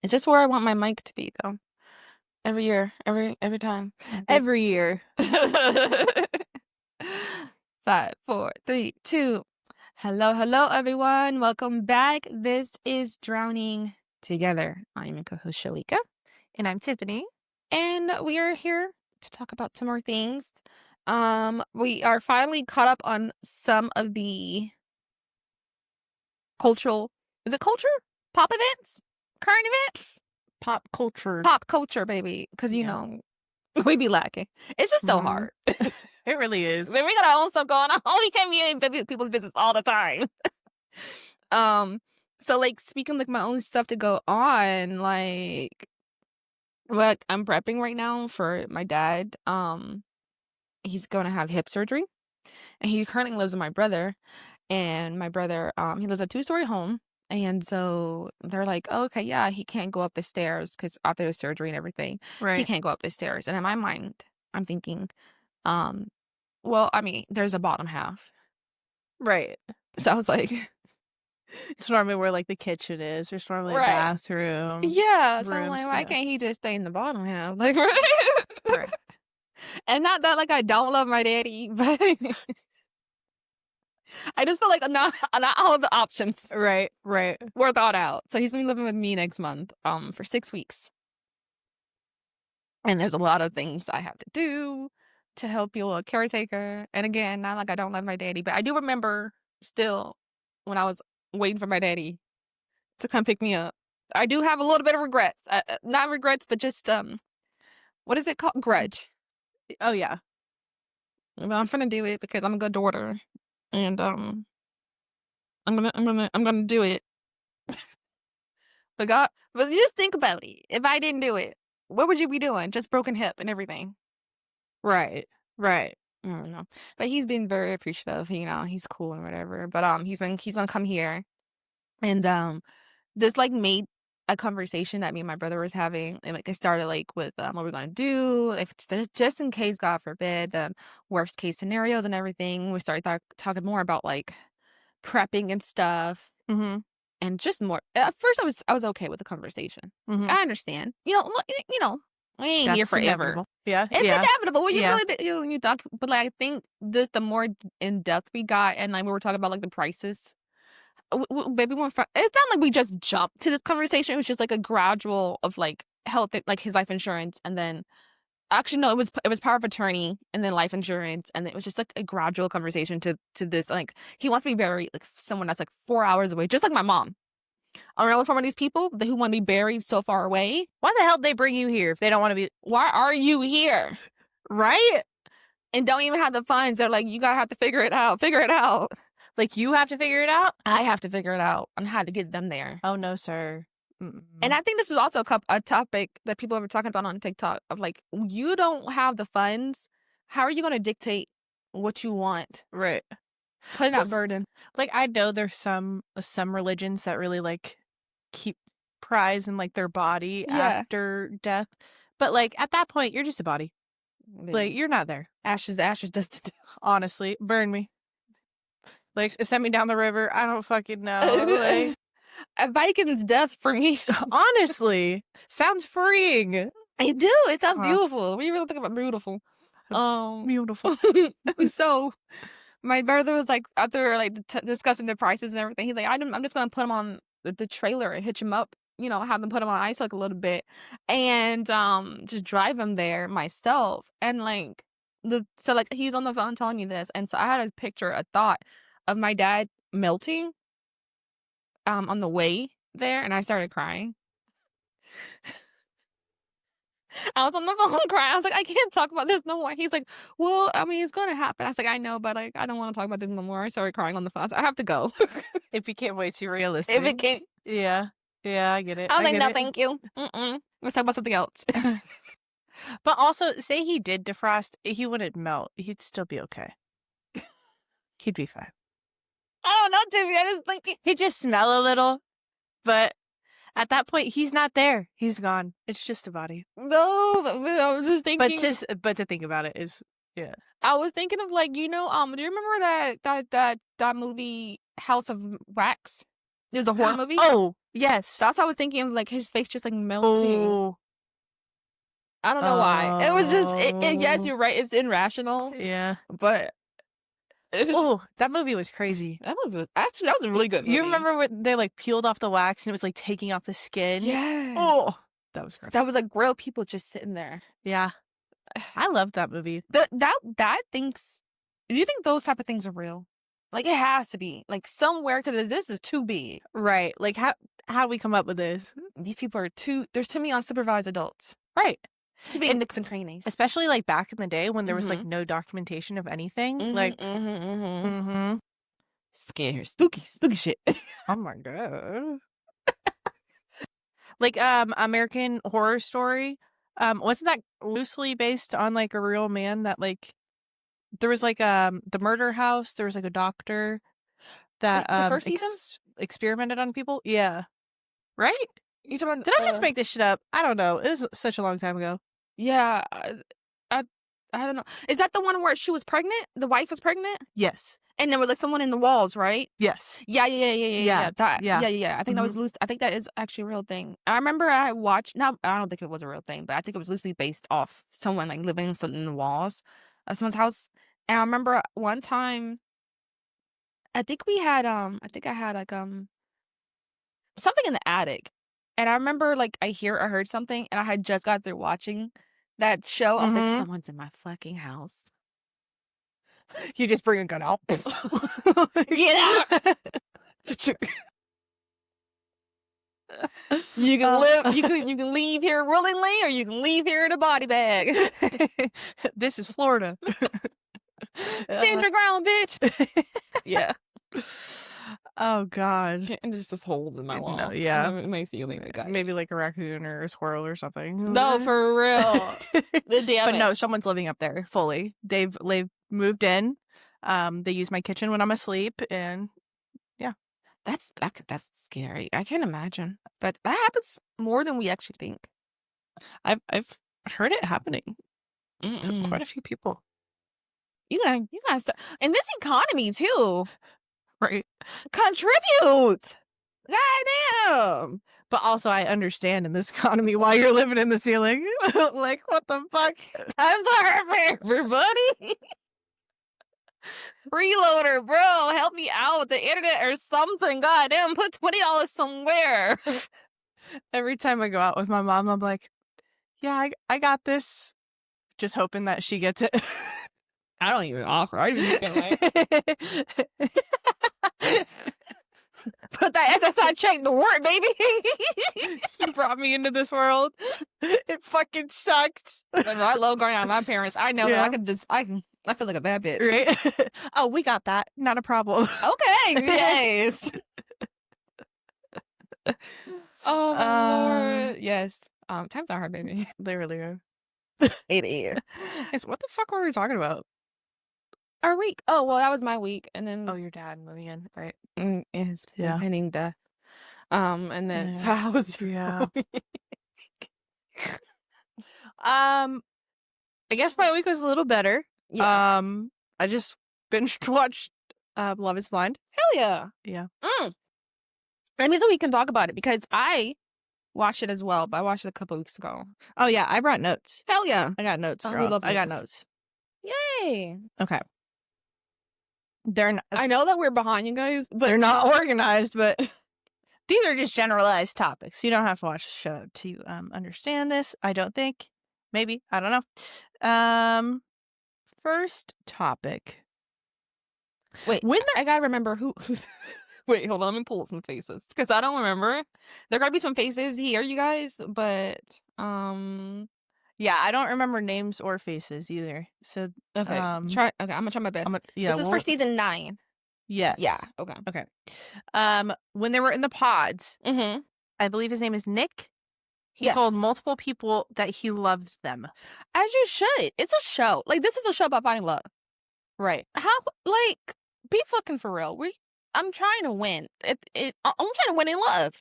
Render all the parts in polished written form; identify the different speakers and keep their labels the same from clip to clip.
Speaker 1: Is this where I want my mic to be though? Every year, every time.
Speaker 2: Every year.
Speaker 1: 5, 4, 3, 2. Hello, everyone. Welcome back. This is Drowning Together. I'm your co-host Shalika,
Speaker 2: And I'm Tiffany.
Speaker 1: and we are here to talk about some more things. We are finally caught up on some of the cultural. Is it culture? Pop events? Current events?
Speaker 2: Pop culture.
Speaker 1: Pop culture, baby. Because you
Speaker 2: Yeah.
Speaker 1: know. We be lacking. It's just so hard.
Speaker 2: It really is.
Speaker 1: We got our own stuff going on. We can't be in people's business all the time. So like speaking like my own stuff to go on, like I'm prepping right now for my dad. He's gonna have hip surgery, and he currently lives with my brother. And my brother, he lives a 2-story home. And so they're like, oh, okay, yeah, he can't go up the stairs because after the surgery and everything, he
Speaker 2: Right.
Speaker 1: can't go up the stairs. And in my mind, I'm thinking, well, I mean, there's a bottom half.
Speaker 2: Right.
Speaker 1: So I was like,
Speaker 2: It's normally where like the kitchen is. There's normally a
Speaker 1: right.
Speaker 2: bathroom.
Speaker 1: Yeah. So I'm
Speaker 2: Rooms.
Speaker 1: like, why
Speaker 2: Yeah.
Speaker 1: can't he just stay in the bottom half? Like,
Speaker 2: Right.
Speaker 1: And not that like I don't love my daddy, but I just feel like not all of the options
Speaker 2: Right.
Speaker 1: were thought out. So he's gonna be living with me next month, for 6 weeks. And there's a lot of things I have to do to help you a caretaker. And again, not like I don't love my daddy, but I do remember still when I was waiting for my daddy to come pick me up. I do have a little bit of regrets. Not regrets, but just what is it called? Grudge.
Speaker 2: Oh yeah.
Speaker 1: But I'm gonna do it because I'm a good daughter, and I'm gonna do it. But just think about it. If I didn't do it, what would you be doing? Just broken hip and everything.
Speaker 2: Right.
Speaker 1: I don't know. But he's been very appreciative. You know, he's cool and whatever. But he's gonna come here, and this like made a conversation that me and my brother was having, and like it started like with what we're gonna do if just in case, God forbid, the worst case scenarios and everything. We started talking more about like prepping and stuff,
Speaker 2: Mm-hmm.
Speaker 1: and just more. At first, I was okay with the conversation.
Speaker 2: Mm-hmm.
Speaker 1: I understand. You know, we ain't here
Speaker 2: That's
Speaker 1: forever.
Speaker 2: inevitable. Yeah.
Speaker 1: It's
Speaker 2: Yeah.
Speaker 1: inevitable. Well, you
Speaker 2: Yeah.
Speaker 1: really you talk, but like I think just the more in depth we got, and like we were talking about like the prices. Baby, it's not like we just jumped to this conversation. It was just like a gradual of like health, like his life insurance, and then actually no, it was power of attorney, and then life insurance, and it was just like a gradual conversation to this. Like he wants to be buried like someone that's like 4 hours away, just like my mom. I don't know, some of these people who want to be buried so far away.
Speaker 2: Why the hell did they bring you here if they don't want to be?
Speaker 1: Why are you here?
Speaker 2: Right.
Speaker 1: And don't even have the funds. They're like, you gotta have to figure it out. Figure it out.
Speaker 2: Like you have to figure it out.
Speaker 1: I have to figure it out on how to get them there.
Speaker 2: Oh no, sir. Mm-mm.
Speaker 1: And I think this was also a topic that people were talking about on TikTok of like, you don't have the funds. How are you going to dictate what you want?
Speaker 2: Right.
Speaker 1: Putting that burden.
Speaker 2: Like I know there's some religions that really like keep prize in like their body after death, but like at that point you're just a body. Like you're not there.
Speaker 1: Ashes to ashes, dust to dust.
Speaker 2: Honestly, burn me. Like send me down the river. I don't fucking know. Like
Speaker 1: a Viking's death for me.
Speaker 2: Honestly, sounds freeing.
Speaker 1: I do. It sounds beautiful. We really think about beautiful.
Speaker 2: Beautiful.
Speaker 1: So my brother was like, after like discussing the prices and everything, he's like, I'm just gonna put him on the trailer and hitch him up. You know, have them put him on ice like a little bit, and just drive him there myself. And like so like he's on the phone telling me this, and so I had a thought of my dad melting on the way there, and I started crying. I was on the phone crying. I was like, I can't talk about this no more. He's like, well, I mean, it's going to happen. I was like, I know, but like, I don't want to talk about this no more. I started crying on the phone. I was like, I have to go.
Speaker 2: It became way too realistic.
Speaker 1: It became.
Speaker 2: Yeah, I get it.
Speaker 1: I was like, no, thank you. Let's talk about something else.
Speaker 2: But also, say he did defrost, he wouldn't melt. He'd still be okay. He'd be fine.
Speaker 1: I don't know, Timmy. I just think
Speaker 2: he'd just smell a little, but at that point, he's not there. He's gone. It's just a body.
Speaker 1: No, but I was just thinking.
Speaker 2: But to think about it is, yeah.
Speaker 1: I was thinking of like, do you remember that movie House of Wax? There's a horror movie.
Speaker 2: Oh, Yes.
Speaker 1: That's what I was thinking of, like, his face just, like, melting.
Speaker 2: Oh.
Speaker 1: I don't know why. It was just, yes, you're right, it's irrational.
Speaker 2: Yeah.
Speaker 1: But
Speaker 2: oh, that movie was crazy.
Speaker 1: That movie was actually, that was a really good movie.
Speaker 2: You remember when they, like, peeled off the wax and it was, like, taking off the skin?
Speaker 1: Yes.
Speaker 2: Oh, that was gross.
Speaker 1: That was, like, real people just sitting there.
Speaker 2: Yeah. I loved that movie.
Speaker 1: That thinks, do you think those type of things are real? Like, it has to be. Like, somewhere, because this is too big.
Speaker 2: Right. Like, how we come up with this?
Speaker 1: These people are there's too many unsupervised adults.
Speaker 2: Right.
Speaker 1: Too many nooks and crannies.
Speaker 2: Especially, like, back in the day when there was, like, no documentation of anything. Like,
Speaker 1: scary, spooky shit.
Speaker 2: Oh my god. Like, American Horror Story, wasn't that loosely based on, like, a real man that, like, there was, like, the murder house, there was, like, a doctor that,
Speaker 1: the first season?
Speaker 2: experimented on people? Yeah. Right?
Speaker 1: You talking about,
Speaker 2: Did I just make this shit up? I don't know. It was such a long time ago.
Speaker 1: Yeah. I don't know. Is that the one where she was pregnant? The wife was pregnant?
Speaker 2: Yes.
Speaker 1: And there was, like, someone in the walls, right?
Speaker 2: Yes.
Speaker 1: Yeah. That.
Speaker 2: Yeah.
Speaker 1: Yeah. I think that was loose. I think that is actually a real thing. I remember I watched. Now I don't think it was a real thing, but I think it was loosely based off someone, like, living in the walls of someone's house. And I remember one time, I think I had like something in the attic, and I remember, like, I heard something, and I had just got through watching that show. I was like, someone's in my fucking house.
Speaker 2: You just bring a gun out.
Speaker 1: Get out. You can live. You can leave here willingly, or you can leave here in a body bag.
Speaker 2: This is Florida.
Speaker 1: Stand your ground, bitch. Yeah.
Speaker 2: Oh god.
Speaker 1: And there's just holes in my wall.
Speaker 2: No, yeah.
Speaker 1: It makes you leave a guy.
Speaker 2: Maybe like a raccoon or a squirrel or something.
Speaker 1: No, for real.
Speaker 2: But no, someone's living up there fully. They've moved in. They use my kitchen when I'm asleep, and yeah.
Speaker 1: That's scary. I can't imagine. But that happens more than we actually think.
Speaker 2: I've heard it happening to quite a few people.
Speaker 1: You gotta start in this economy too.
Speaker 2: Right.
Speaker 1: Contribute. Goddamn.
Speaker 2: But also, I understand in this economy why you're living in the ceiling. Like, what the fuck?
Speaker 1: I'm sorry for everybody. Freeloader, bro, help me out with the internet or something. Goddamn, put $20 somewhere.
Speaker 2: Every time I go out with my mom, I'm like, yeah, I got this. Just hoping that she gets it.
Speaker 1: I don't even offer. I don't even like. Put that SSI check to work, baby.
Speaker 2: You brought me into this world. It fucking sucks.
Speaker 1: I love going out with my parents. I know that I feel like a bad bitch.
Speaker 2: Right? Oh, we got that. Not a problem.
Speaker 1: Okay. Yes. Oh my Lord. Yes. Times are hard, baby.
Speaker 2: They really are.
Speaker 1: It is.
Speaker 2: What the fuck were we talking about?
Speaker 1: Our week. Oh, well, that was my week. And then
Speaker 2: your dad moving in, right?
Speaker 1: His impending death. And then so how was your
Speaker 2: week? I guess my week was a little better.
Speaker 1: Yeah.
Speaker 2: I just binge watched Love is Blind.
Speaker 1: Hell yeah.
Speaker 2: Yeah.
Speaker 1: That means that we can talk about it because I watched it as well, but I watched it a couple weeks ago.
Speaker 2: Oh yeah, I brought notes.
Speaker 1: Hell yeah.
Speaker 2: I got notes, girl. I got notes.
Speaker 1: Yay.
Speaker 2: Okay.
Speaker 1: I know that we're behind you guys, but
Speaker 2: they're not organized, but these are just generalized topics. You don't have to watch the show to understand this, I don't think. Maybe. I don't know. First topic.
Speaker 1: Wait, I gotta remember who wait, hold on, let me pull up some faces. Because I don't remember. There gotta be some faces here, you guys, but
Speaker 2: yeah, I don't remember names or faces either. So
Speaker 1: okay, I'm gonna try my best. This is for season 9.
Speaker 2: Yes.
Speaker 1: Yeah. Okay.
Speaker 2: Okay. When they were in the pods, I believe his name is Nick. He told multiple people that he loved them. As
Speaker 1: you should. It's a show. Like, this is a show about finding love.
Speaker 2: Right.
Speaker 1: How, like, be fucking for real. I'm trying to win. I'm trying to win in love.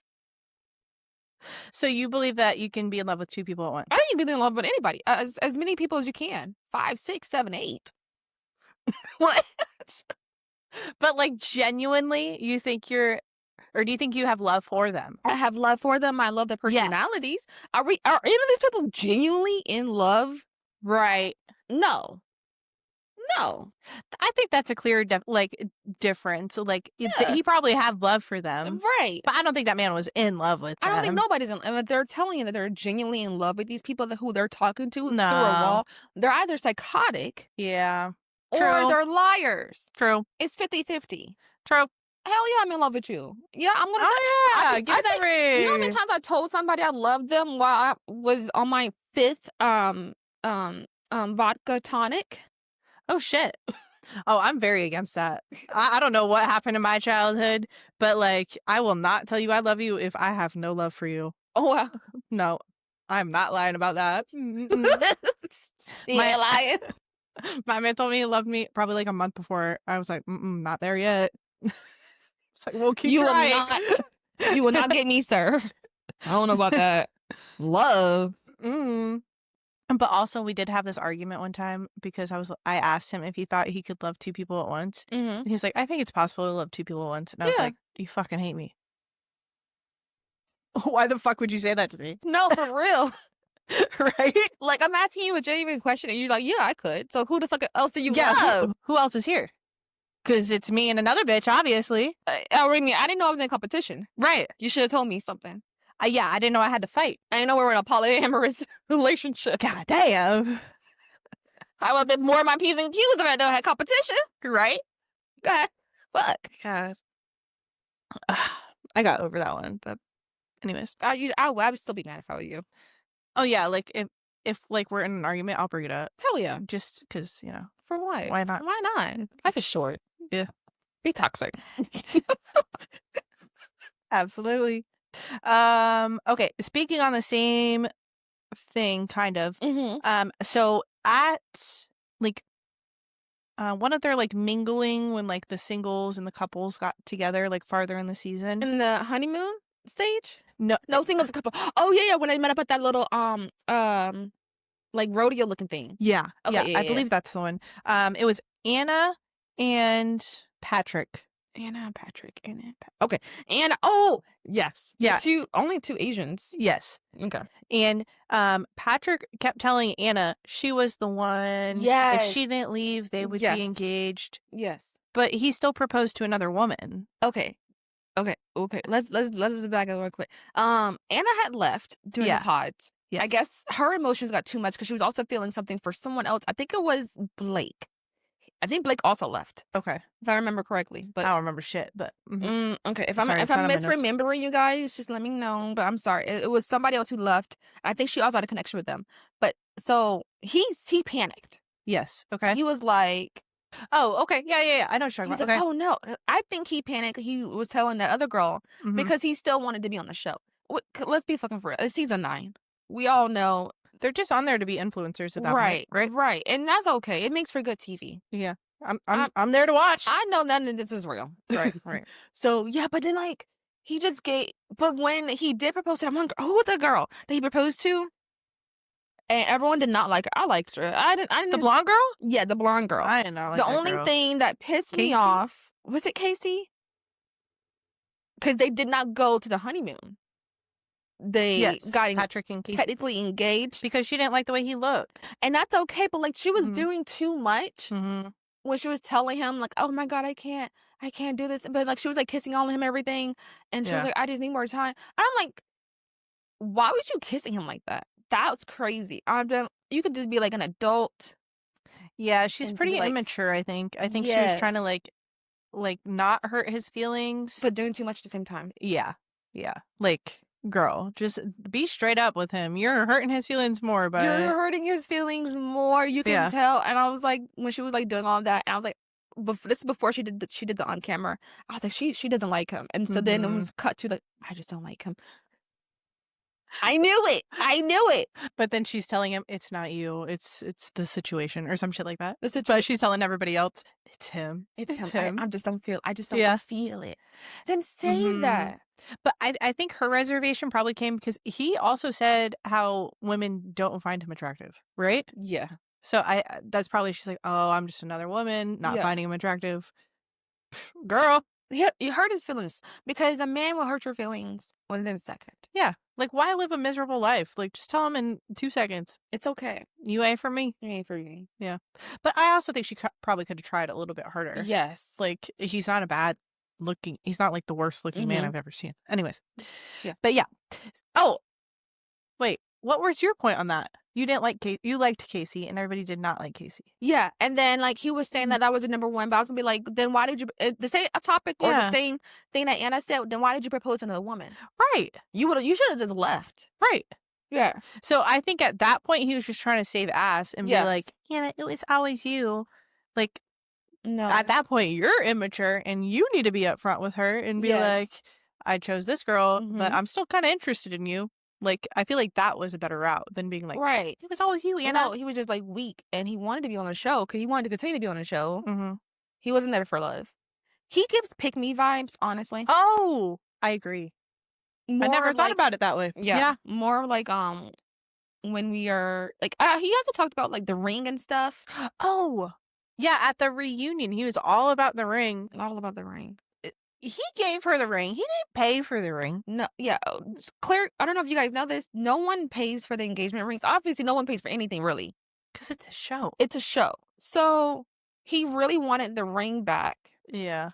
Speaker 2: So you believe that you can be in love with 2 people at once?
Speaker 1: I think you can be in love with anybody. As many people as you can. 5, 6, 7, 8.
Speaker 2: What? But, like, genuinely, you think you're Or do you think you have love for them?
Speaker 1: I have love for them. I love their personalities. Are any of these people genuinely in love?
Speaker 2: Right.
Speaker 1: No.
Speaker 2: I think that's a clear difference. Like
Speaker 1: Yeah.
Speaker 2: he probably had love for them.
Speaker 1: Right.
Speaker 2: But I don't think that man was in love with them.
Speaker 1: I don't think nobody's in love. They're telling you that they're genuinely in love with these people who they're talking to
Speaker 2: No.
Speaker 1: through a wall. They're either psychotic.
Speaker 2: Yeah.
Speaker 1: Or
Speaker 2: True.
Speaker 1: they're liars.
Speaker 2: True.
Speaker 1: It's 50-50.
Speaker 2: True.
Speaker 1: Hell yeah, I'm in love with you. Yeah, I'm gonna say.
Speaker 2: Oh yeah, give it that ring.
Speaker 1: You know how many times I told somebody I loved them while I was on my 5th vodka tonic?
Speaker 2: Oh shit. Oh, I'm very against that. I don't know what happened in my childhood, but like I will not tell you I love you if I have no love for you.
Speaker 1: Oh wow.
Speaker 2: No, I'm not lying about that.
Speaker 1: Yeah, lying.
Speaker 2: My man told me he loved me probably like a month before. I was like, not there yet. It's like, we'll keep trying.
Speaker 1: You will not get me, sir. I don't know about that. Love.
Speaker 2: But also, we did have this argument one time because I asked him if he thought he could love 2 people at once. And he was like, I think it's possible to love 2 people at once. And I was like, you fucking hate me. Why the fuck would you say that to me?
Speaker 1: No, for real.
Speaker 2: Right?
Speaker 1: Like, I'm asking you a genuine question and you're like, yeah, I could. So who the fuck else do you love?
Speaker 2: Who else is here? Because it's me and another bitch, obviously.
Speaker 1: I didn't know I was in competition.
Speaker 2: Right.
Speaker 1: You should have told me something.
Speaker 2: Yeah, I didn't know I had to fight.
Speaker 1: I didn't know we were in a polyamorous relationship.
Speaker 2: God damn.
Speaker 1: I would have been more of my P's and Q's if I didn't have competition.
Speaker 2: Right?
Speaker 1: God. Fuck.
Speaker 2: God. I got over that one, but anyways.
Speaker 1: I would still be mad if I were you.
Speaker 2: Oh yeah, like if like we're in an argument, I'll bring it up.
Speaker 1: Hell yeah.
Speaker 2: Just because, you know.
Speaker 1: For what?
Speaker 2: Why not?
Speaker 1: Why not? Life is short.
Speaker 2: Yeah.
Speaker 1: Be toxic.
Speaker 2: Absolutely. Okay, speaking on the same thing, kind of. So at like one of their like mingling when like the singles and the couples got together like farther in the season.
Speaker 1: In the honeymoon stage?
Speaker 2: No,
Speaker 1: singles and couple. Oh yeah, when I met up at that little like rodeo looking thing.
Speaker 2: Yeah.
Speaker 1: Okay,
Speaker 2: I believe that's the one. It was Anna and Patrick. Okay. Anna. Oh, yes. Yeah.
Speaker 1: Only 2 Asians.
Speaker 2: Yes.
Speaker 1: Okay.
Speaker 2: And Patrick kept telling Anna she was the one.
Speaker 1: Yes.
Speaker 2: If she didn't leave, they would be engaged.
Speaker 1: Yes.
Speaker 2: But he still proposed to another woman.
Speaker 1: Okay. Let's back up real quick. Anna had left during the pods.
Speaker 2: Yes.
Speaker 1: I guess her emotions got too much because she was also feeling something for someone else. I think it was Blake. I think Blake also left.
Speaker 2: Okay.
Speaker 1: If I remember correctly. But
Speaker 2: I don't remember shit, but
Speaker 1: okay. If I'm misremembering you guys, just let me know. But I'm sorry. It was somebody else who left. I think she also had a connection with them. But so he panicked.
Speaker 2: Yes. Okay.
Speaker 1: He was like,
Speaker 2: oh, okay. Yeah. I know what you're talking about.
Speaker 1: Like, oh no. I think he panicked. He was telling that other girl because he still wanted to be on the show. Let's be fucking for real. It's season 9. We all know.
Speaker 2: They're just on there to be influencers at that point, right?
Speaker 1: Right. And that's okay. It makes for good TV.
Speaker 2: Yeah. I'm there to watch.
Speaker 1: I know that this is real.
Speaker 2: Right.
Speaker 1: So yeah, but then like he just but when he did propose to that one girl, who was the girl that he proposed to? And everyone did not like her. I liked her. I didn't.
Speaker 2: The blonde girl?
Speaker 1: Yeah, the blonde girl.
Speaker 2: I did not like
Speaker 1: the
Speaker 2: that
Speaker 1: only
Speaker 2: girl.
Speaker 1: thing that pissed me off was it Casey? Because they did not go to the honeymoon. They got
Speaker 2: Patrick and Casey
Speaker 1: technically engaged
Speaker 2: because she didn't like the way he looked,
Speaker 1: and that's okay. But like she was doing too much when she was telling him like, "Oh my god, I can't do this." But like she was like kissing on him and everything, and she was like, "I just need more time." And I'm like, why would you kissing him like that? That's crazy. You could just be like an adult.
Speaker 2: Yeah, she's pretty immature. I think she was trying to like not hurt his feelings,
Speaker 1: but doing too much at the same time.
Speaker 2: Yeah. Like, girl, just be straight up with him. You're hurting his feelings more, but
Speaker 1: you're hurting his feelings more. You can tell. And I was like, when she was like doing all that, and I was like, this is before she did the on camera. I was like, she doesn't like him, and so then it was cut to like, I just don't like him. I knew it.
Speaker 2: But then she's telling him it's not you, it's the situation or some shit like that.
Speaker 1: But
Speaker 2: she's telling everybody else it's him.
Speaker 1: It's him. I just don't feel it. Then say that.
Speaker 2: But I think her reservation probably came because he also said how women don't find him attractive, right?
Speaker 1: Yeah.
Speaker 2: So that's probably she's like, oh, I'm just another woman not finding him attractive. Girl,
Speaker 1: You hurt his feelings because a man will hurt your feelings within a second.
Speaker 2: Yeah. Like, why live a miserable life? Like, just tell him in 2 seconds.
Speaker 1: It's okay.
Speaker 2: You ain't for me.
Speaker 1: You ain't for me.
Speaker 2: Yeah. But I also think she probably could have tried a little bit harder.
Speaker 1: Yes.
Speaker 2: Like, he's not a bad looking, he's not like the worst looking man I've ever seen. Anyways.
Speaker 1: Yeah.
Speaker 2: But yeah. Oh, wait. What was your point on that? You didn't like you liked Casey, and everybody did not like Casey.
Speaker 1: Yeah, and then like he was saying that was a number one, but I was gonna be like, then why did you the same topic or the same thing that Anna said? Then why did you propose to another woman?
Speaker 2: Right.
Speaker 1: You should have just left.
Speaker 2: Right.
Speaker 1: Yeah.
Speaker 2: So I think at that point he was just trying to save ass and be like, Anna, it was always you. Like,
Speaker 1: no.
Speaker 2: At that point you're immature and you need to be upfront with her and be like, I chose this girl, but I'm still kind of interested in you. Like, I feel like that was a better route than being like,
Speaker 1: right.
Speaker 2: It was always you, Anna.
Speaker 1: No, he was just like weak and he wanted to be on the show because he wanted to continue to be on the show.
Speaker 2: Mm-hmm.
Speaker 1: He wasn't there for love. He gives pick me vibes, honestly.
Speaker 2: Oh, I agree. I never thought about it that way.
Speaker 1: Yeah. More like when we are like he also talked about like the ring and stuff.
Speaker 2: Oh. Yeah, at the reunion, he was all about the ring.
Speaker 1: All about the ring.
Speaker 2: He gave her the ring. He didn't pay for the ring.
Speaker 1: No, yeah. Claire, I don't know if you guys know this. No one pays for the engagement rings. Obviously, no one pays for anything, really.
Speaker 2: Because it's a show.
Speaker 1: It's a show. So he really wanted the ring back.
Speaker 2: Yeah.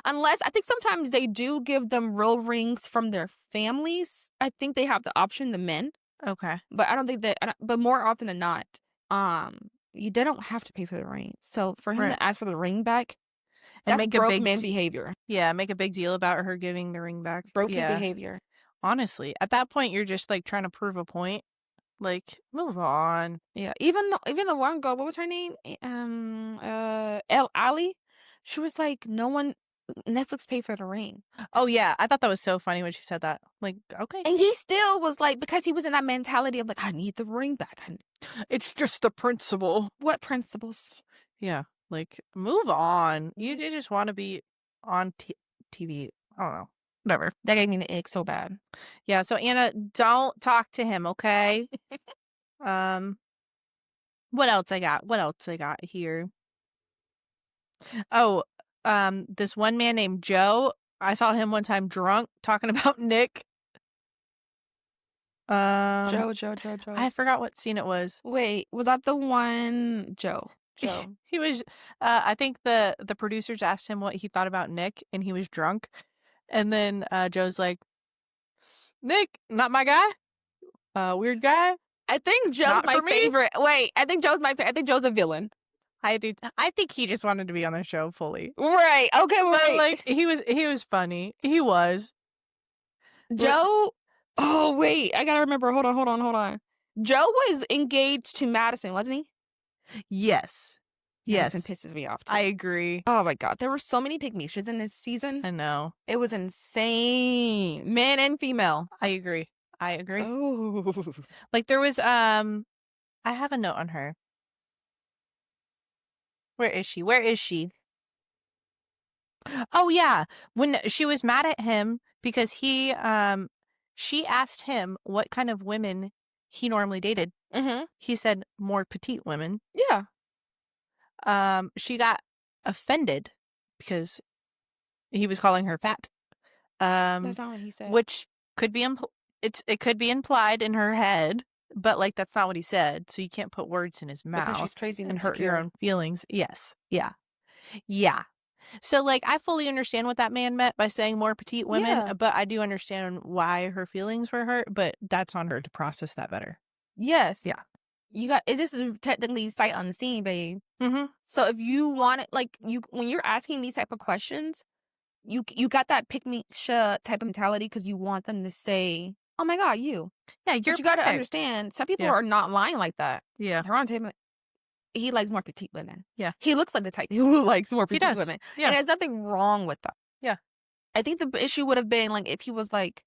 Speaker 1: Unless, I think sometimes they do give them real rings from their families. I think they have the option, the men.
Speaker 2: Okay.
Speaker 1: But I don't think that, but more often than not, they don't have to pay for the ring. So for him to ask for the ring back,
Speaker 2: and
Speaker 1: that's broke man behavior.
Speaker 2: Yeah, make a big deal about her giving the ring back.
Speaker 1: Broken behavior.
Speaker 2: Honestly, at that point, you're just like trying to prove a point. Like, move on.
Speaker 1: Yeah, even the one girl, what was her name? El Ali. She was like, no one, Netflix paid for the ring.
Speaker 2: Oh yeah, I thought that was so funny when she said that. Like, okay.
Speaker 1: And he still was like, because he was in that mentality of like, I need the ring back.
Speaker 2: It's just the principle.
Speaker 1: What principles?
Speaker 2: Yeah. Like, move on. You just want to be on TV. I don't know. Whatever.
Speaker 1: That gave me the ick so bad.
Speaker 2: Yeah, so Anna, don't talk to him, okay? What else I got here? Oh, this one man named Joe. I saw him one time drunk talking about Nick.
Speaker 1: Joe.
Speaker 2: I forgot what scene it was.
Speaker 1: Wait, was that the one Joe?
Speaker 2: He was I think the producers asked him what he thought about Nick and he was drunk. And then Joe's like, Nick, not my guy? Weird guy?
Speaker 1: I think Joe's my favorite. Wait, I think Joe's I think Joe's a villain.
Speaker 2: I think he just wanted to be on the show fully.
Speaker 1: Right. Okay,
Speaker 2: but like he was funny. He was.
Speaker 1: Joe. Oh wait, I gotta remember. Hold on. Joe was engaged to Madison, wasn't he?
Speaker 2: Yes.
Speaker 1: Madison pisses me off too.
Speaker 2: I agree.
Speaker 1: Oh my god, there were so many pygmies in this season.
Speaker 2: I know.
Speaker 1: It was insane, man and female.
Speaker 2: I agree.
Speaker 1: Oh,
Speaker 2: like there was I have a note on her. Where is she? Oh yeah, when she was mad at him because she asked him what kind of women he normally dated.
Speaker 1: Mm-hmm.
Speaker 2: He said more petite women.
Speaker 1: Yeah.
Speaker 2: She got offended because he was calling her fat.
Speaker 1: That's not what he said.
Speaker 2: Which could be it could be implied in her head, but like that's not what he said. So you can't put words in his mouth.
Speaker 1: Because she's crazy
Speaker 2: and hurt your own feelings. Yes. Yeah. Yeah. So like I fully understand what that man meant by saying more petite women, but I do understand why her feelings were hurt, but that's on her to process that better.
Speaker 1: Yes.
Speaker 2: Yeah.
Speaker 1: This is technically sight unseen, babe.
Speaker 2: Mm-hmm.
Speaker 1: So if you want it, like when you're asking these type of questions, you got that pick me type of mentality because you want them to say, "Oh my god, you." Yeah, you got to understand. Some people are not lying like that.
Speaker 2: Yeah,
Speaker 1: they're on table. He likes more petite women.
Speaker 2: Yeah,
Speaker 1: he looks like the type who likes more petite women.
Speaker 2: Yeah,
Speaker 1: and there's nothing wrong with that.
Speaker 2: Yeah,
Speaker 1: I think the issue would have been like if he was like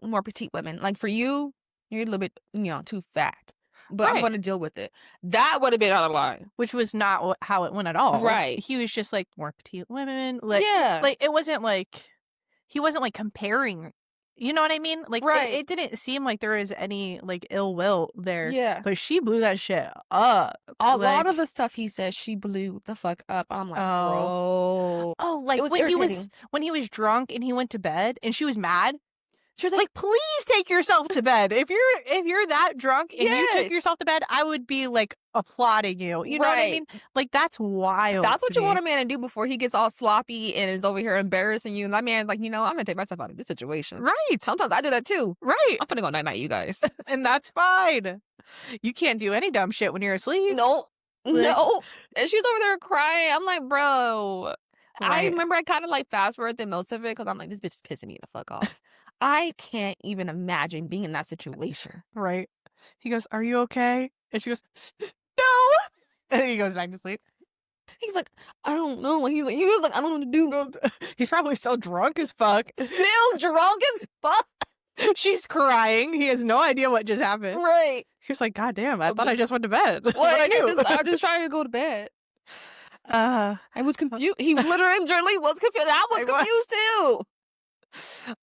Speaker 1: more petite women. Like for you, you're a little bit too fat. But I'm going to deal with it. That would have been out of line.
Speaker 2: Which was not how it went at all.
Speaker 1: Right.
Speaker 2: He was just like more petite women. Like, like it wasn't like he wasn't like comparing You know what I mean? Like,
Speaker 1: Right.
Speaker 2: it didn't seem like there was any, like, ill will there.
Speaker 1: Yeah.
Speaker 2: But she blew that shit up.
Speaker 1: A lot
Speaker 2: Like,
Speaker 1: of the stuff he says, she blew the fuck up. I'm like,
Speaker 2: oh.
Speaker 1: bro.
Speaker 2: Oh, like,
Speaker 1: It was
Speaker 2: when
Speaker 1: irritating.
Speaker 2: he was drunk and he went to bed and she was mad.
Speaker 1: She was
Speaker 2: Like, please take yourself to bed. If you're that drunk and you took
Speaker 1: Yes.
Speaker 2: yourself to bed, I would be, like, applauding you. You know what I
Speaker 1: Right.
Speaker 2: mean? Like, that's wild
Speaker 1: That's what
Speaker 2: to
Speaker 1: you want
Speaker 2: me.
Speaker 1: a man to do before he gets all sloppy and is over here embarrassing you. And that man's like, I'm gonna take myself out of this situation.
Speaker 2: Right.
Speaker 1: Sometimes I do that too.
Speaker 2: Right.
Speaker 1: I'm finna go night-night, you guys.
Speaker 2: And that's fine. You can't do any dumb shit when you're asleep.
Speaker 1: No.
Speaker 2: Like-
Speaker 1: No. And she's over there crying. I'm like, bro. I
Speaker 2: Right.
Speaker 1: remember I kind of like fast forward through most of it because I'm like, this bitch is pissing me the fuck off. I can't even imagine being in that situation.
Speaker 2: Right. He goes, "Are you okay?" And she goes, "No." And then he goes back to sleep.
Speaker 1: He's like, I don't know. He was like, I don't know what to do.
Speaker 2: He's probably still drunk as fuck.
Speaker 1: Still drunk as fuck.
Speaker 2: She's crying. He has no idea what just happened.
Speaker 1: Right.
Speaker 2: He was like, "God damn, I thought I just went to bed."
Speaker 1: Well,
Speaker 2: What I do?
Speaker 1: I was just trying to go to bed.
Speaker 2: I
Speaker 1: I was confused. He literally was confused. I was
Speaker 2: I was.
Speaker 1: confused too.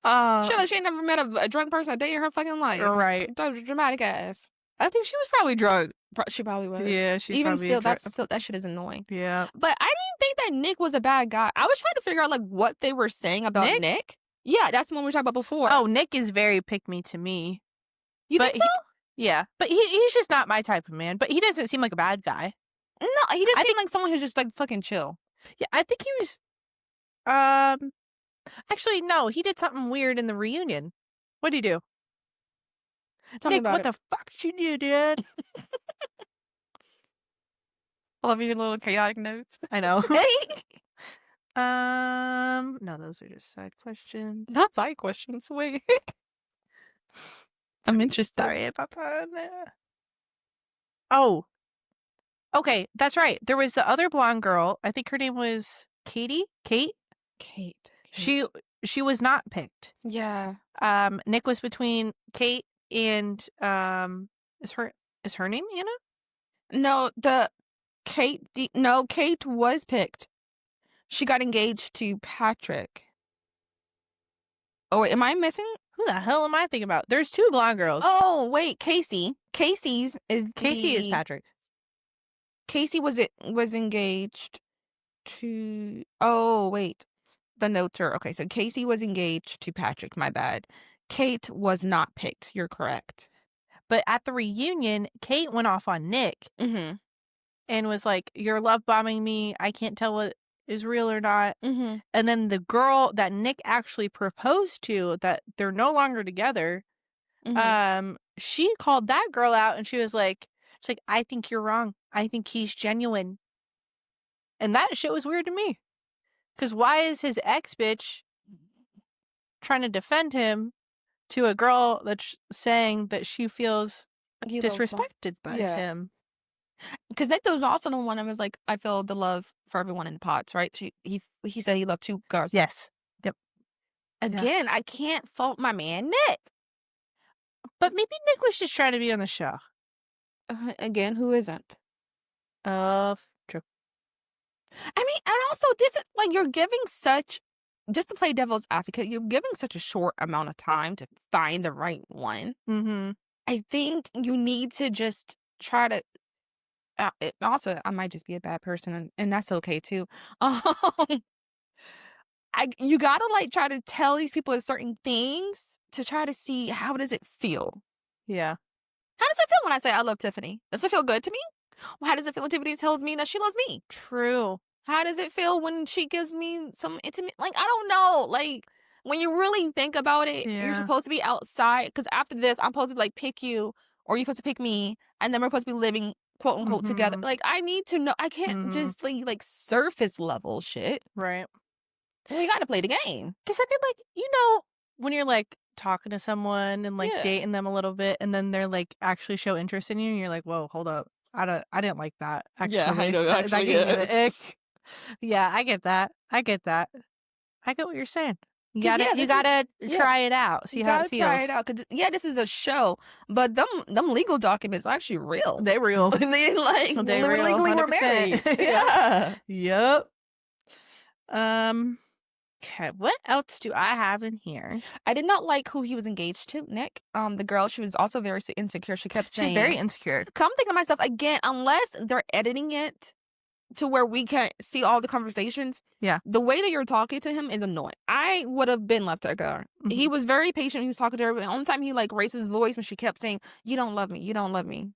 Speaker 2: uh,
Speaker 1: She ain't never met a drunk person a day in her fucking life.
Speaker 2: right.
Speaker 1: Dramatic ass.
Speaker 2: I think she was probably drunk.
Speaker 1: She probably was.
Speaker 2: Yeah, she's
Speaker 1: Even
Speaker 2: probably
Speaker 1: still,
Speaker 2: drunk.
Speaker 1: that shit is annoying.
Speaker 2: Yeah.
Speaker 1: But I didn't think that Nick was a bad guy. I was trying to figure out like what they were saying about
Speaker 2: Nick?
Speaker 1: Nick. Yeah, that's the one we talked about before.
Speaker 2: Oh, Nick is very pick me to me.
Speaker 1: you
Speaker 2: but
Speaker 1: think so?
Speaker 2: Yeah, but he's just not my type of man. But he doesn't seem like a bad guy.
Speaker 1: No, he didn't
Speaker 2: I
Speaker 1: seem like someone who's just like fucking chill.
Speaker 2: Yeah, I think he was. Actually, no, he did something weird in the reunion. What did he do?
Speaker 1: Tell me
Speaker 2: Nick,
Speaker 1: about
Speaker 2: what
Speaker 1: it.
Speaker 2: the fuck you do, dude?
Speaker 1: I love your little chaotic notes.
Speaker 2: I know. No, those are just side questions.
Speaker 1: Not side questions. Wait. I'm interested.
Speaker 2: Sorry about that. Oh. Okay, that's right. There was the other blonde girl. I think her name was Kate.
Speaker 1: Kate.
Speaker 2: She was not picked.
Speaker 1: Yeah.
Speaker 2: Nick was between Kate and is her name Anna?
Speaker 1: No, Kate was picked. She got engaged to Patrick. Oh, wait, am I missing?
Speaker 2: Who the hell am I thinking about? There's two blonde girls.
Speaker 1: Oh, wait, Casey. Casey is
Speaker 2: Patrick.
Speaker 1: Casey was engaged to. Oh, wait. The notes are okay. So Casey was engaged to Patrick. My bad. Kate was not picked. You're correct.
Speaker 2: But at the reunion, Kate went off on Nick
Speaker 1: Mm-hmm.
Speaker 2: and was like, "You're love bombing me. I can't tell what is real or not."
Speaker 1: Mm-hmm.
Speaker 2: And then the girl that Nick actually proposed to, that they're no longer together,
Speaker 1: Mm-hmm.
Speaker 2: she called that girl out and she's like, "I think you're wrong. I think he's genuine." And that shit was weird to me. Because why is his ex bitch trying to defend him to a girl that's saying that she feels disrespected by him?
Speaker 1: Because Nick was also the one that was like, I feel the love for everyone in the pods, right? He said he loved two girls.
Speaker 2: Yes. Yep.
Speaker 1: Again, I can't fault my man Nick.
Speaker 2: But maybe Nick was just trying to be on the show.
Speaker 1: Again, who isn't?
Speaker 2: True.
Speaker 1: I mean, and also this is like you're giving such, just to play devil's advocate, you're giving such a short amount of time to find the right one.
Speaker 2: Mm-hmm.
Speaker 1: I think you need to just try to. Also, I might just be a bad person, and that's okay too. You gotta like try to tell these people certain things to try to see how does it feel.
Speaker 2: Yeah.
Speaker 1: How does it feel when I say I love Tiffany? Does it feel good to me? Well, how does it feel when Tiffany tells me that she loves me?
Speaker 2: True.
Speaker 1: How does it feel when she gives me some intimate? Like, I don't know. Like, when you really think about it, you're supposed to be outside. Because after this, I'm supposed to like pick you, or you're supposed to pick me, and then we're supposed to be living quote unquote together. Like, I need to know. I can't just like surface level shit.
Speaker 2: Right.
Speaker 1: We got to play the game.
Speaker 2: Because I mean, like, when you're like talking to someone and like dating them a little bit, and then they're like actually show interest in you, and you're like, whoa, hold up. I didn't like that. Actually,
Speaker 1: yeah, I know. Actually,
Speaker 2: that gave me the ick. Yeah, I get that. I get what you're saying. You gotta try it out. See how it feels.
Speaker 1: Try it out. Cause this is a show, but them legal documents are actually real.
Speaker 2: They real.
Speaker 1: They like
Speaker 2: they
Speaker 1: legally
Speaker 2: real,
Speaker 1: were married. Yeah.
Speaker 2: Yep. Okay, what else do I have in here?
Speaker 1: I did not like who he was engaged to, Nick. The girl, she was also very insecure. She kept saying,
Speaker 2: She's very insecure.
Speaker 1: come thinking to myself, again, unless they're editing it to where we can see all the conversations.
Speaker 2: Yeah.
Speaker 1: The way that you're talking to him is annoying. I would have been left to go. He was very patient. He was talking to her. But the only time he like raised his voice when she kept saying, "You don't love me. You don't love me."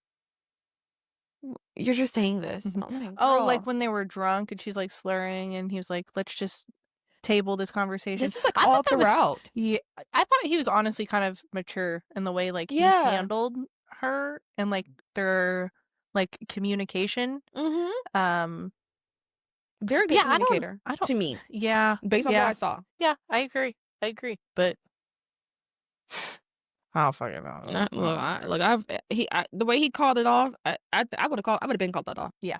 Speaker 1: You're just saying this. Like,
Speaker 2: oh, like when they were drunk and she's like slurring, and he was like, "Let's just table this conversation."
Speaker 1: This was like all throughout.
Speaker 2: Yeah, I thought he was honestly kind of mature in the way like he handled her and like their like communication.
Speaker 1: Very good communicator. I don't, to me.
Speaker 2: Yeah.
Speaker 1: Based on what I saw.
Speaker 2: Yeah, I agree. But I don't fucking know.
Speaker 1: The way he called it off, I would have been called that off.
Speaker 2: Yeah.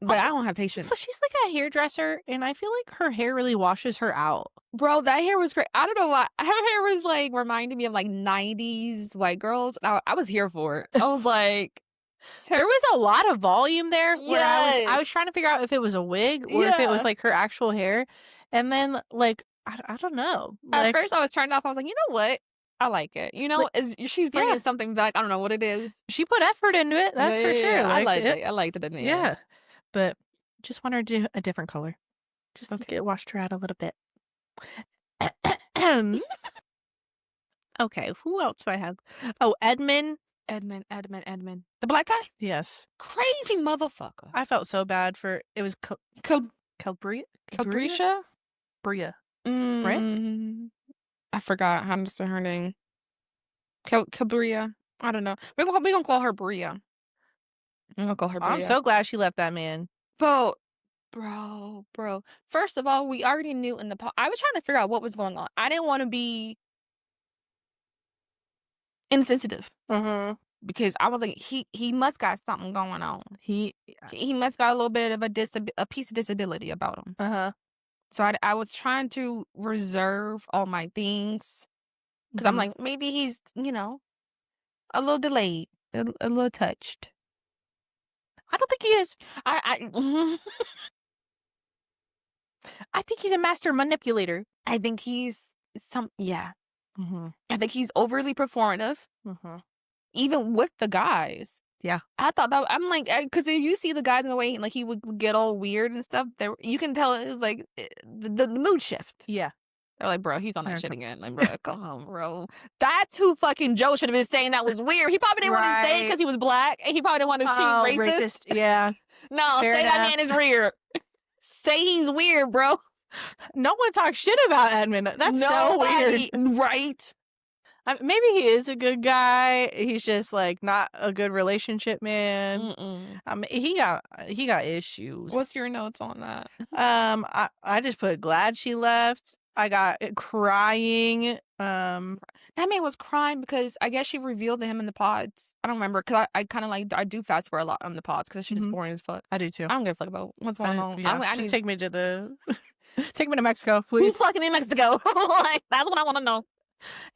Speaker 1: But also, I don't have patience.
Speaker 2: So she's like a hairdresser, and I feel like her hair really washes her out.
Speaker 1: Bro, that hair was great. I don't know why. Her hair was like reminding me of like 90s white girls. I was here for it. I was like,
Speaker 2: there was a lot of volume there where I was trying to figure out if it was a wig or if it was like her actual hair. And then like I don't know.
Speaker 1: At first I was turned off. I was like, you know what? I like it. You know, she's bringing something back. I don't know what it is.
Speaker 2: She put effort into it. That's for sure.
Speaker 1: I liked it. I liked it in the end.
Speaker 2: Yeah. But just want her to do a different color. Just to get washed her out a little bit. Okay, who else do I have? Oh, Edmund.
Speaker 1: The black guy?
Speaker 2: Yes.
Speaker 1: Crazy motherfucker.
Speaker 2: I felt so bad for it was
Speaker 1: Calbria?
Speaker 2: Bria.
Speaker 1: Right? I forgot how to say her name. Cabria. I don't know. We're gonna call her Bria. I'm gonna call her Bria.
Speaker 2: I'm so glad she left that man.
Speaker 1: Bro. First of all, we already knew in the I was trying to figure out what was going on. I didn't want to be insensitive. Because I was like, he must got something going on. He must got a little bit of a piece of disability about him. So I was trying to reserve all my things because I'm like, maybe he's, you know, a little delayed, a little touched.
Speaker 2: I don't think he is. I think he's a master manipulator.
Speaker 1: I think he's I think he's overly performative, even with the guys.
Speaker 2: Yeah,
Speaker 1: I thought that I'm like, because you see the guys in the way like he would get all weird and stuff. There, you can tell it was like the mood shift.
Speaker 2: Yeah,
Speaker 1: they're like, bro, he's on that shit again. Like, bro, come on, bro. That's who fucking Joe should have been saying that was weird. He probably didn't want to say it because he was black, and he probably didn't want to seem racist.
Speaker 2: Yeah,
Speaker 1: no, say that man is weird. Say he's weird, bro.
Speaker 2: No one talks shit about Edmund. That's so weird,
Speaker 1: right?
Speaker 2: Maybe he is a good guy. He's just like not a good relationship man. He got issues.
Speaker 1: What's your notes on that?
Speaker 2: I just put glad she left. I got crying.
Speaker 1: That man was crying because I guess she revealed to him in the pods. I don't remember because I kind of like I do fast forward a lot on the pods because she's just boring as fuck.
Speaker 2: I do too.
Speaker 1: I don't give a fuck about what's going on.
Speaker 2: Yeah, just take me to the take me to Mexico, please.
Speaker 1: Who's fucking in Mexico? Like, that's what I want to know.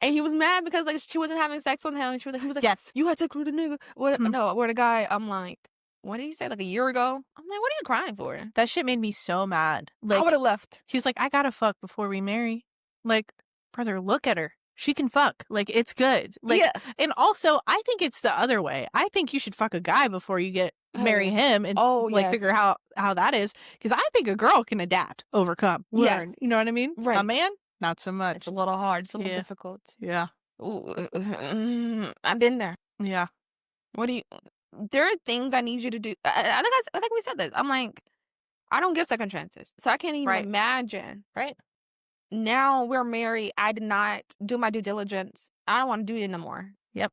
Speaker 1: And he was mad because like she wasn't having sex with him. And he was like,
Speaker 2: yes,
Speaker 1: you had sex with a nigga. No, where the guy? I'm like, what did he say? Like a year ago? I'm like, what are you crying for?
Speaker 2: That shit made me so mad. Like,
Speaker 1: I would have left.
Speaker 2: He was like, I gotta fuck before we marry. Like, brother, look at her. She can fuck. Like, it's good. Like, and also, I think it's the other way. I think you should fuck a guy before you marry him and figure how that is. Because I think a girl can adapt, overcome, learn. Yes. You know what I mean?
Speaker 1: Right.
Speaker 2: A man, not so much.
Speaker 1: It's a little hard. It's a little difficult.
Speaker 2: Yeah.
Speaker 1: Ooh, I've been there.
Speaker 2: Yeah.
Speaker 1: There are things I need you to do. I think we said this. I'm like, I don't give second chances. So I can't even imagine.
Speaker 2: Right.
Speaker 1: Now we're married. I did not do my due diligence. I don't want to do it no more.
Speaker 2: Yep.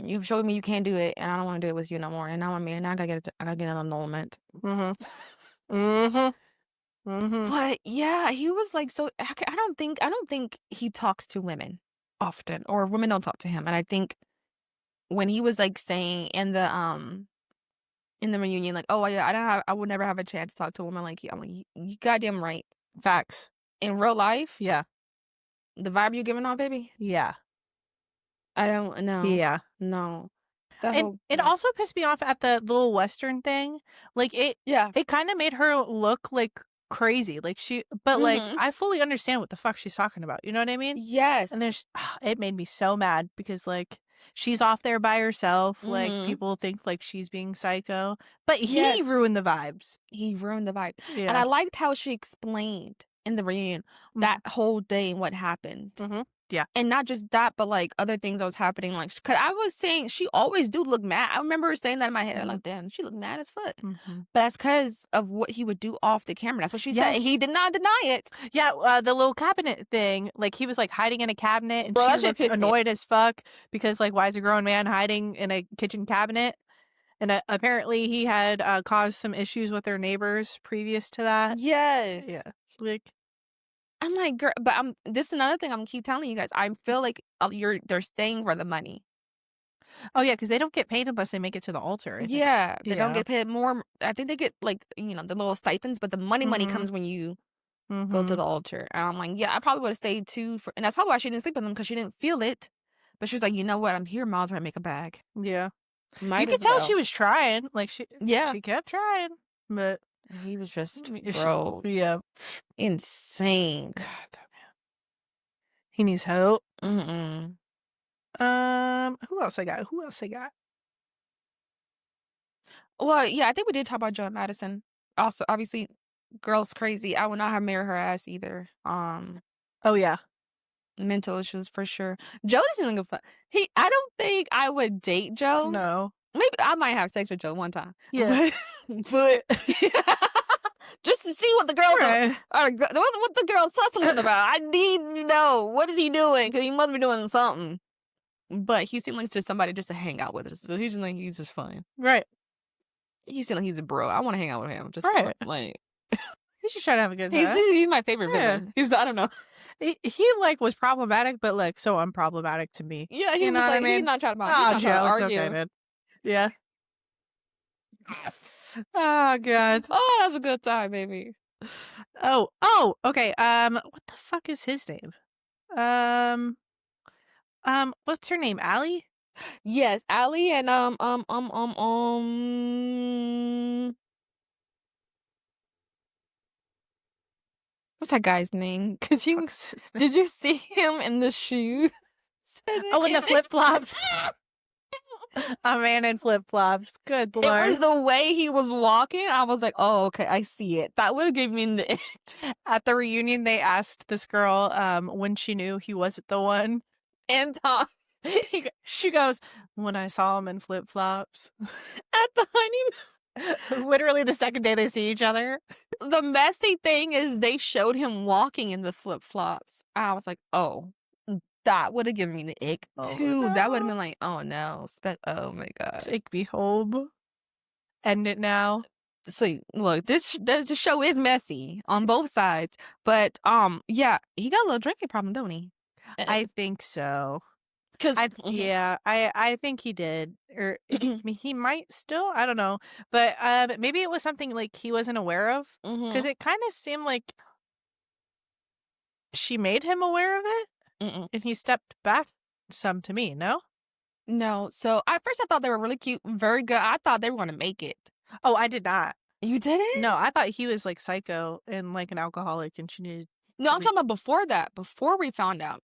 Speaker 1: You've showed me you can't do it, and I don't want to do it with you no more. And now I'm married. Now I gotta get an annulment. But yeah, he was like so. I don't think he talks to women often, or women don't talk to him. And I think when he was like saying in the reunion, like, oh yeah, I would never have a chance to talk to a woman like you. I'm like, you goddamn right.
Speaker 2: Facts.
Speaker 1: In real life,
Speaker 2: yeah,
Speaker 1: the vibe you're giving off, baby,
Speaker 2: yeah,
Speaker 1: I don't know.
Speaker 2: Yeah,
Speaker 1: no.
Speaker 2: And it also pissed me off at the little Western thing. Like it kind of made her look like crazy. Like but like
Speaker 1: Mhm.
Speaker 2: I fully understand what the fuck she's talking about. You know what I mean?
Speaker 1: Yes.
Speaker 2: And it made me so mad because like she's off there by herself. Like
Speaker 1: Mhm.
Speaker 2: people think like she's being psycho, but he
Speaker 1: Yes.
Speaker 2: ruined the vibes.
Speaker 1: He ruined the vibe. And
Speaker 2: Yeah.
Speaker 1: I liked how she explained in the reunion that whole day and what happened.
Speaker 2: Mm-hmm. Yeah.
Speaker 1: And not just that, but, like, other things that was happening, like, because I was saying she always do look mad. I remember her saying that in my head. I'm like, "Damn, she looked mad as fuck."
Speaker 2: Mm-hmm.
Speaker 1: But that's because of what he would do off the camera. That's what she said, and
Speaker 2: Yes.
Speaker 1: he did not deny it.
Speaker 2: Yeah, the little cabinet thing, like, he was, like, hiding in a cabinet, and
Speaker 1: Bro,
Speaker 2: she
Speaker 1: that shit
Speaker 2: looked
Speaker 1: pissed me.
Speaker 2: annoyed as fuck because, like, why is a grown man hiding in a kitchen cabinet? And, apparently he had, caused some issues with their neighbors previous to that.
Speaker 1: Yes.
Speaker 2: Yeah, like
Speaker 1: I'm like, "Girl," but this is another thing I'm keep telling you guys. I feel like, they're staying for the money.
Speaker 2: oh, yeah, because they don't get paid unless they make it to the altar, I think.
Speaker 1: Yeah, they don't
Speaker 2: Yeah.
Speaker 1: get paid more. I think they get, like, the little stipends, but the money
Speaker 2: Mhm.
Speaker 1: comes when you go to
Speaker 2: Mhm.
Speaker 1: the altar. And I'm like, yeah, I probably would've stayed too and that's probably why she didn't sleep with him because she didn't feel it. But she was like, "You know what? I'm here, might as well make a bag.
Speaker 2: Yeah. You
Speaker 1: Might
Speaker 2: could
Speaker 1: as
Speaker 2: tell she
Speaker 1: well."
Speaker 2: was trying, like,
Speaker 1: Yeah.
Speaker 2: she kept trying, but
Speaker 1: He was just,
Speaker 2: she
Speaker 1: bro,
Speaker 2: yeah.
Speaker 1: insane.
Speaker 2: God, that man. He needs help.
Speaker 1: Mm-mm.
Speaker 2: Who else I got? Who else I got?
Speaker 1: Well, yeah, I think we did talk about Joe and Madison. Also, obviously, girl's crazy. I would not have married her ass either.
Speaker 2: Oh, yeah.
Speaker 1: Mental issues for sure. Joe doesn't even give a fuck. I don't think I would date Joe.
Speaker 2: No.
Speaker 1: Maybe I might have sex with Joe one time.
Speaker 2: Yeah.
Speaker 1: But just to see what the girls
Speaker 2: Right.
Speaker 1: what the girls hustling about. I need to know what is he doing because he must be doing something. But he seemed like just somebody just to hang out with us. So he's just fun.
Speaker 2: Right.
Speaker 1: He seemed like he's a bro. I want to hang out with him just for
Speaker 2: Right.
Speaker 1: like
Speaker 2: He's just trying to have a good
Speaker 1: he's
Speaker 2: time.
Speaker 1: he's my favorite
Speaker 2: Yeah.
Speaker 1: villain. I don't know.
Speaker 2: He like was problematic, but like so unproblematic to me.
Speaker 1: Yeah, he
Speaker 2: You
Speaker 1: was
Speaker 2: know what I
Speaker 1: like he's
Speaker 2: mean?
Speaker 1: not trying to
Speaker 2: Oh,
Speaker 1: he's not trying to
Speaker 2: Joe, it's
Speaker 1: argue.
Speaker 2: okay, man. Yeah. Oh god.
Speaker 1: Oh, that's a good time, baby.
Speaker 2: Oh, okay. What the fuck is his name? Um, what's her name? Allie?
Speaker 1: Yes, Allie and what's that guy's name? Because he
Speaker 2: Fuck
Speaker 1: was.
Speaker 2: is his name?
Speaker 1: Did you see him in the shoes?
Speaker 2: Oh, and the flip flops. A man in flip flops. Good
Speaker 1: It
Speaker 2: lord.
Speaker 1: was the way he was walking. I was like, oh, okay, I see it. That would have given me the
Speaker 2: At the reunion, they asked this girl when she knew he wasn't the one.
Speaker 1: and Tom
Speaker 2: She goes, when I saw him in flip flops.
Speaker 1: at the honeymoon.
Speaker 2: Literally the second day they see each other.
Speaker 1: The messy thing is they showed him walking in the flip flops. I was like, oh, that would have given me the ick
Speaker 2: Oh,
Speaker 1: too. That would have
Speaker 2: no.
Speaker 1: been like, oh no, oh my god.
Speaker 2: Take me home. End it now.
Speaker 1: So look, this show is messy on both sides, but yeah, he got a little drinking problem, don't he?
Speaker 2: I think so.
Speaker 1: Because
Speaker 2: Yeah, I think he did, or I mean, he might still. I don't know, but maybe it was something like he wasn't aware of, because it kind of seemed like she made him aware of it, and he stepped back some to me. No.
Speaker 1: No, so at first I thought they were really cute, very good. I thought they were gonna make it.
Speaker 2: Oh, I did not.
Speaker 1: You didn't?
Speaker 2: No, I thought he was like psycho and like an alcoholic, and she needed.
Speaker 1: No, I'm talking about before that. Before we found out,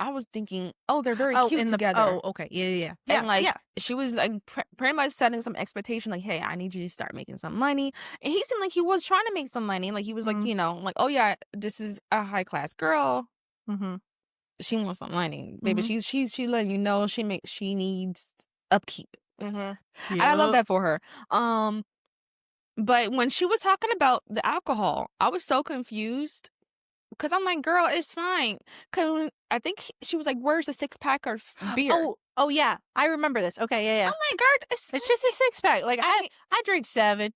Speaker 1: I was thinking, oh, they're very cute together.
Speaker 2: Oh, okay, yeah.
Speaker 1: And like
Speaker 2: yeah.
Speaker 1: she was like pretty much setting some expectation, like, hey, I need you to start making some money. And he seemed like he was trying to make some money. Like he was like, like, oh yeah, this is a high class girl.
Speaker 2: Mm-hmm.
Speaker 1: She wants some money, baby. She letting you know she needs upkeep. And I love that for her. But when she was talking about the alcohol, I was so confused because I'm like, girl, it's fine. Because I think she was like, where's the 6-pack of beer?
Speaker 2: Oh yeah, I remember this. Okay, yeah.
Speaker 1: I'm like, girl,
Speaker 2: It's just a 6-pack. Like I drink 7.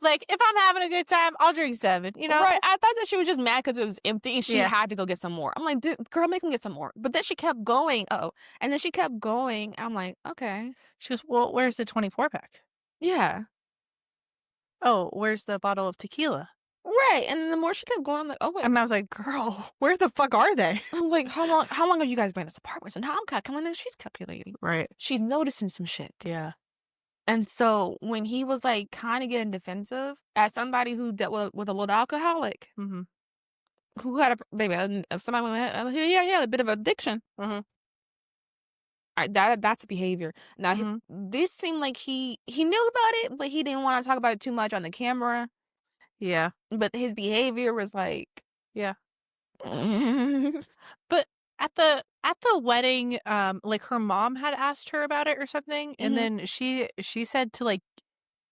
Speaker 2: Like if I'm having a good time, I'll drink 7. You know,
Speaker 1: right? I thought that she was just mad because it was empty and she
Speaker 2: Yeah.
Speaker 1: had to go get some more. I'm like, dude, girl, make him get some more. But then she kept going. And then she kept going. I'm like, okay,
Speaker 2: she goes, well, where's the 24-pack?
Speaker 1: yeah,
Speaker 2: Oh, where's the bottle of tequila?
Speaker 1: right. And the more she kept going, I'm like, oh wait.
Speaker 2: And I was like, girl, where the fuck are they?
Speaker 1: I was like, how long have you guys been in this apartment? So now I'm calculating. She's calculating.
Speaker 2: Right.
Speaker 1: She's noticing some shit.
Speaker 2: Yeah.
Speaker 1: And so when he was like kind of getting defensive, as somebody who dealt with a little alcoholic,
Speaker 2: Mm-hmm.
Speaker 1: who had a baby, if somebody had a bit of addiction,
Speaker 2: Mm-hmm.
Speaker 1: that's behavior. Now
Speaker 2: Mm-hmm.
Speaker 1: this seemed like he knew about it, but he didn't want to talk about it too much on the camera.
Speaker 2: Yeah.
Speaker 1: But his behavior was like,
Speaker 2: Yeah.
Speaker 1: mm-hmm.
Speaker 2: But at the wedding, like her mom had asked her about it or something, and then she said to like,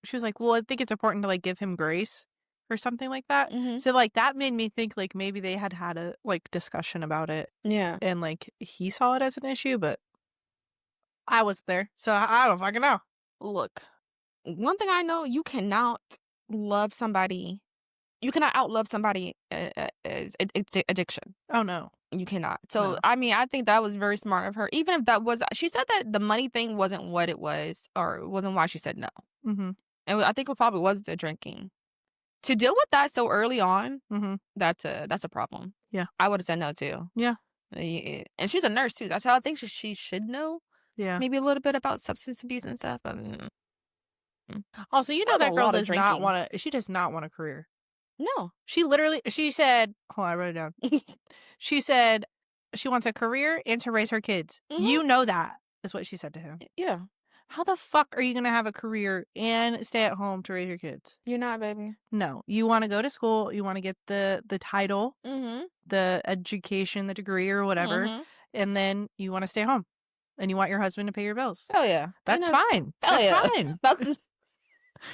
Speaker 2: she was like, well, I think it's important to like give him grace or something like that. So like that made me think like maybe they had a like discussion about it,
Speaker 1: Yeah.
Speaker 2: and like he saw it as an issue, but I wasn't there, so I don't fucking know.
Speaker 1: Look, one thing I know, you cannot love somebody. You cannot outlove somebody as addiction.
Speaker 2: Oh no.
Speaker 1: You cannot. So,
Speaker 2: No.
Speaker 1: I mean, I think that was very smart of her. Even if that was, she said that the money thing wasn't what it was, or it wasn't why she said no.
Speaker 2: Mm-hmm.
Speaker 1: And I think it probably was the drinking. To deal with that so early on,
Speaker 2: Mm-hmm.
Speaker 1: that's a problem.
Speaker 2: Yeah.
Speaker 1: I would have said no too.
Speaker 2: Yeah.
Speaker 1: And she's a nurse too. That's how I think she should know.
Speaker 2: Yeah.
Speaker 1: Maybe a little bit about substance abuse and stuff. But
Speaker 2: also, you know
Speaker 1: That was
Speaker 2: that
Speaker 1: a
Speaker 2: girl
Speaker 1: lot of
Speaker 2: does not
Speaker 1: drinking.
Speaker 2: want to. She does not want a career.
Speaker 1: No.
Speaker 2: She said, hold on, I wrote it down. She said she wants a career and to raise her kids. You know that is what she said to him.
Speaker 1: Yeah.
Speaker 2: How the fuck are you going to have a career and stay at home to raise your kids?
Speaker 1: You're not, baby.
Speaker 2: No. You want to go to school. You want to get the title,
Speaker 1: Mm-hmm.
Speaker 2: the education, the degree or whatever.
Speaker 1: Mm-hmm.
Speaker 2: And then you want to stay home. And you want your husband to pay your bills.
Speaker 1: Hell yeah.
Speaker 2: That's fine. That's fine.
Speaker 1: That's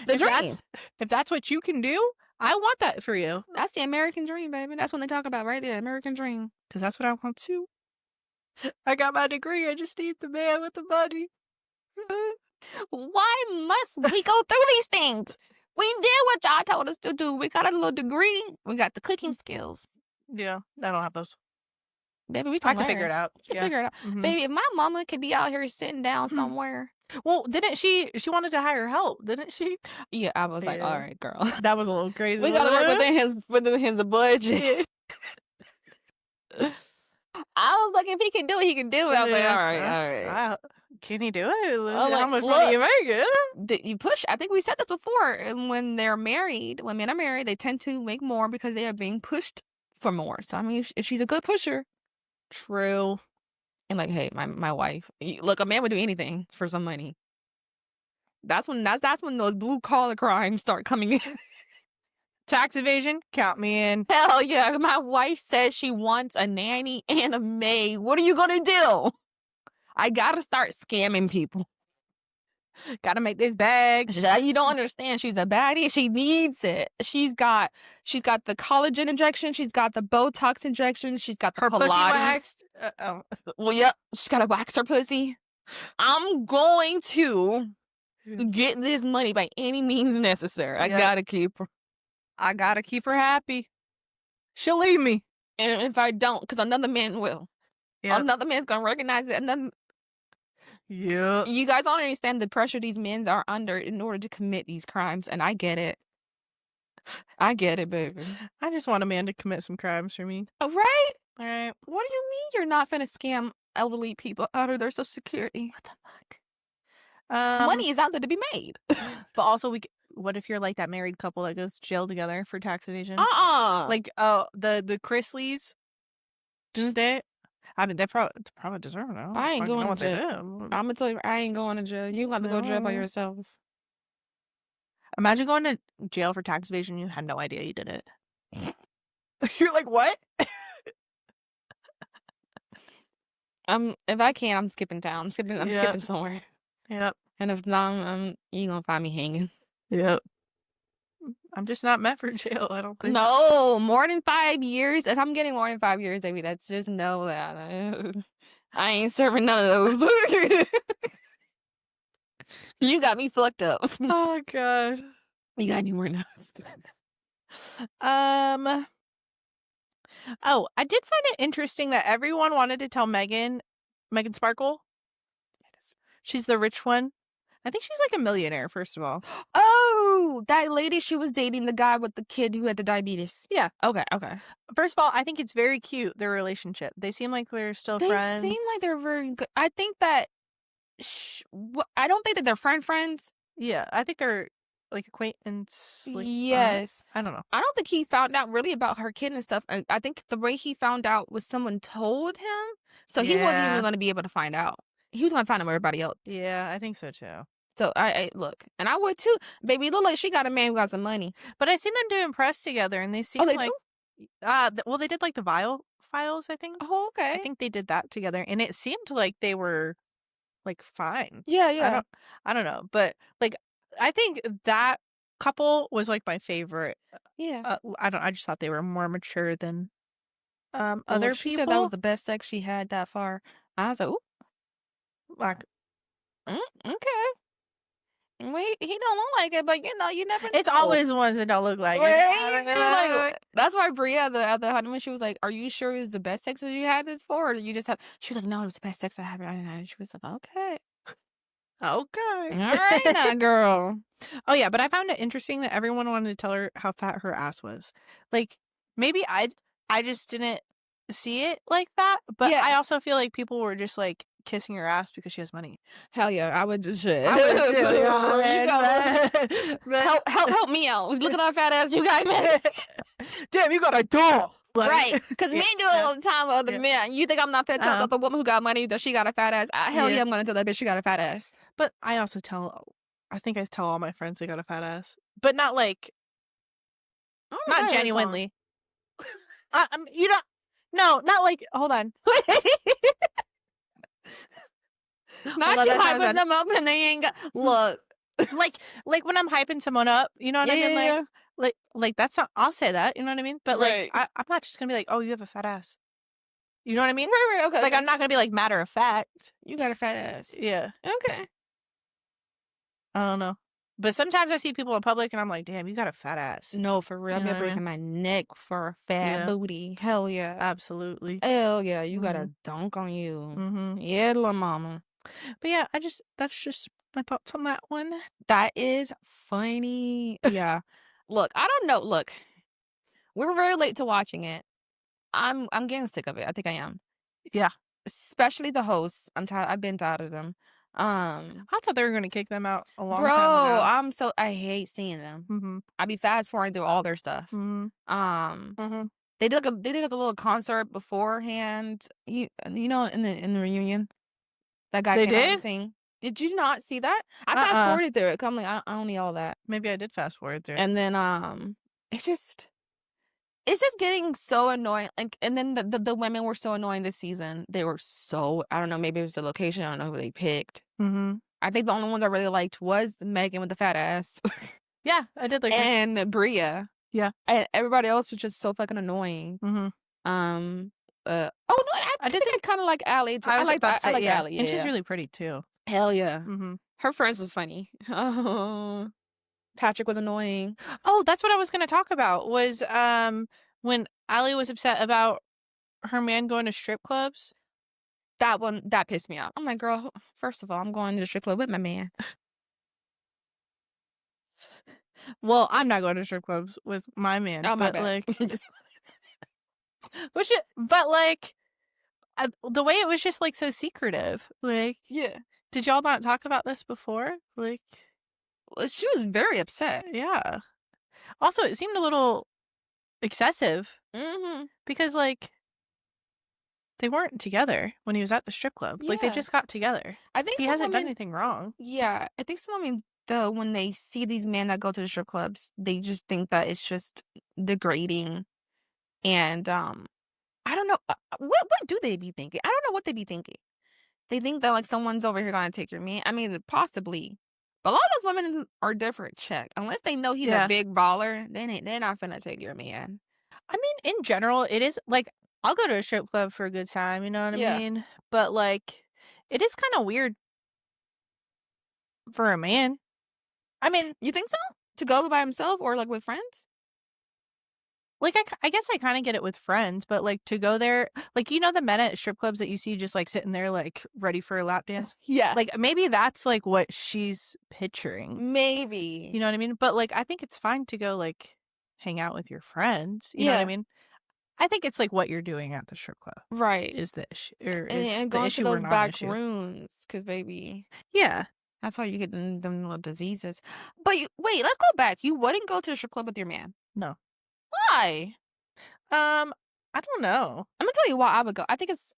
Speaker 1: the dream.
Speaker 2: If that's what you can do, I want that for you.
Speaker 1: That's the American dream, baby. That's what they talk about right there. American dream.
Speaker 2: Because that's what I want too. I got my degree. I just need the man with the money.
Speaker 1: Why must we go through these things? We did what y'all told us to do. We got a little degree. We got the cooking skills.
Speaker 2: Yeah, I don't have those.
Speaker 1: Baby, we can
Speaker 2: I can figure it out.
Speaker 1: We can figure it out.
Speaker 2: Mm-hmm.
Speaker 1: Baby, if my mama could be out here sitting down somewhere.
Speaker 2: Well, didn't she wanted to hire help, didn't she?
Speaker 1: Yeah, I was like, all right, girl.
Speaker 2: That was a little crazy.
Speaker 1: We gotta work within his budget. I was like, if he can do it, he can do it. I was like, all right.
Speaker 2: Can he do it?
Speaker 1: How
Speaker 2: much money you make?
Speaker 1: You push. I think we said this before. And when they're married, when men are married, they tend to make more because they are being pushed for more. So I mean, if she's a good pusher,
Speaker 2: true.
Speaker 1: And like, hey, my wife, look, a man would do anything for some money. That's when those blue collar crimes start coming in.
Speaker 2: Tax evasion, count me in.
Speaker 1: Hell yeah. My wife says she wants a nanny and a maid. What are you going to do? I got to start scamming people.
Speaker 2: Got to make this bag.
Speaker 1: You don't understand. She's a baddie. She needs it. She's got the collagen injection. She's got the Botox injection. She's got the
Speaker 2: her pussy waxed.
Speaker 1: Well, yep. She's got to wax her pussy. I'm going to get this money by any means necessary. I got to keep her.
Speaker 2: I gotta keep her happy. She'll leave me.
Speaker 1: And if I don't, because another man will. Yep. Another man's gonna recognize it.
Speaker 2: Yeah.
Speaker 1: You guys don't understand the pressure these men are under in order to commit these crimes, and I get it. I get it, baby.
Speaker 2: I just want a man to commit some crimes for me.
Speaker 1: Oh, right?
Speaker 2: All right.
Speaker 1: What do you mean you're not finna scam elderly people out of their Social Security?
Speaker 2: What the fuck?
Speaker 1: Money is out there to be made.
Speaker 2: But also, what if you're like that married couple that goes to jail together for tax evasion? Like, the Chrisleys. Tuesday. I mean, they probably deserve it.
Speaker 1: I ain't going to jail. I'm gonna tell you, I ain't going to jail. You got to go to jail by yourself.
Speaker 2: Imagine going to jail for tax evasion. You had no idea you did it. You're like, what?
Speaker 1: If I can, I'm skipping town. I'm skipping somewhere.
Speaker 2: Yep.
Speaker 1: And if not, you gonna find me hanging.
Speaker 2: Yep. I'm just not meant for jail, I don't think.
Speaker 1: No, more than 5 years. If I'm getting more than 5 years, baby, that's just know that I ain't serving none of those. You got me fucked up.
Speaker 2: Oh God.
Speaker 1: You got any more notes?
Speaker 2: Oh, I did find it interesting that everyone wanted to tell Meghan Sparkle. She's the rich one. I think she's like a millionaire, first of all.
Speaker 1: Oh, that lady, she was dating the guy with the kid who had the diabetes.
Speaker 2: Yeah.
Speaker 1: Okay.
Speaker 2: First of all, I think it's very cute, their relationship. They seem like they're still friends.
Speaker 1: They seem like they're very good. I think that... I don't think that they're friends.
Speaker 2: Yeah, I think they're like acquaintance. Like,
Speaker 1: Yes.
Speaker 2: I don't know.
Speaker 1: I don't think he found out really about her kid and stuff. And I think the way he found out was someone told him. So he wasn't even
Speaker 2: Yeah,
Speaker 1: going to be able to find out. He was going to find out from everybody else.
Speaker 2: yeah, I think so too.
Speaker 1: So I look, and I would too. Baby, look like she got a man who got some money.
Speaker 2: But I seen them doing press together, and they
Speaker 1: Oh,
Speaker 2: seem
Speaker 1: they do?
Speaker 2: like, well, they did like the files. I think.
Speaker 1: Oh,
Speaker 2: I
Speaker 1: okay.
Speaker 2: think they did that together, and it seemed like they were like fine.
Speaker 1: Yeah,
Speaker 2: I
Speaker 1: yeah.
Speaker 2: don't, I don't know, but like I think that couple was like my favorite.
Speaker 1: Yeah.
Speaker 2: I just thought they were more mature than
Speaker 1: Well, look,
Speaker 2: other
Speaker 1: she said that was
Speaker 2: people.
Speaker 1: the best sex she had that far. I was like, ooh,
Speaker 2: Like
Speaker 1: okay. Wait, he don't look like it, but you never
Speaker 2: it's
Speaker 1: know.
Speaker 2: always the ones that don't look like
Speaker 1: Right?
Speaker 2: it.
Speaker 1: Like, that's why Bria at the honeymoon, she was like, "Are you sure it was the best sex that you had this for, or did you just have?" She was like, "No, it was the best sex I had." And she was like, "Okay,
Speaker 2: Okay.
Speaker 1: all right, now, girl."
Speaker 2: Oh yeah, but I found it interesting that everyone wanted to tell her how fat her ass was. Like maybe I just didn't see it like that, but
Speaker 1: Yeah,
Speaker 2: I also feel like people were just like kissing her ass because she has money.
Speaker 1: hell yeah, I would just shit.
Speaker 2: I would too.
Speaker 1: You
Speaker 2: Yeah,
Speaker 1: go
Speaker 2: but,
Speaker 1: help me out. Look at that fat ass you got, man.
Speaker 2: damn, you got a doll. Like,
Speaker 1: Right, because
Speaker 2: yeah,
Speaker 1: men do it all the time with other
Speaker 2: yeah.
Speaker 1: men. You think I'm not finna tell
Speaker 2: Uh-huh.
Speaker 1: the woman who got money that she got a fat ass? Hell yeah, I'm gonna tell that bitch she got a fat ass.
Speaker 2: But I also I think I tell all my friends they got a fat ass, but not like,
Speaker 1: I don't know
Speaker 2: not
Speaker 1: what I tell 'em.
Speaker 2: genuinely. You don't. No, not like. Hold on. Hold
Speaker 1: Not
Speaker 2: on.
Speaker 1: you
Speaker 2: That's not
Speaker 1: hyping
Speaker 2: done.
Speaker 1: them up and they ain't got. Look,
Speaker 2: Like when I'm hyping someone up, you know what
Speaker 1: yeah,
Speaker 2: I mean?
Speaker 1: yeah, yeah.
Speaker 2: Like that's not. I'll say that, you know what I mean? But like,
Speaker 1: Right.
Speaker 2: I'm not just gonna be like, oh, you have a fat ass. You know what I mean?
Speaker 1: Right, okay,
Speaker 2: Like
Speaker 1: okay.
Speaker 2: I'm not gonna be like matter of fact.
Speaker 1: You got a fat ass.
Speaker 2: Yeah,
Speaker 1: Okay.
Speaker 2: I don't know. But sometimes I see people in public and I'm like, damn, you got a fat ass.
Speaker 1: No, for real.
Speaker 2: You
Speaker 1: I'll
Speaker 2: know
Speaker 1: be
Speaker 2: what I
Speaker 1: breaking
Speaker 2: mean?
Speaker 1: my neck for a fat
Speaker 2: Yeah,
Speaker 1: booty. Hell yeah.
Speaker 2: absolutely.
Speaker 1: Hell yeah. You got
Speaker 2: Mm-hmm.
Speaker 1: a dunk on you.
Speaker 2: Mm-hmm.
Speaker 1: Yeah, little mama.
Speaker 2: But yeah, that's just my thoughts on that one.
Speaker 1: That is funny. Yeah. Look, I don't know. Look, we're very late to watching it. I'm getting sick of it. I think I am.
Speaker 2: Yeah,
Speaker 1: Especially the hosts. I'm tired. I've been tired of them.
Speaker 2: I thought they were gonna kick them out a long
Speaker 1: Bro,
Speaker 2: time ago.
Speaker 1: I hate seeing them.
Speaker 2: Mm-hmm.
Speaker 1: I be fast forwarding through all their stuff.
Speaker 2: Mm-hmm.
Speaker 1: Um,
Speaker 2: Mm-hmm.
Speaker 1: they did like a little concert beforehand. You know in the reunion that guy
Speaker 2: They
Speaker 1: came out and
Speaker 2: did?
Speaker 1: sing. Did you not see that? I fast
Speaker 2: Uh-uh.
Speaker 1: forwarded through it. 'Cause I'm like I don't need all that.
Speaker 2: Maybe I did fast forward through it.
Speaker 1: And then it's just getting so annoying. Like, and then the women were so annoying this season. They were so I don't know. Maybe it was the location. I don't know who they picked.
Speaker 2: Mm-hmm.
Speaker 1: I think the only ones I really liked was Megan with the fat ass
Speaker 2: Yeah, I did like her.
Speaker 1: and Bria.
Speaker 2: Yeah.
Speaker 1: And everybody else was just so fucking annoying.
Speaker 2: Mm-hmm.
Speaker 1: Oh no, I
Speaker 2: did
Speaker 1: think I kind of like Allie too.
Speaker 2: I was about to say,
Speaker 1: I like
Speaker 2: yeah.
Speaker 1: Allie.
Speaker 2: And she's
Speaker 1: Yeah.
Speaker 2: really pretty too.
Speaker 1: Hell yeah.
Speaker 2: Mm-hmm.
Speaker 1: Her friends was funny. Oh, Patrick was annoying.
Speaker 2: Oh, that's what I was gonna talk about was when Allie was upset about her man going to strip clubs.
Speaker 1: That one that pissed me off. I'm like, girl, first of all, I'm going to the strip club with my man.
Speaker 2: Well, I'm not going to strip clubs with my man,
Speaker 1: Oh my
Speaker 2: but
Speaker 1: bad.
Speaker 2: like, but like, the way it was just like so secretive. Like,
Speaker 1: Yeah.
Speaker 2: did y'all not talk about this before? Like,
Speaker 1: Well, she was very upset.
Speaker 2: yeah. Also, it seemed a little excessive
Speaker 1: Mm-hmm.
Speaker 2: because like they weren't together when he was at the strip club. Like they
Speaker 1: Yeah.
Speaker 2: just got together.
Speaker 1: I think
Speaker 2: He
Speaker 1: some
Speaker 2: hasn't done
Speaker 1: women.
Speaker 2: anything wrong.
Speaker 1: Yeah, I think some women though when they see these men that go to the strip clubs, they just think that it's just degrading, and I don't know what do they be thinking? I don't know what they be thinking. They think that like someone's over here gonna take your man. I mean, possibly, but a lot of those women are different. Check unless they know he's
Speaker 2: Yeah.
Speaker 1: a big baller, they're not finna take your man.
Speaker 2: I mean, in general, it is like I'll go to a strip club for a good time, you know what
Speaker 1: Yeah.
Speaker 2: I mean? But like it is kind of weird for a man. I mean,
Speaker 1: You think so? To go by himself or like with friends?
Speaker 2: like I guess I kind of get it with friends, but like to go there, like you know the men at strip clubs that you see just like sitting there like ready for a lap dance.
Speaker 1: Yeah,
Speaker 2: Like maybe that's like what she's picturing.
Speaker 1: maybe.
Speaker 2: You know what I mean? But like I think it's fine to go like hang out with your friends. You know what I
Speaker 1: Yeah.
Speaker 2: mean? I think it's like what you're doing at the strip club
Speaker 1: Right.
Speaker 2: is the issue, or
Speaker 1: And
Speaker 2: is the
Speaker 1: going to
Speaker 2: issue or
Speaker 1: those back
Speaker 2: non-issue.
Speaker 1: rooms, cause baby.
Speaker 2: Yeah.
Speaker 1: That's why you get them little diseases. But wait, let's go back. You wouldn't go to the strip club with your man.
Speaker 2: No.
Speaker 1: Why?
Speaker 2: I don't know.
Speaker 1: I'm gonna tell you why I would go. I think it's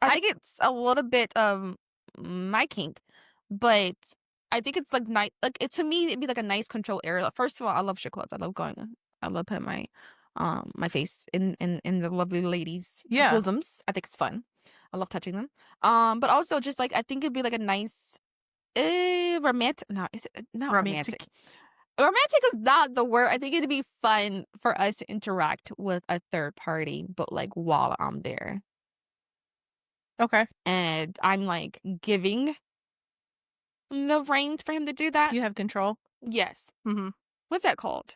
Speaker 1: I think it's a little bit of my kink, but I think it's like nice. Like it to me, it'd be like a nice control area. First of all, I love strip clubs. I love going. I love putting my face in the lovely ladies' bosoms. I think it's fun. I love touching them. But also just like I think it'd be like a nice romantic. No, is it not romantic? Romantic is not the word. I think it'd be fun for us to interact with a third party, but like while I'm there.
Speaker 2: Okay.
Speaker 1: And I'm like giving the reins for him to do that.
Speaker 2: You have control?
Speaker 1: Yes.
Speaker 2: Mm-hmm.
Speaker 1: What's that called?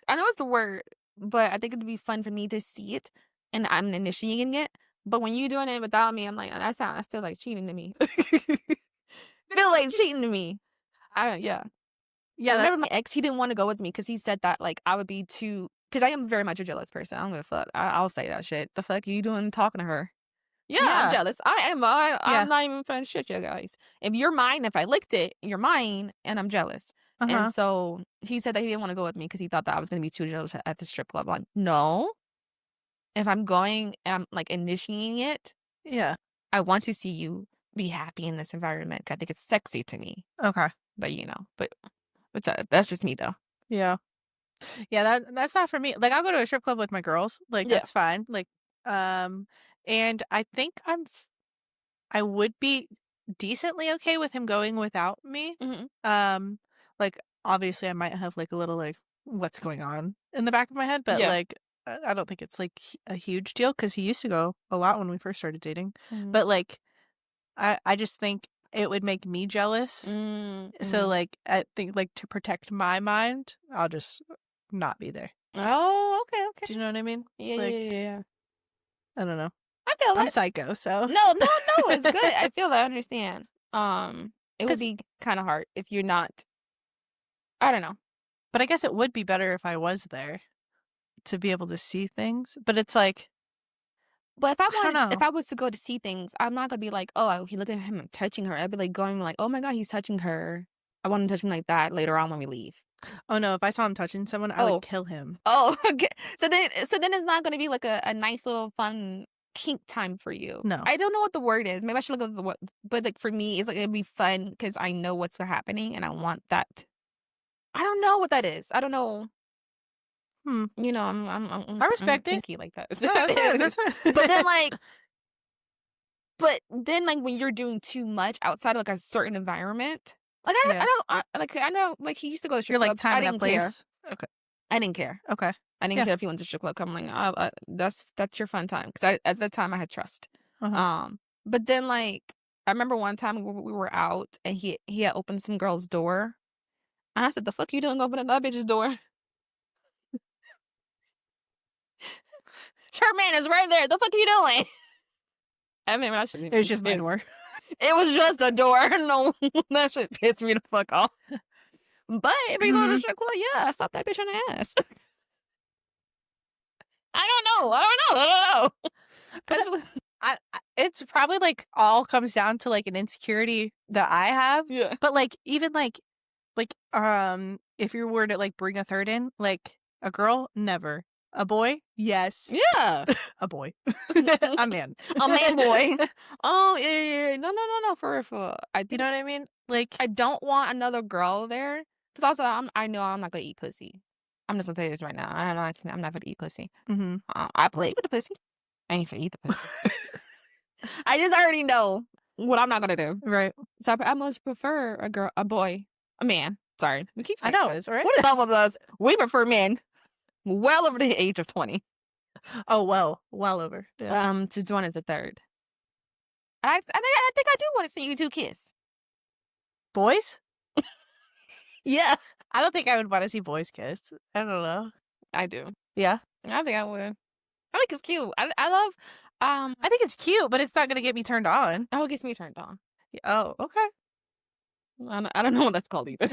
Speaker 1: I know it's the word, but I think it'd be fun for me to see it and I'm initiating it. But when you're doing it without me, I'm like, I feel like cheating to me. Feel like cheating to me. Yeah. I remember my ex, he didn't want to go with me because he said that like I would be too, because I am very much a jealous person. I don't give a fuck. I'll say that shit. The fuck are you doing talking to her? Yeah, I'm jealous. I am. I'm not even finna shit you guys. If you're mine, if I licked it, you're mine, and I'm jealous. And so he said that he didn't want to go with me because he thought that I was gonna be too jealous at the strip club. I'm like, no. If I'm going and I'm like initiating it, I want to see you be happy in this environment. I think it's sexy to me.
Speaker 2: Okay.
Speaker 1: But that's just me though.
Speaker 2: Yeah. Yeah, that's not for me. Like I'll go to a strip club with my girls. Like that's fine. Like and I think I would be decently okay with him going without me.
Speaker 1: Mm-hmm.
Speaker 2: Like obviously I might have like a little like what's going on in the back of my head, but like I don't think it's like a huge deal because he used to go a lot when we first started dating.
Speaker 1: Mm-hmm.
Speaker 2: But like I just think it would make me jealous.
Speaker 1: Mm-hmm.
Speaker 2: So like I think like to protect my mind, I'll just not be there.
Speaker 1: Oh, okay.
Speaker 2: Do you know what I mean?
Speaker 1: Yeah,
Speaker 2: like,
Speaker 1: yeah.
Speaker 2: I don't know.
Speaker 1: I feel
Speaker 2: I'm psycho, so
Speaker 1: no, it's good. I feel that. I understand. It would be kind of hard if you're not. I don't know.
Speaker 2: But I guess it would be better if I was there to be able to see things. But it's like,
Speaker 1: but if I was to go to see things, I'm not gonna be like, oh, he look at him touching her. I'd be like going like, oh my god, he's touching her. I want to touch him like that later on when we leave.
Speaker 2: Oh no, if I saw him touching someone, I would kill him.
Speaker 1: Oh, okay. So then it's not gonna be like a nice little fun kink time for you.
Speaker 2: No.
Speaker 1: I don't know what the word is. Maybe I should look at the word. But like for me, it's like it'd be fun because I know what's happening and I want that. I don't know what that is. I don't know. You know,
Speaker 2: I respect it.
Speaker 1: Kinky like that.
Speaker 2: That's fine.
Speaker 1: But then like when you're doing too much outside of like a certain environment, like I know like he used to go to strip clubs. I didn't care.
Speaker 2: Okay.
Speaker 1: I didn't care.
Speaker 2: Okay.
Speaker 1: I didn't care if he went to strip club. I'm like, that's your fun time because at that time I had trust. But then like I remember one time we were out and he had opened some girl's door, and I said, "The fuck you doing opening that bitch's door?" Her man is right there. The fuck are you doing? I mean, I shouldn't.
Speaker 2: It was just my door.
Speaker 1: It was just a door. No, that shit pissed me the fuck off. But if you go to the strip club, yeah, slap that bitch on the ass. I don't know.
Speaker 2: But it's probably like all comes down to like an insecurity that I have.
Speaker 1: Yeah.
Speaker 2: But like even like if you were to like bring a third in, like a girl, never. A boy? Yes.
Speaker 1: Yeah.
Speaker 2: A boy. A man.
Speaker 1: A man boy. Oh, yeah. No. For
Speaker 2: you know what I mean? Like
Speaker 1: I don't want another girl there. Because also I know I'm not gonna eat pussy. I'm just gonna tell you this right now. I'm not gonna eat pussy. I play with the pussy. I ain't gonna eat the pussy. I just already know what I'm not gonna do.
Speaker 2: Right.
Speaker 1: So I much prefer a man. Sorry. We keep saying
Speaker 2: I know, right?
Speaker 1: What is up with us? We prefer men. Well over the age of 20.
Speaker 2: Oh, well over. Yeah.
Speaker 1: To join as a third. I think I do want to see you two kiss.
Speaker 2: Boys?
Speaker 1: Yeah.
Speaker 2: I don't think I would want to see boys kiss. I don't know.
Speaker 1: I do.
Speaker 2: Yeah?
Speaker 1: I think I would. I think it's cute. I love
Speaker 2: I think it's cute, but it's not gonna get me turned on.
Speaker 1: Oh, it gets me turned on.
Speaker 2: Oh, okay.
Speaker 1: I don't know what that's called either.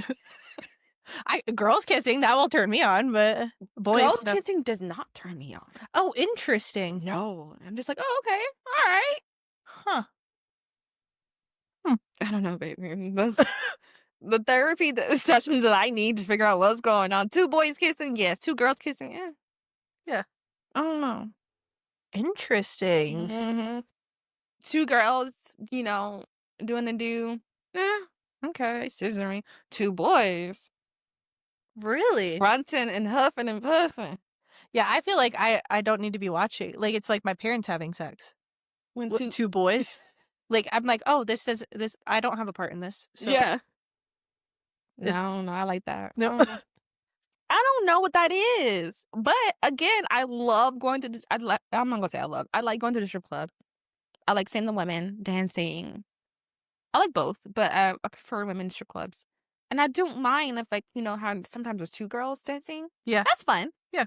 Speaker 2: Girls kissing, that will turn me on, but boys
Speaker 1: kissing does not turn me on.
Speaker 2: Oh, interesting.
Speaker 1: No. I'm just like, oh, okay. All right.
Speaker 2: Huh.
Speaker 1: I don't know, baby. That's the therapy sessions that I need to figure out what's going on. 2 boys kissing, yes. 2 girls kissing, yeah.
Speaker 2: Yeah.
Speaker 1: I don't know.
Speaker 2: Interesting.
Speaker 1: Mhm. 2 girls, doing the do. Eh, okay, scissoring. 2 boys
Speaker 2: Really?
Speaker 1: grunting and huffing and puffing.
Speaker 2: Yeah, I feel like I don't need to be watching. Like, it's like my parents having sex.
Speaker 1: When
Speaker 2: With
Speaker 1: 2
Speaker 2: 2 boys. Like, I'm like, "Oh, this I don't have a part in this." So
Speaker 1: Yeah.
Speaker 2: it
Speaker 1: No, no, I like that.
Speaker 2: no.
Speaker 1: I don't know what that is, but again, I love going to this I'm not gonna say I love. I like going to the strip club. I like seeing the women dancing. I like both, but, I prefer women's strip clubs. And I don't mind if, like, how sometimes there's 2 girls dancing.
Speaker 2: Yeah.
Speaker 1: That's fun.
Speaker 2: Yeah.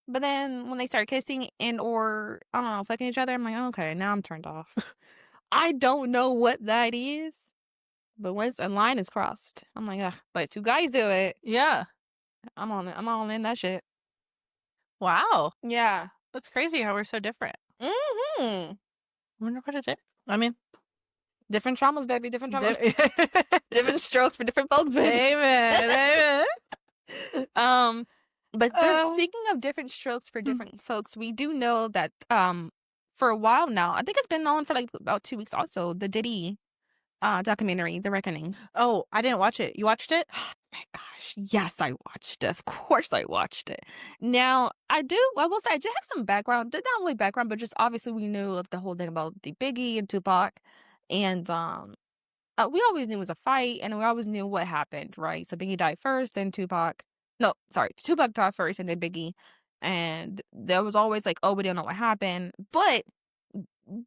Speaker 1: But then when they start kissing and or, I don't know, fucking each other, I'm like, "Okay, now I'm turned off." I don't know what that is, but once a line is crossed, I'm like, "Ugh," but if 2 guys do it,
Speaker 2: Yeah.
Speaker 1: I'm on it. I'm all in that shit.
Speaker 2: Wow.
Speaker 1: Yeah.
Speaker 2: That's crazy how we're so different.
Speaker 1: Mhm.
Speaker 2: Wonder what it is. I mean,
Speaker 1: Different traumas, baby, different traumas.
Speaker 2: di
Speaker 1: Different strokes for different folks, baby.
Speaker 2: Amen, amen.
Speaker 1: Um, but just
Speaker 2: Um,
Speaker 1: speaking of different strokes for
Speaker 2: mm.
Speaker 1: different folks, we do know that, for a while now, I think it's been on for, like, about 2 weeks also, the Diddy, documentary, The Reckoning.
Speaker 2: Oh, I didn't watch it. You watched it?
Speaker 1: My gosh, yes, I watched it. Of course I watched it. Now, I will say I did have some background, not really background, but just obviously we knew of the whole thing about the Biggie and Tupac, and, we always knew it was a fight, and we always knew what happened, right? So Biggie died first, then Tupac. No, sorry, Tupac died first, and then Biggie. And there was always like, oh, we don't know what happened. But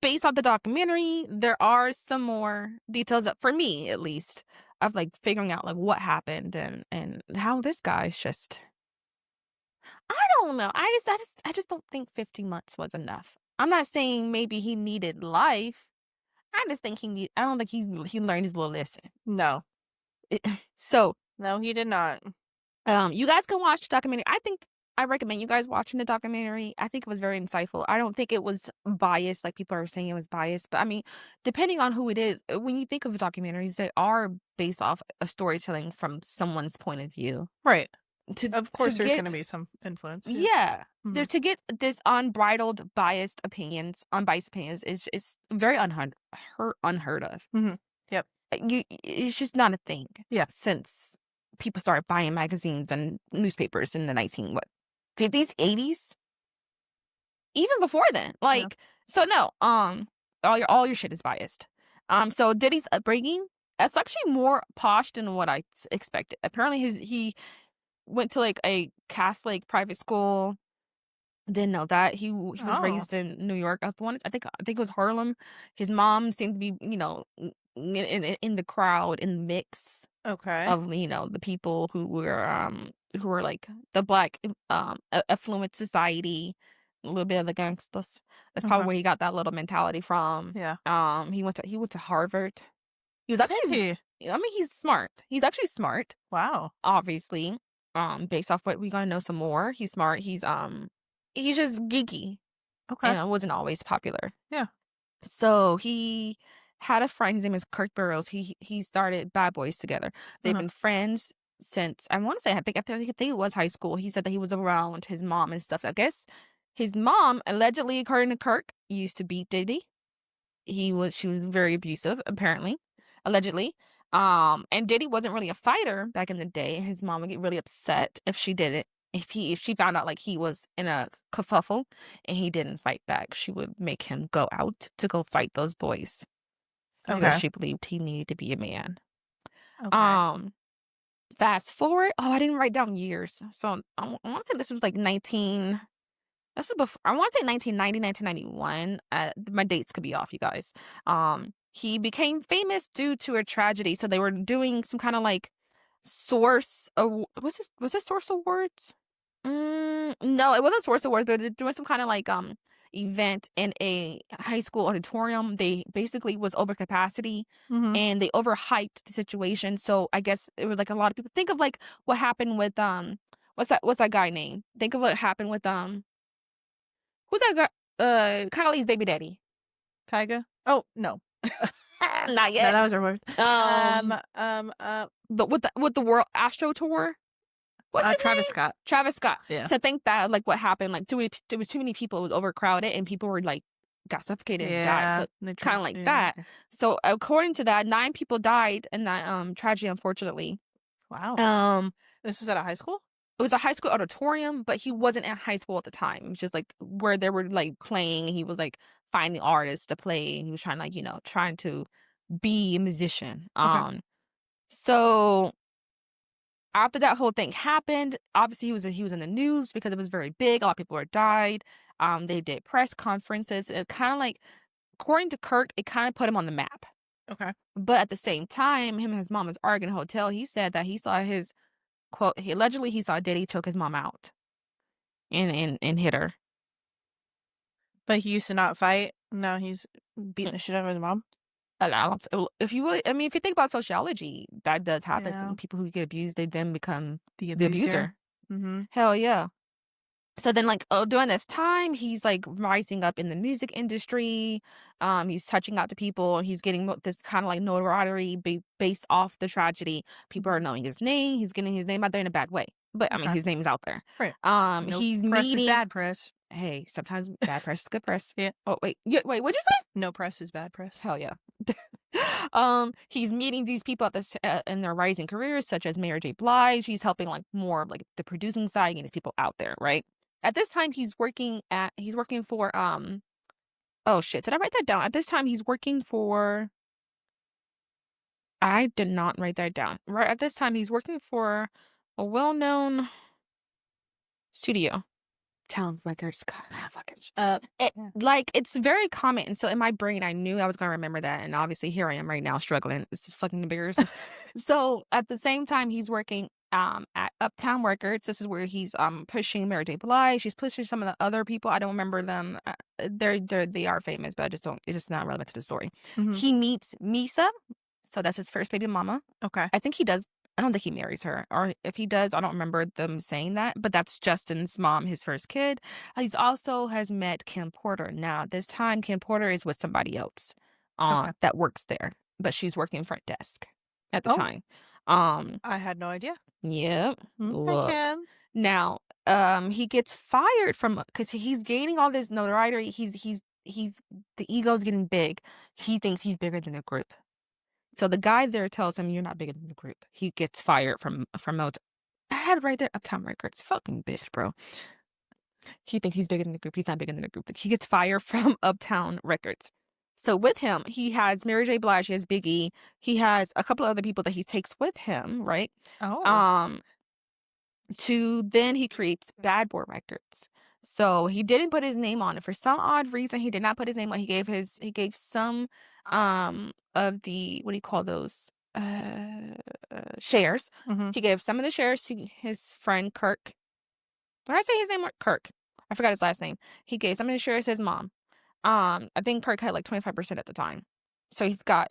Speaker 1: based on the documentary, there are some more details that, for me at least, of like figuring out like what happened and how this guy's just. I don't know. I just don't think 50 months was enough. I'm not saying maybe he needed life. I just think I don't think he learned his little lesson.
Speaker 2: No.
Speaker 1: So,
Speaker 2: No, he did not.
Speaker 1: you guys can watch the documentary. I recommend you guys watching the documentary. I think it was very insightful. I don't think it was biased, like people are saying it was biased. But I mean, depending on who it is, when you think of documentaries, they are based off a storytelling from someone's point of view.
Speaker 2: Right.
Speaker 1: To
Speaker 2: Of
Speaker 1: to
Speaker 2: course there's
Speaker 1: get
Speaker 2: gonna be some influence.
Speaker 1: yeah,
Speaker 2: Mhm.
Speaker 1: to get this unbiased opinions is very unheard of.
Speaker 2: Mhm. Yep.
Speaker 1: It's just not a thing.
Speaker 2: Yeah.
Speaker 1: Since people started buying magazines and newspapers in the 50s, 80s, even before then.
Speaker 2: Yeah.
Speaker 1: Like, so no, all your shit is biased. So Diddy's upbringing, that's actually more posh than what I expected. Apparently he went to like a Catholic private school. Didn't know that. He was
Speaker 2: Oh.
Speaker 1: raised in New York. I think it was Harlem. His mom seemed to be, in the crowd, in the mix
Speaker 2: Okay.
Speaker 1: of, the people who were like the black, affluent society, a little bit of the gangsters. That's probably
Speaker 2: Uh-huh.
Speaker 1: where he got that little mentality from.
Speaker 2: Yeah.
Speaker 1: He went to Harvard. He was
Speaker 2: Did
Speaker 1: actually,
Speaker 2: he?
Speaker 1: I mean, he's smart. He's actually smart,
Speaker 2: Wow.
Speaker 1: obviously. Based off what we gotta know some more. He's smart. He's just geeky,
Speaker 2: Okay.
Speaker 1: and it wasn't always popular.
Speaker 2: Yeah.
Speaker 1: So he had a friend. His name is Kirk Burroughs. He started Bad Boys together. They've
Speaker 2: Uh-huh.
Speaker 1: been friends since, I want to say, I think it was high school. He said that he was around his mom and stuff. I guess his mom, allegedly, according to Kirk, used to beat Diddy. She was very abusive, apparently, allegedly. And Diddy wasn't really a fighter back in the day. His mom would get really upset if she didn't. If she found out like he was in a kerfuffle and he didn't fight back, she would make him go out to go fight those boys because
Speaker 2: Okay.
Speaker 1: she believed he needed to be a man.
Speaker 2: Okay.
Speaker 1: Um, Fast forward. Oh, I didn't write down years, so I want to say this was like 19. This is before. I want to say 1990, 1991. My dates could be off, you guys. He became famous due to a tragedy. So they were doing some kind of like source. Was this Source Awards? No, it wasn't Source Awards, but they're doing some kind of like event in a high school auditorium. They basically was over capacity
Speaker 2: Mhm.
Speaker 1: and they overhyped the situation. So I guess it was like a lot of people think of like what happened with what's that guy name? Think of what happened with who's that guy? Kylie's baby daddy.
Speaker 2: Tyga? Oh, no.
Speaker 1: Not
Speaker 2: No,
Speaker 1: yet.
Speaker 2: that was her word.
Speaker 1: With the World Astro Tour. What's his
Speaker 2: Travis
Speaker 1: name?
Speaker 2: Scott.
Speaker 1: Travis Scott.
Speaker 2: Yeah.
Speaker 1: So I think that like what happened, like there was too many people, it was overcrowded, and people were like got suffocated and died. So kind of like that.
Speaker 2: Okay.
Speaker 1: So according to that, 9 people died in that tragedy, unfortunately.
Speaker 2: Wow. This was at a high school?
Speaker 1: It was a high school auditorium, but he wasn't at high school at the time. It was just like where they were like playing. He was like finding artists to play, and he was trying like trying to be a musician.
Speaker 2: Okay.
Speaker 1: So after that whole thing happened, obviously he was in the news because it was very big. A lot of people had died. They did press conferences. It kind of like, according to Kirk, it kind of put him on the map.
Speaker 2: Okay.
Speaker 1: But at the same time, him and his mom was arguing in a hotel. He said that he saw his quote. Allegedly he saw Diddy choke his mom out and hit her.
Speaker 2: But he used to not fight. Now he's beating the shit out of his mom.
Speaker 1: If you really, I mean, if you think about sociology, that does happen.
Speaker 2: Yeah.
Speaker 1: Some people who get abused, they then become
Speaker 2: The
Speaker 1: the abuser.
Speaker 2: Mm-hmm.
Speaker 1: Hell yeah. So then, like, during this time, he's like rising up in the music industry. He's touching out to people. He's getting this kind of like notoriety based off the tragedy. People are knowing his name. He's getting his name out there in a bad way, but I mean, his name is out there.
Speaker 2: Right.
Speaker 1: He's
Speaker 2: press
Speaker 1: meeting
Speaker 2: is bad press.
Speaker 1: Hey, sometimes bad press is good press.
Speaker 2: Yeah.
Speaker 1: Oh wait, what'd you say?
Speaker 2: No press is bad press.
Speaker 1: Hell yeah. He's meeting these people at this in their rising careers, such as Mary J. Blige. He's helping like more of like the producing side, getting these people out there, right? At this time, he's working for oh shit, did I write that down? At this time, he's working for. I did not write that down. Right at this time, he's working for a well-known studio. Town Records. Like it's very common, and so in my brain I knew I was gonna remember that, and obviously here I am right now struggling. It's just fucking embarrassing. So at the same time he's working at Uptown Records. This is where he's pushing Mary J. Blige. He's pushing some of the other people. I don't remember them. They are famous, but I just don't. It's just not relevant to the story.
Speaker 2: Mm-hmm.
Speaker 1: He meets Misa, so that's his first baby mama.
Speaker 2: Okay.
Speaker 1: I think he does. I don't think he marries her, or if he does, I don't remember them saying that, but that's Justin's mom, his first kid. He's also has met Kim Porter. Now, this time, Kim Porter is with somebody else that works there, but she's working front desk at the time.
Speaker 2: I had no idea.
Speaker 1: Yep.
Speaker 2: Look.
Speaker 1: Now, he gets fired from because he's gaining all this notoriety. He's the ego's getting big. He thinks he's bigger than the group. So the guy there tells him, "You're not bigger than the group." He gets fired from I had it right there, Uptown Records. Fucking bitch, bro. He thinks he's bigger than the group. He's not bigger than the group. He gets fired from Uptown Records. So with him, he has Mary J. Blige, he has Biggie, he has a couple of other people that he takes with him, right? Then he creates Bad Boy Records. So he didn't put his name on it. For some odd reason, he did not put his name on it. He gave some of the, what do you call those? Shares.
Speaker 2: Mm-hmm.
Speaker 1: He gave some of the shares to his friend Kirk. Did I say his name? Kirk. I forgot his last name. He gave some of the shares to his mom. I think Kirk had like 25% at the time. So he's got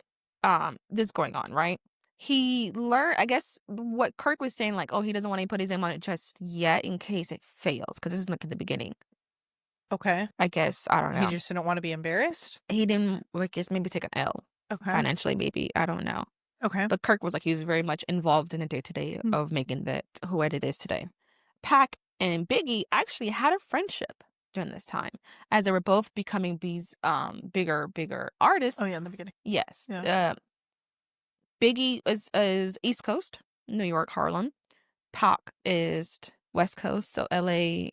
Speaker 1: this going on, right? He learned, I guess, what Kirk was saying, like, oh, he doesn't want to put his name on it just yet in case it fails, because this is like at the beginning.
Speaker 2: Okay.
Speaker 1: I guess, I don't know.
Speaker 2: He just didn't want to be embarrassed?
Speaker 1: He didn't, I guess, maybe take an L.
Speaker 2: Okay.
Speaker 1: Financially, maybe. I don't know.
Speaker 2: Okay.
Speaker 1: But Kirk was like, he was very much involved in the day-to-day of making that who it is today. Pac and Biggie actually had a friendship during this time, as they were both becoming these bigger artists.
Speaker 2: Oh, yeah, in the beginning.
Speaker 1: Yes.
Speaker 2: Yeah.
Speaker 1: Biggie is East Coast, New York, Harlem. Pac is West Coast, so LA,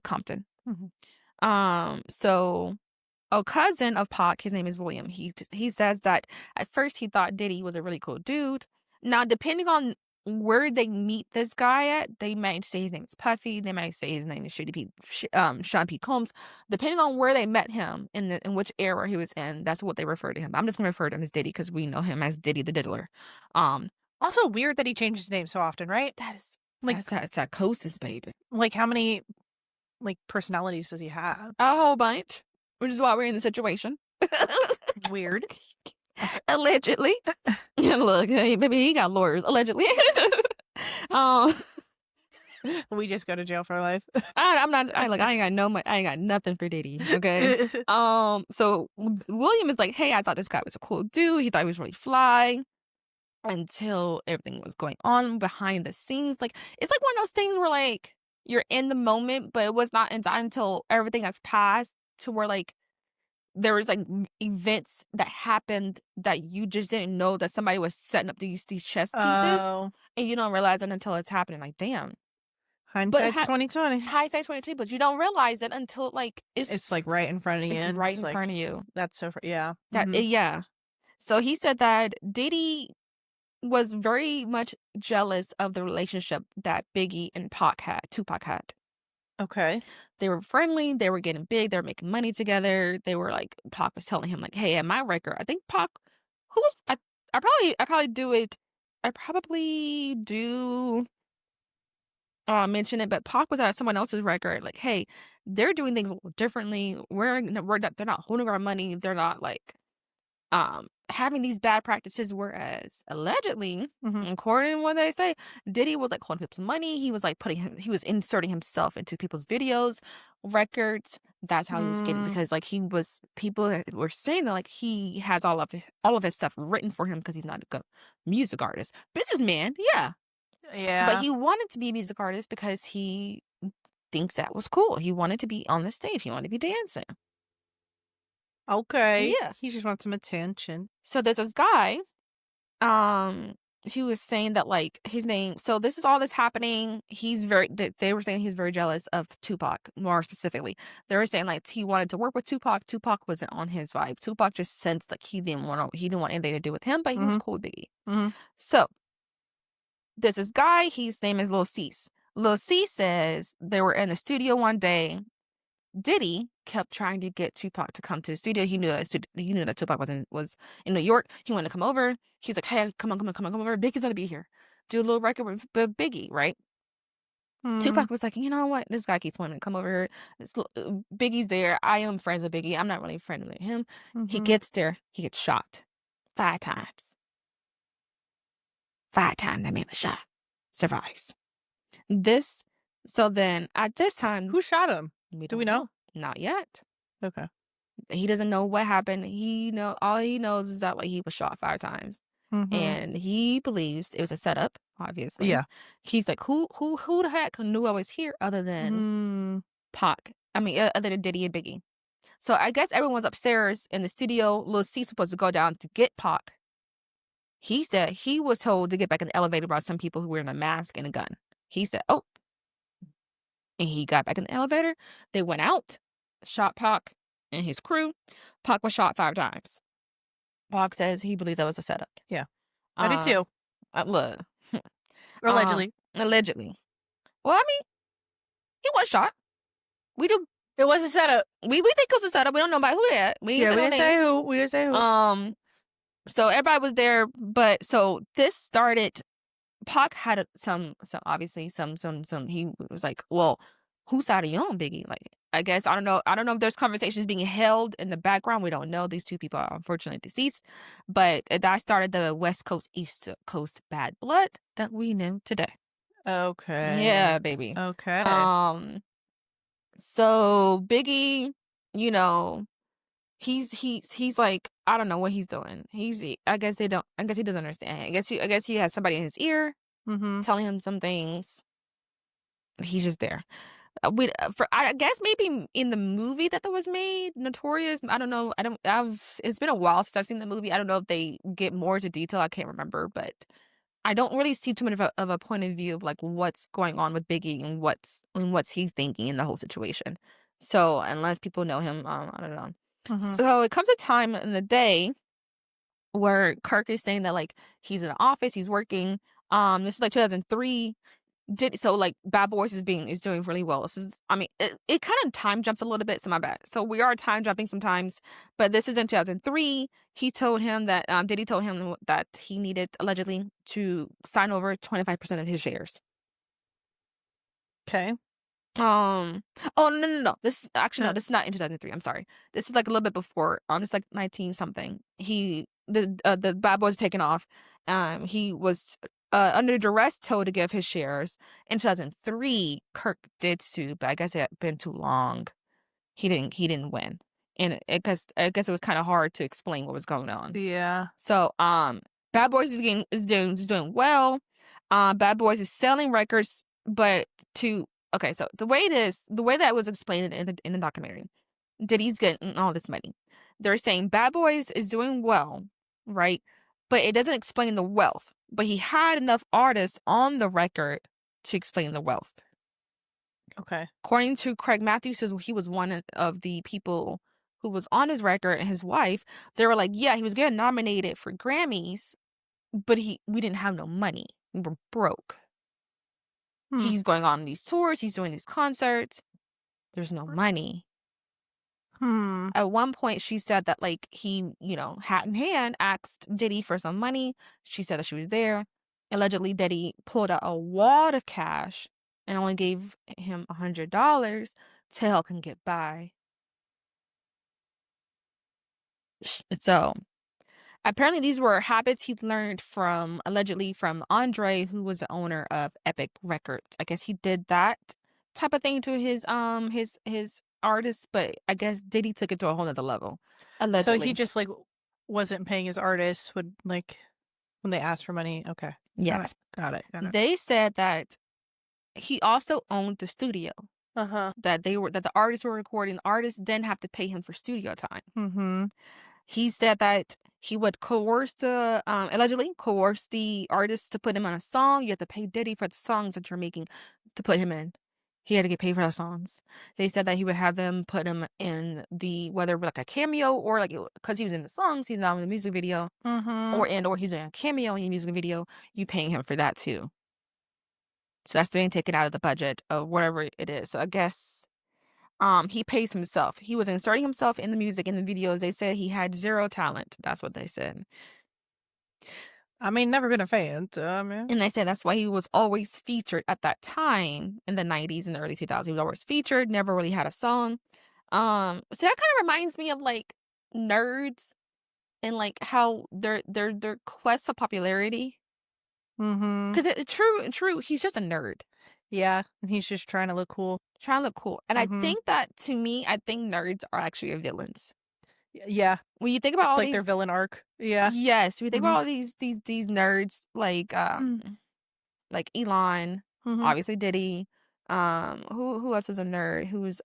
Speaker 1: Compton.
Speaker 2: Mm-hmm.
Speaker 1: So a cousin of Pac, his name is William. He says that at first he thought Diddy was a really cool dude. Now, depending on where they meet this guy at, they might say his name is Puffy. They might say his name is Sean P. Combs. Depending on where they met him in which era he was in, that's what they refer to him. I'm just gonna refer to him as Diddy because we know him as Diddy the Diddler.
Speaker 2: Also weird that he changed his name so often, right?
Speaker 1: That is like that's psychosis, baby.
Speaker 2: Like how many like personalities does he have?
Speaker 1: A whole bunch, which is why we're in the situation.
Speaker 2: Weird.
Speaker 1: Allegedly. Look, hey, baby, he got lawyers. Allegedly.
Speaker 2: We just go to jail for life.
Speaker 1: I'm not. I ain't got I ain't got nothing for Diddy. Okay. So William is like, hey, I thought this guy was a cool dude. He thought he was really fly until everything was going on behind the scenes. Like, it's like one of those things where like you're in the moment, but it was not until everything has passed to where like there was like events that happened that you just didn't know that somebody was setting up these chess pieces,
Speaker 2: Oh,
Speaker 1: and you don't realize it until it's happening. Like, damn. But
Speaker 2: hindsight's 2020.
Speaker 1: hindsight's 2020, but you don't realize it until like
Speaker 2: It's like right in front of you.
Speaker 1: it's
Speaker 2: and
Speaker 1: right
Speaker 2: it's
Speaker 1: in
Speaker 2: like,
Speaker 1: front of you.
Speaker 2: that's so. Yeah.
Speaker 1: That
Speaker 2: Mhm.
Speaker 1: yeah. So he said that Diddy was very much jealous of the relationship that Biggie and Tupac had.
Speaker 2: Okay.
Speaker 1: They were friendly, they were getting big, they were making money together. They were like, Pac was telling him like, "Hey, at my record, I think Pac, who was I probably do it. I probably do mention it, but Pac was at someone else's record. Like, hey, they're doing things a little differently. They're not holding our money. They're not like having these bad practices. Whereas allegedly,
Speaker 2: Mhm.
Speaker 1: according to what they say, Diddy was like holding people's money. He was like he was inserting himself into people's videos, records. That's how he was getting,
Speaker 2: Mm,
Speaker 1: because like people that were saying that like he has all of his stuff written for him because he's not a good music artist, businessman, yeah. But
Speaker 2: yeah.
Speaker 1: he wanted to be a music artist because he thinks that was cool. He wanted to be on the stage. He wanted to be dancing.
Speaker 2: Okay.
Speaker 1: Yeah.
Speaker 2: He just wants some attention.
Speaker 1: So there's this guy, he was saying that like his name. So this is all this happening. They were saying he's very jealous of Tupac, more specifically. They were saying like he wanted to work with Tupac. Tupac wasn't on his vibe. Tupac just sensed like he didn't want anything to do with him, but he was
Speaker 2: Mhm.
Speaker 1: cool with Biggie.
Speaker 2: Mhm.
Speaker 1: So there's this guy, his name is Lil Cease. Lil Cease says they were in the studio one day. Diddy kept trying to get Tupac to come to the studio. He knew that Tupac was in New York. He wanted to come over. He's like, "Hey, come over. Biggie's gonna be here. Do a little record with Biggie, right?"
Speaker 2: Mhm.
Speaker 1: Tupac was like, "You know what? This guy keeps wanting to come over here. Biggie's there. I am friends with Biggie. I'm not really friendly with him." He
Speaker 2: Mhm.
Speaker 1: gets there. He gets shot 5 times. 5 times they made the shot. Survives. This. So then at this time,
Speaker 2: Who shot him?
Speaker 1: we
Speaker 2: Do we
Speaker 1: don't
Speaker 2: know?
Speaker 1: know. Not yet.
Speaker 2: Okay.
Speaker 1: He doesn't know what happened. All he knows is that like he was shot 5 times,
Speaker 2: Mhm.
Speaker 1: and he believes it was a setup. Obviously,
Speaker 2: Yeah.
Speaker 1: he's like, who the heck knew I was here other than
Speaker 2: Mm.
Speaker 1: Pac? I mean, other than Diddy and Biggie. So I guess everyone's upstairs in the studio. Lil C supposed to go down to get Pac. He said he was told to get back in the elevator by some people who were in a mask and a gun. He said, "Oh," and he got back in the elevator. They went out, shot Pac and his crew. Pac was shot 5 times. Pac says he believes that was a setup.
Speaker 2: Yeah. I do
Speaker 1: Um,
Speaker 2: too.
Speaker 1: look,
Speaker 2: Allegedly.
Speaker 1: allegedly. Well, I mean, he was shot. We do.
Speaker 2: It was a setup.
Speaker 1: We think it was a setup. We don't know about who that. We didn't
Speaker 2: Yeah,
Speaker 1: say
Speaker 2: we
Speaker 1: no
Speaker 2: didn't say
Speaker 1: names.
Speaker 2: who. We didn't say who.
Speaker 1: So everybody was there, but so this started. Pac had obviously some. He was like, well, whose side are you on, Biggie? Like, I guess I don't know. I don't know if there's conversations being held in the background. We don't know. These two people are unfortunately deceased, but that started the West Coast East Coast bad blood that we know today.
Speaker 2: Okay.
Speaker 1: Yeah, baby.
Speaker 2: Okay.
Speaker 1: Um, so Biggie, you know, he's like, I don't know what he's doing. I guess they don't. I guess he doesn't understand. I guess he has somebody in his ear
Speaker 2: Mhm.
Speaker 1: telling him some things. He's just there. I guess maybe in the movie that was made, Notorious. I don't know. It's been a while since I've seen the movie. I don't know if they get more into detail. I can't remember, but I don't really see too much of a point of view of like what's going on with Biggie and what's he's thinking in the whole situation. So unless people know him, I don't know.
Speaker 2: Mhm.
Speaker 1: So it comes a time in the day where Kirk is saying that like he's in the office, he's working. This is like 2003. Like Bad Boys is doing really well. This is, I mean, it kind of time jumps a little bit, so my bad. So we are time jumping sometimes, but this is in 2003. He told him that Diddy told him that he needed allegedly to sign over 25% of his shares.
Speaker 2: Okay.
Speaker 1: Oh, no. This actually no,
Speaker 2: Uh,
Speaker 1: this is not in 2003. I'm sorry. This is like a little bit before. It's like 19 something. The Bad Boys taken off. He was under duress told to give his shares. In 2003, Kirk did sue, but I guess it had been too long. He didn't win. And I guess it was kind of hard to explain what was going on.
Speaker 2: Yeah.
Speaker 1: So, Bad Boys is doing well. Bad Boys is selling records, but okay, so the way that was explained in the documentary, Diddy's getting all this money. They're saying Bad Boys is doing well, right? But it doesn't explain the wealth. But he had enough artists on the record to explain the wealth.
Speaker 2: Okay.
Speaker 1: According to Craig Matthews, he was one of the people who was on his record, and his wife, they were like, yeah, he was getting nominated for Grammys, but we didn't have no money. We were broke. He's going on these tours. He's doing these concerts. There's no money. At one point, she said that, like, he, hat in hand, asked Diddy for some money. She said that she was there. Allegedly, Diddy pulled out a wad of cash and only gave him $100 to help him get by. So, apparently these were habits he learned allegedly from Andre, who was the owner of Epic Records. I guess he did that type of thing to his artists, but I guess Diddy took it to a whole nother level. Allegedly.
Speaker 2: So he just like wasn't paying his artists, would like when they asked for money. Okay.
Speaker 1: Yes.
Speaker 2: Got it.
Speaker 1: They said that he also owned the studio. That the artists were recording. The artists then have to pay him for studio time. He said that he would allegedly coerce the artists to put him on a song. You have to pay Diddy for the songs that you're making to put him in. He had to get paid for those songs. They said that he would have them put him in whether like a cameo or like, because he was in the songs, he's not in the music video, or he's in a cameo in the music video, you paying him for that too. So that's being taken out of the budget of whatever it is. So I guess he pays himself. He was inserting himself in the music, in the videos. They said he had zero talent. That's what they said.
Speaker 2: I mean, never been a fan.
Speaker 1: And they said that's why he was always featured at that time in the 90s and the early 2000s. He was always featured, never really had a song. So that kind of reminds me of like nerds and like how their quest for popularity. Because true, he's just a nerd.
Speaker 2: Yeah, and he's just trying to look cool.
Speaker 1: And I think that, to me, I think nerds are actually villains.
Speaker 2: Yeah.
Speaker 1: When you think about all
Speaker 2: like their villain arc. Yeah.
Speaker 1: Yes, we think about all these nerds like Elon, obviously Diddy. Who else is a nerd? Who's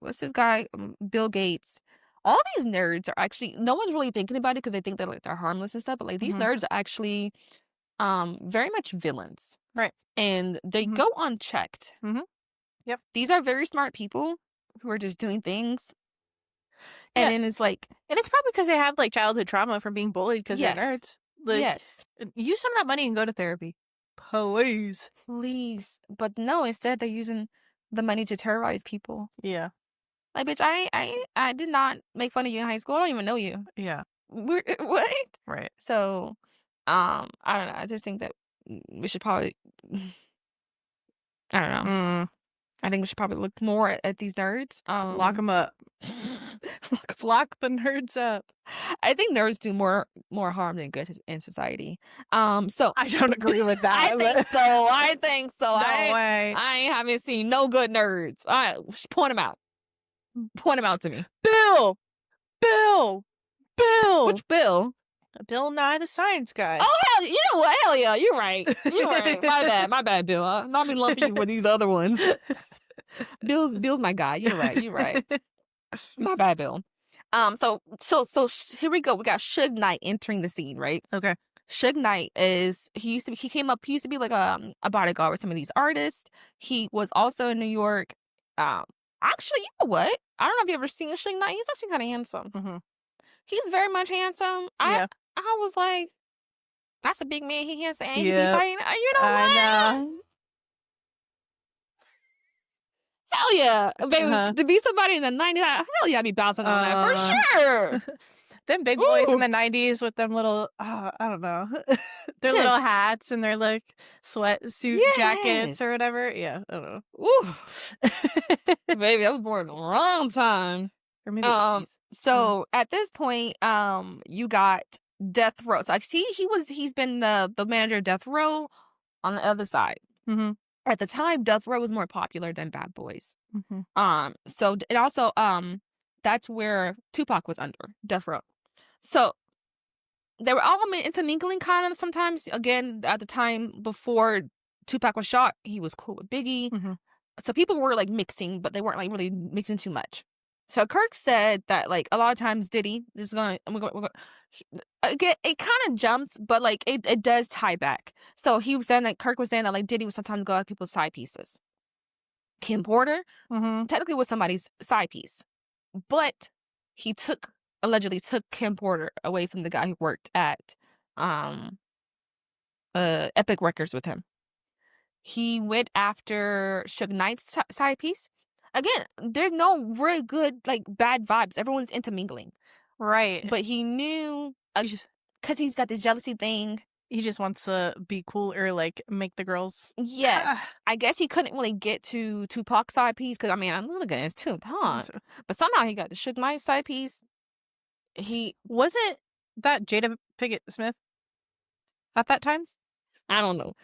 Speaker 1: what's this guy? Bill Gates. All these nerds are actually, no one's really thinking about it because they think that like they're harmless and stuff, but like these nerds are actually very much villains.
Speaker 2: Right.
Speaker 1: And they go unchecked.
Speaker 2: Yep.
Speaker 1: These are very smart people who are just doing things. And then it's like...
Speaker 2: And it's probably because they have like childhood trauma from being bullied because they're nerds. Like,
Speaker 1: yes.
Speaker 2: Use some of that money and go to therapy. Please.
Speaker 1: But no, instead they're using the money to terrorize people.
Speaker 2: Yeah.
Speaker 1: Like, bitch, I did not make fun of you in high school. I don't even know you.
Speaker 2: Yeah.
Speaker 1: What?
Speaker 2: Right.
Speaker 1: So, I don't know. I just think that we should probably... I don't know. I think we should probably look more at these nerds.
Speaker 2: Lock them up. Lock the nerds up.
Speaker 1: I think nerds do more harm than good in society. So
Speaker 2: I don't agree with that.
Speaker 1: I think so.
Speaker 2: No way.
Speaker 1: I haven't seen no good nerds. All right, point them out. Point them out to me.
Speaker 2: Bill.
Speaker 1: Which Bill?
Speaker 2: Bill Nye the Science Guy.
Speaker 1: Oh, hell, you know what? Hell yeah, you're right. You're right. My bad, Bill. I'll not be lumping you with these other ones. Bill's my guy. You're right. My bad, Bill. So here we go. We got Suge Knight entering the scene, right?
Speaker 2: Okay.
Speaker 1: Suge Knight he used to be like a bodyguard with some of these artists. He was also in New York. Actually, you know what? I don't know if you ever seen Suge Knight. He's actually kind of handsome. He's very much handsome. I was like, that's a big man. He handsome. And he be fighting. You know what?
Speaker 2: I know.
Speaker 1: Hell yeah, baby! To be somebody in the 90s, hell yeah, I'd be bouncing on that for sure.
Speaker 2: Them big boys in the 90s with them little, I don't know, their little hats and their like sweatsuit jackets or whatever. Yeah, I don't know.
Speaker 1: Baby, I was born in the wrong time.
Speaker 2: Or maybe
Speaker 1: so at this point, you got Death Row. So he's been the manager of Death Row on the other side.
Speaker 2: Mm-hmm.
Speaker 1: At the time, Death Row was more popular than Bad Boys.
Speaker 2: Mm-hmm.
Speaker 1: So it also that's where Tupac was under Death Row. So they were all intermingling kind of sometimes. Again, at the time before Tupac was shot, he was cool with Biggie.
Speaker 2: Mm-hmm.
Speaker 1: So people were like mixing, but they weren't like really mixing too much. So Kirk said that like a lot of times Diddy is going. Again, it kind of jumps, but like it does tie back. So he was saying that Kirk was saying that like Diddy would sometimes go at people's side pieces. Kim Porter technically was somebody's side piece, but he allegedly took Kim Porter away from the guy who worked at Epic Records with him. He went after Suge Knight's side piece. Again, there's no really good like bad vibes. Everyone's intermingling,
Speaker 2: right?
Speaker 1: But he knew because he's got this jealousy thing.
Speaker 2: He just wants to be cool or like make the girls.
Speaker 1: Yes, I guess he couldn't really get to Tupac's side piece because I mean I'm looking at his Tupac, but somehow he got the Suge Knight side piece. He
Speaker 2: wasn't that Jada Pinkett Smith at that time.
Speaker 1: I don't know.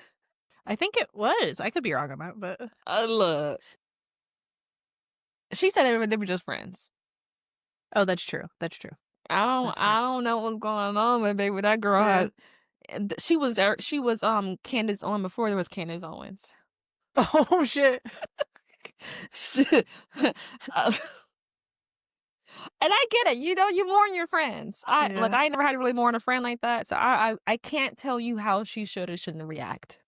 Speaker 2: I think it was. I could be wrong about it, but
Speaker 1: look. She said they were just friends.
Speaker 2: Oh, that's true. That's true.
Speaker 1: I don't know what's going on with baby. That girl had. She was Candace Owens before there was Candace Owens.
Speaker 2: Oh shit.
Speaker 1: And I get it. You know, you mourn your friends. I never had to really mourn a friend like that, so I can't tell you how she should or shouldn't react.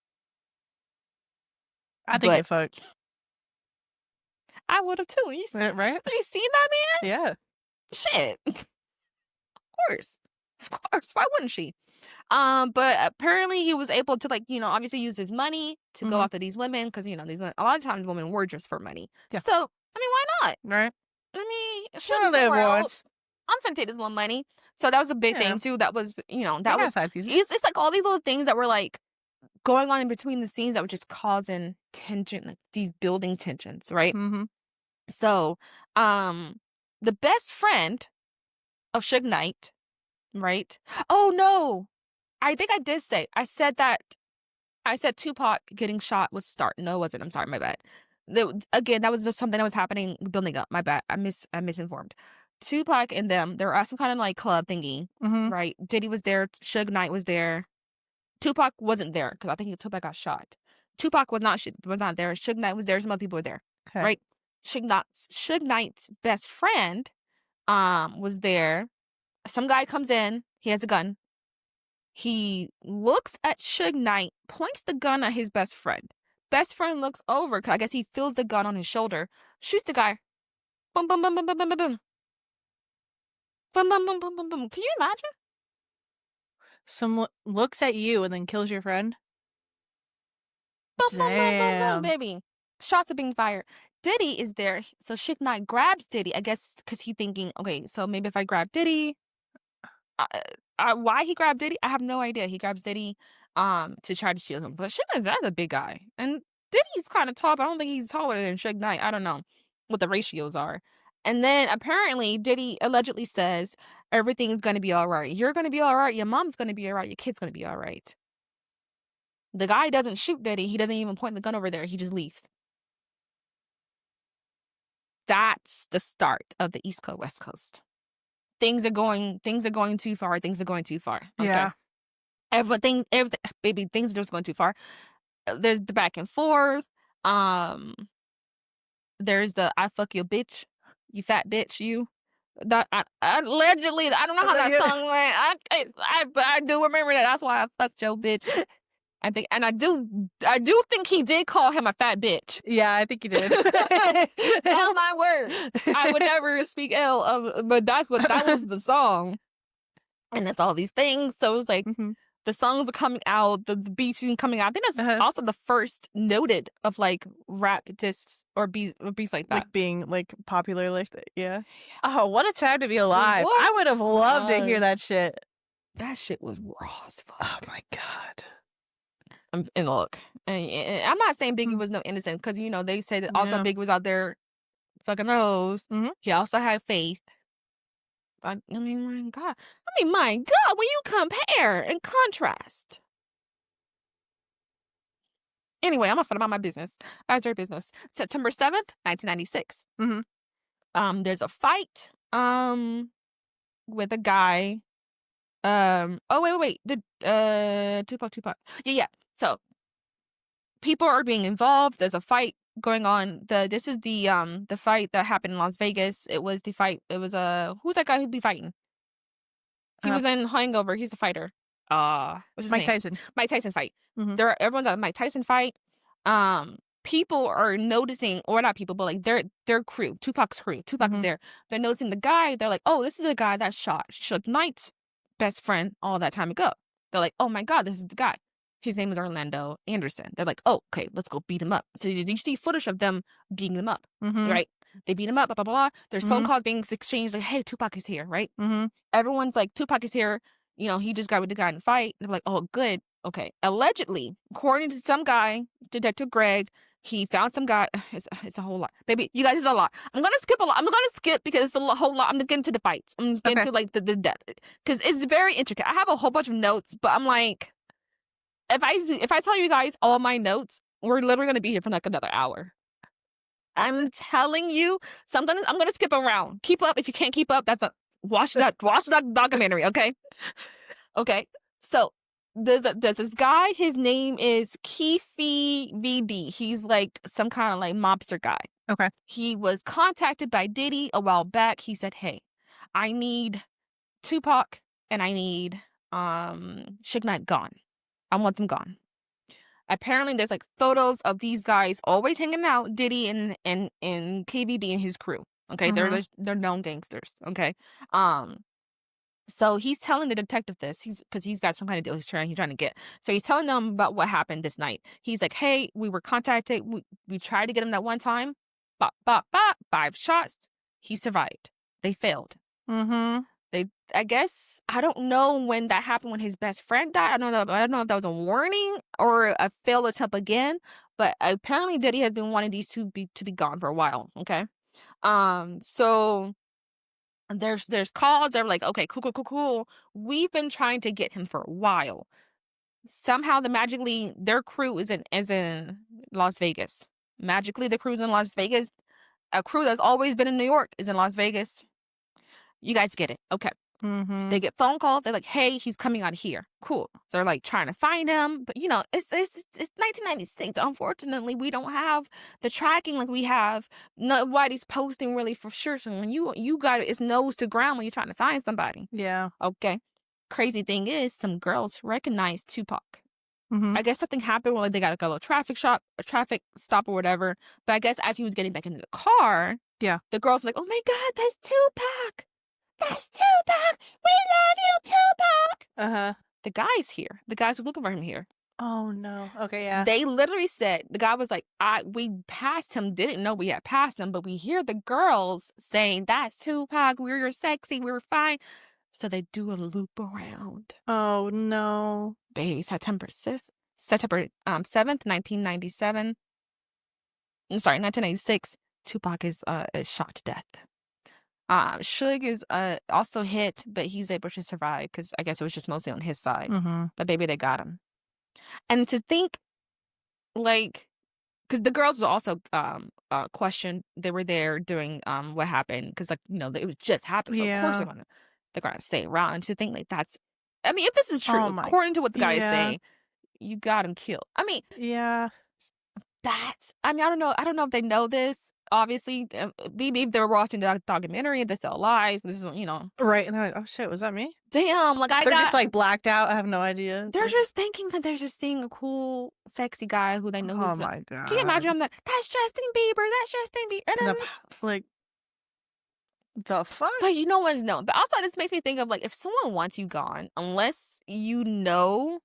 Speaker 2: I think it fucked.
Speaker 1: I would have too.
Speaker 2: Right?
Speaker 1: Have you seen that man?
Speaker 2: Yeah.
Speaker 1: Shit. Of course. Why wouldn't she? But apparently he was able to like, you know, obviously use his money to go after these women because, you know, these women, a lot of times women were just for money. Yeah. So, I mean, why not?
Speaker 2: Right.
Speaker 1: I mean,
Speaker 2: sure they want.
Speaker 1: I'm finna take this little money. So that was a big thing too. That was, you know, that was
Speaker 2: side pieces.
Speaker 1: It's like all these little things that were like going on in between the scenes that were just causing tension, like these building tensions, right?
Speaker 2: Mm-hmm.
Speaker 1: So, the best friend of Suge Knight, right? Oh no, I think I said Tupac getting shot was start. No, it wasn't. I'm sorry, my bad. Again, that was just something that was happening, building up. My bad. I misinformed. Tupac and them, they were at some kind of like club thingy, right? Diddy was there. Suge Knight was there. Tupac wasn't there because I think Tupac got shot. Tupac was not there. Suge Knight was there. Some other people were there, right? Suge Knight's best friend, was there. Some guy comes in. He has a gun. He looks at Suge Knight, points the gun at his best friend. Best friend looks over, because I guess he feels the gun on his shoulder, shoots the guy. Boom, boom, boom, boom, boom, boom, boom, boom. Boom, boom, boom, boom, boom, boom. Can you imagine?
Speaker 2: Someone looks at you and then kills your friend?
Speaker 1: Boom, boom, boom, boom, boom, baby. Shots are being fired. Diddy is there, so Suge Knight grabs Diddy, I guess, because he's thinking, okay, so maybe if I grab Diddy, why he grabbed Diddy, I have no idea. He grabs Diddy to try to shield him, but Suge Knight's a big guy, and Diddy's kind of tall, but I don't think he's taller than Suge Knight. I don't know what the ratios are. And then apparently Diddy allegedly says everything's gonna be all right. You're gonna be all right. Your mom's gonna be all right. Your kid's gonna be all right. The guy doesn't shoot Diddy. He doesn't even point the gun over there. He just leaves. That's the start of the East Coast, West Coast. Things are going too far. Things are going too far. Okay?
Speaker 2: Yeah.
Speaker 1: Everything, baby, things are just going too far. There's the back and forth. There's the I fuck your bitch, you fat bitch, you. That allegedly, I don't know how that song went. But I do remember that. That's why I fucked your bitch. I think, and I do think he did call him a fat bitch.
Speaker 2: Yeah, I think he did.
Speaker 1: Oh my word! I would never speak ill of, but that was the song, and it's all these things. So it was like the songs are coming out, the beef scene coming out. I think that's also the first noted of like rap discs or beef like that,
Speaker 2: like being like popular like that. Yeah. Oh, what a time to be alive! What? I would have loved to hear that shit.
Speaker 1: That shit was raw as fuck.
Speaker 2: Oh my god.
Speaker 1: And look, and I'm not saying Biggie was no innocent, because you know they say that also Biggie was out there fucking those. He also had faith. I mean, my God. My God, when you compare and contrast. Anyway, I'm off about my business. That's their business. September 7th, 1996. There's a fight with a guy. Oh, wait. Tupac. Yeah. So people are being involved. There's a fight going on. This is the fight that happened in Las Vegas. It was the fight. It was who's that guy who'd be fighting? He was in Hangover. He's the fighter. What's his
Speaker 2: Mike
Speaker 1: name?
Speaker 2: Tyson.
Speaker 1: Mike Tyson fight. Everyone's at a Mike Tyson fight. People are noticing, or not people, but like their crew, Tupac's crew. Tupac is there. They're noticing the guy. They're like, oh, this is the guy that shot Suge Knight's best friend all that time ago. They're like, oh my God, this is the guy. His name is Orlando Anderson. They're like, oh, okay, let's go beat him up. So you see footage of them beating him up, right? They beat him up, blah, blah, blah. There's phone calls being exchanged, like, hey, Tupac is here, right? Everyone's like, Tupac is here. You know, he just got with the guy in the fight. They're like, oh, good. Okay. Allegedly, according to some guy, Detective Greg, he found some guy. It's a whole lot. Baby, you guys, it's a lot. I'm going to skip a lot. I'm going to skip because it's a whole lot. I'm going to get into the fights. I'm just getting to like the death. Because it's very intricate. I have a whole bunch of notes, but I'm like, if I tell you guys all my notes, we're literally going to be here for like another hour. I'm telling you, I'm gonna skip around. Keep up. If you can't keep up, that's a watch that documentary, okay? Okay. So there's this guy, his name is Keefe VD. He's like some kind of like mobster guy.
Speaker 2: Okay.
Speaker 1: He was contacted by Diddy a while back. He said, hey, I need Tupac and I need Suge Knight gone. I want them gone. Apparently, there's like photos of these guys always hanging out, Diddy and KVD and his crew. Okay, they're known gangsters. Okay, so he's telling the detective this. Because he's got some kind of deal he's trying to get. So he's telling them about what happened this night. He's like, hey, we were contacted. We tried to get him that one time. 5 shots. He survived. They failed. I guess, I don't know when that happened when his best friend died. I don't know if that was a warning or a failed attempt again, but apparently Diddy has been wanting these two to be gone for a while. Okay. So there's calls. They're like, okay, cool. We've been trying to get him for a while. Somehow magically their crew is in Las Vegas. Magically the crew's in Las Vegas. A crew that's always been in New York is in Las Vegas. You guys get it. Okay. They get phone calls. They're like, hey, he's coming out of here. Cool. They're like trying to find him. But, you know, it's 1996. Unfortunately, we don't have the tracking like we have. Nobody's posting really for sure. So when you got it's nose to ground when you're trying to find somebody.
Speaker 2: Yeah.
Speaker 1: Okay. Crazy thing is, some girls recognize Tupac. I guess something happened where they got like a little traffic stop or whatever. But I guess as he was getting back into the car, the girls were like, oh my God, that's Tupac. That's Tupac. We love you, Tupac. The guy's here. The guys who looking for him here.
Speaker 2: Oh no. Okay, yeah.
Speaker 1: They literally said, the guy was like, we passed him, didn't know we had passed him, but we hear the girls saying, that's Tupac. We're sexy. We're fine. So they do a loop around.
Speaker 2: Oh no.
Speaker 1: Baby, September 7th, 1997. I'm sorry, 1996. Tupac is shot to death. Suge is also hit, but he's able to survive because I guess it was just mostly on his side. But baby, they got him. And to think, like, because the girls were also questioned. They were there during what happened because, like, you know, it was just happened. So of course they're gonna stay around. And to think like that's, I mean, if this is true, according to what the guy is saying, you got him killed. I mean, I don't know if they know this. Obviously, maybe they were watching the documentary. They're still alive. This is, you know,
Speaker 2: right? And they're like, "Oh shit, was that me?"
Speaker 1: Damn, like
Speaker 2: they're just like blacked out. I have no idea.
Speaker 1: They're just thinking that they're just seeing a cool, sexy guy who they know.
Speaker 2: Oh my God!
Speaker 1: Can you imagine? I'm like, that's Justin Bieber. That's Justin Bieber. And
Speaker 2: like, the fuck?
Speaker 1: But you know what's known. But also, this makes me think of like, if someone wants you gone, unless you know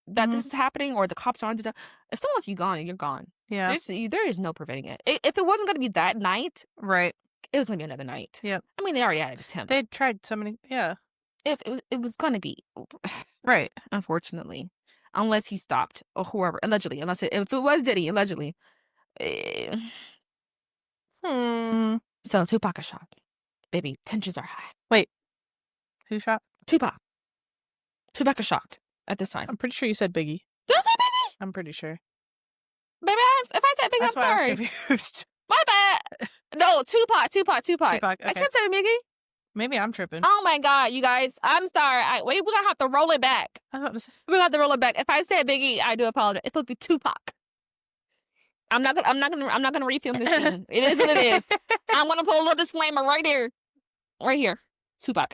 Speaker 1: that this is happening or the cops are on to, if someone wants you gone, you're gone. Yeah. There is no preventing it. If it wasn't going to be that night,
Speaker 2: right,
Speaker 1: it was going to be another night.
Speaker 2: Yep.
Speaker 1: I mean, they already had an attempt.
Speaker 2: They tried so many. Yeah.
Speaker 1: If it was going to be.
Speaker 2: Right.
Speaker 1: Unfortunately. Unless he stopped or whoever. Allegedly. If it was Diddy, allegedly. So Tupac is shot. Baby, tensions are high.
Speaker 2: Wait. Who shot?
Speaker 1: Tupac. Tupac is shot at this time.
Speaker 2: I'm pretty sure you said Biggie.
Speaker 1: Did I say Biggie?
Speaker 2: I'm pretty sure.
Speaker 1: Baby, if I said Biggie,
Speaker 2: That's
Speaker 1: I'm
Speaker 2: why
Speaker 1: sorry.
Speaker 2: I was confused.
Speaker 1: My bad. No, Tupac.
Speaker 2: Tupac,
Speaker 1: I
Speaker 2: okay.
Speaker 1: kept saying Biggie.
Speaker 2: Maybe I'm tripping.
Speaker 1: Oh my God, you guys. I'm sorry. We're going to have to roll it back.
Speaker 2: I was about to say.
Speaker 1: We're going to have to roll it back. If I said Biggie, I do apologize. It's supposed to be Tupac. I'm not gonna refilm this scene. It is what it is. I'm gonna put a little disclaimer right here. Right here. Tupac.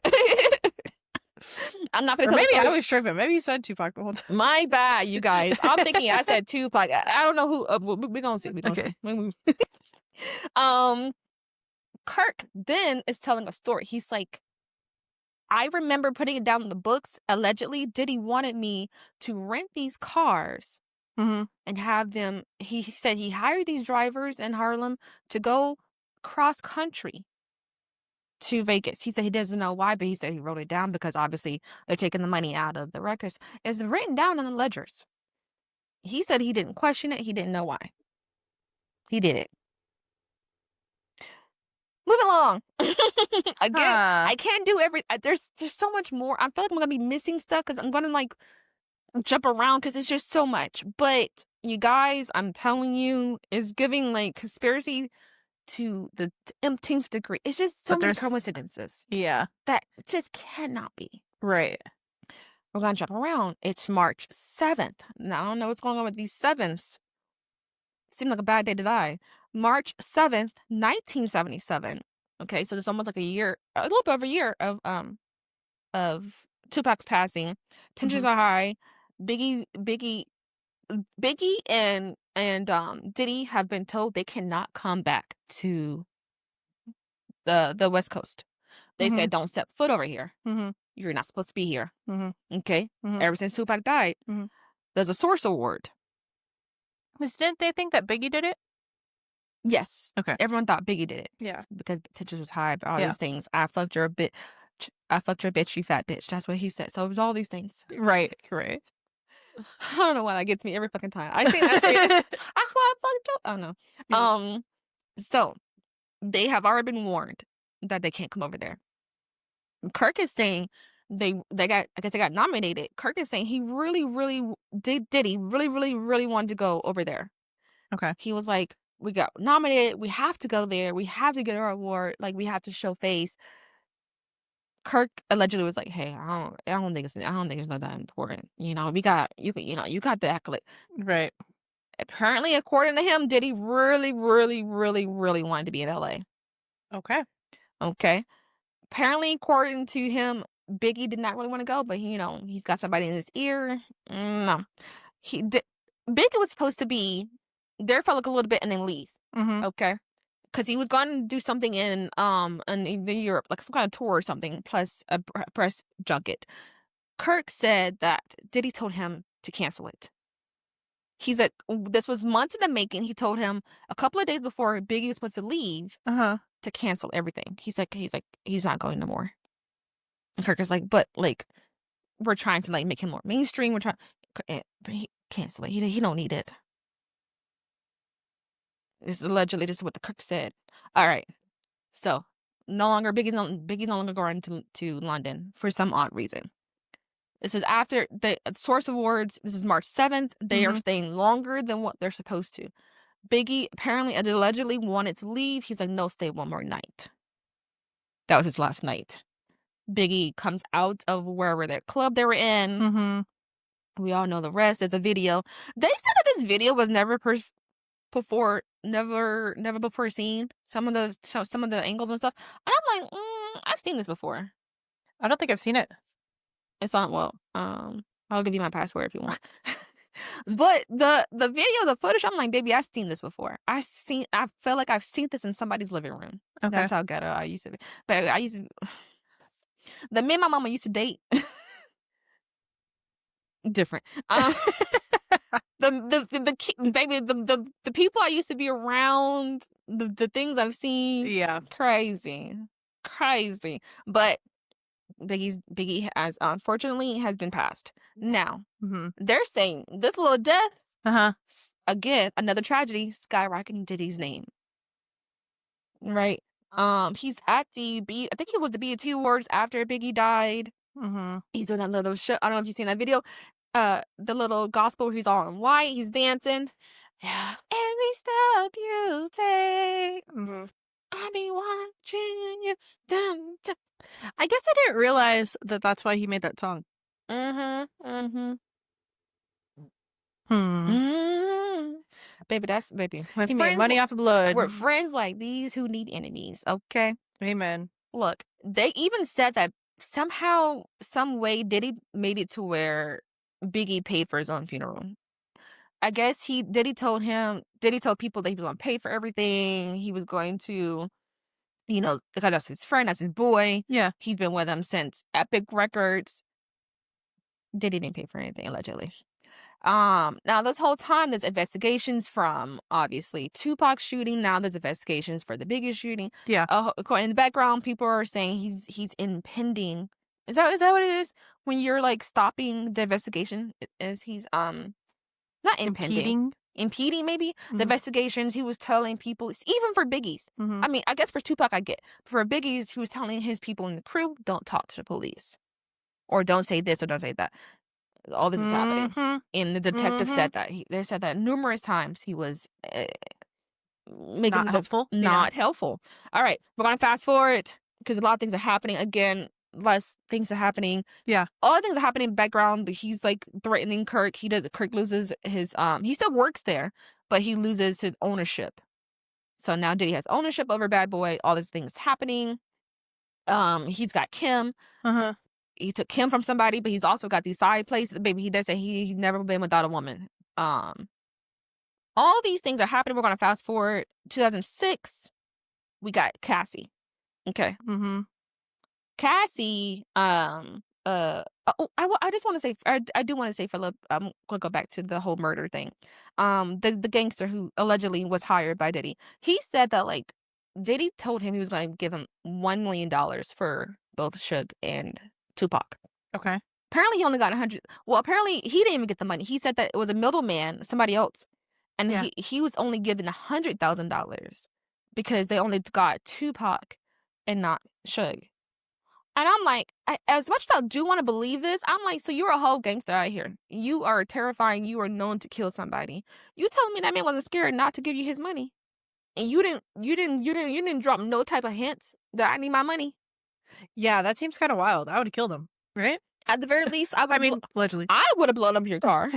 Speaker 1: I'm not gonna
Speaker 2: Or
Speaker 1: tell
Speaker 2: maybe
Speaker 1: the
Speaker 2: I was tripping. Maybe you said Tupac the whole time.
Speaker 1: My bad, you guys. I'm thinking I said Tupac. I don't know who. We're gonna see. We're gonna see. Kirk then is telling a story. He's like, I remember putting it down in the books. Allegedly, Diddy wanted me to rent these cars and have them. He said he hired these drivers in Harlem to go cross country to Vegas. He said he doesn't know why, but he said he wrote it down because obviously they're taking the money out of the records. It's written down in the ledgers. He said he didn't question it. He didn't know why. He did it. Moving along. Again, I can't do there's so much more. I feel like I'm gonna be missing stuff because I'm gonna like jump around because it's just so much. But you guys, I'm telling you, it's giving like conspiracy to the umpteenth degree. It's just so many coincidences.
Speaker 2: Yeah.
Speaker 1: That just cannot be.
Speaker 2: Right.
Speaker 1: We're gonna jump around. It's March 7th. Now I don't know what's going on with these 7ths. Seemed like a bad day to die. March 7th, 1977. Okay, so it's almost like a little bit over a year of Tupac's passing. Tensions are high. Biggie and Diddy have been told they cannot come back to the West Coast. They said don't step foot over here. You're not supposed to be here. Okay? Ever since Tupac died, there's a Source Award.
Speaker 2: Didn't they think that Biggie did it?
Speaker 1: Yes.
Speaker 2: Okay.
Speaker 1: Everyone thought Biggie did it.
Speaker 2: Yeah.
Speaker 1: Because tensions was high, but all these things. I fucked your bitch, you fat bitch. That's what he said. So it was all these things.
Speaker 2: Right.
Speaker 1: I don't know why that gets me every fucking time. I say that shit. That's why I fucked up. I don't know.
Speaker 2: Yeah.
Speaker 1: So they have already been warned that they can't come over there. Kirk is saying they got nominated. Kirk is saying he really wanted to go over there.
Speaker 2: Okay.
Speaker 1: He was like, we got nominated. We have to go there. We have to get our award. Like, we have to show face. Kirk allegedly was like, "Hey, I don't think it's not that important. You know, you got the accolade."
Speaker 2: Right.
Speaker 1: Apparently, according to him, Diddy really wanted to be in LA. Okay. Apparently, according to him, Biggie did not really want to go, but he's got somebody in his ear. No, Biggie was supposed to be there for like a little bit and then leave. Okay, because he was going to do something in Europe, like some kind of tour or something, plus a press junket. Kirk said that Diddy told him to cancel it. He said this was months in the making. He told him a couple of days before Biggie was supposed to leave to cancel everything. He's like he's not going no more. And Kirk is like, but like we're trying to like make him more mainstream. We're trying, but he cancel it. He don't need it. This is allegedly this is what the Kirk said. All right, so Biggie's no longer going to London for some odd reason. This is after the Source Awards. This is March 7th. They are staying longer than what they're supposed to. Biggie apparently allegedly wanted to leave. He's like, no, stay one more night. That was his last night. Biggie comes out of wherever that club they were in. We all know the rest. There's a video. They said that this video was never before seen. Some of the angles and stuff. And I'm like, I've seen this before.
Speaker 2: I don't think I've seen it.
Speaker 1: It's on. I'll give you my password if you want. But the video, the footage, I'm like, baby, I've seen this before. I feel like I've seen this in somebody's living room. Okay. That's how ghetto I used to be. But I used to. The men my mama used to date. Different. The people I used to be around, the things I've seen. Yeah. Crazy. But Biggie has unfortunately has been passed. Now they're saying this little death, again, another tragedy, skyrocketing Diddy's name. Right? He's at I think it was the BET Awards after Biggie died.
Speaker 2: Mm-hmm.
Speaker 1: He's doing that little shit. I don't know if you've seen that video. The little gospel where he's all in white. He's dancing.
Speaker 2: Yeah.
Speaker 1: Every step you take,
Speaker 2: Mm-hmm.
Speaker 1: I be watching you. Dun, dun.
Speaker 2: I guess I didn't realize that that's why he made that song.
Speaker 1: Mm-hmm.
Speaker 2: Hmm.
Speaker 1: Baby, that's baby.
Speaker 2: He made money off of blood.
Speaker 1: We're friends like these who need enemies. Okay.
Speaker 2: Amen.
Speaker 1: Look, they even said that somehow, some way, Diddy made it to where Biggie paid for his own funeral. I guess Diddy told people that he was going to pay for everything. He was going to, because that's his friend, that's his boy.
Speaker 2: Yeah.
Speaker 1: He's been with him since Epic Records. Diddy didn't pay for anything, allegedly. Now this whole time there's investigations from obviously Tupac's shooting. Now there's investigations for the biggest shooting.
Speaker 2: Yeah.
Speaker 1: In the background, people are saying he's impending. Is that what it is when you're like stopping the investigation? Is he's not impending, impeding maybe
Speaker 2: Mm-hmm.
Speaker 1: the investigations? He was telling people, even for Biggie's.
Speaker 2: Mm-hmm.
Speaker 1: I mean, I guess for Tupac I get. For Biggie's, he was telling his people in the crew, don't talk to the police, or don't say this or don't say that. All this is happening. And the detective said that. They said that numerous times he was making
Speaker 2: not helpful.
Speaker 1: Not helpful. All right. We're going to fast forward because a lot of things are happening. Again, less things are happening.
Speaker 2: Yeah.
Speaker 1: All the things are happening in the background, but he's like threatening Kirk. Kirk loses his, he still works there, but he loses his ownership. So now Diddy has ownership over Bad Boy. All these things happening. He's got Kim.
Speaker 2: Uh-huh.
Speaker 1: He took Kim from somebody, but he's also got these side places. Baby, he does say he's never been without a woman. All these things are happening. We're going to fast forward. 2006, we got Cassie. Okay.
Speaker 2: Mm-hmm.
Speaker 1: Cassie, I just want to say, I do want to say, Philip, I'm going to go back to the whole murder thing. The gangster who allegedly was hired by Diddy, he said that, like, Diddy told him he was going to give him $1 million for both Suge and Tupac.
Speaker 2: Okay.
Speaker 1: Apparently he only got 100. Well, apparently he didn't even get the money. He said that it was a middleman, somebody else. And he was only given $100,000 because they only got Tupac and not Suge. And I'm like, as much as I do want to believe this, I'm like, so you're a whole gangster out here. You are terrifying. You are known to kill somebody. You telling me that man wasn't scared not to give you his money? And you didn't drop no type of hints that I need my money.
Speaker 2: Yeah, that seems kind of wild. I would have killed him, right?
Speaker 1: At the very least,
Speaker 2: allegedly.
Speaker 1: I would have blown up your car.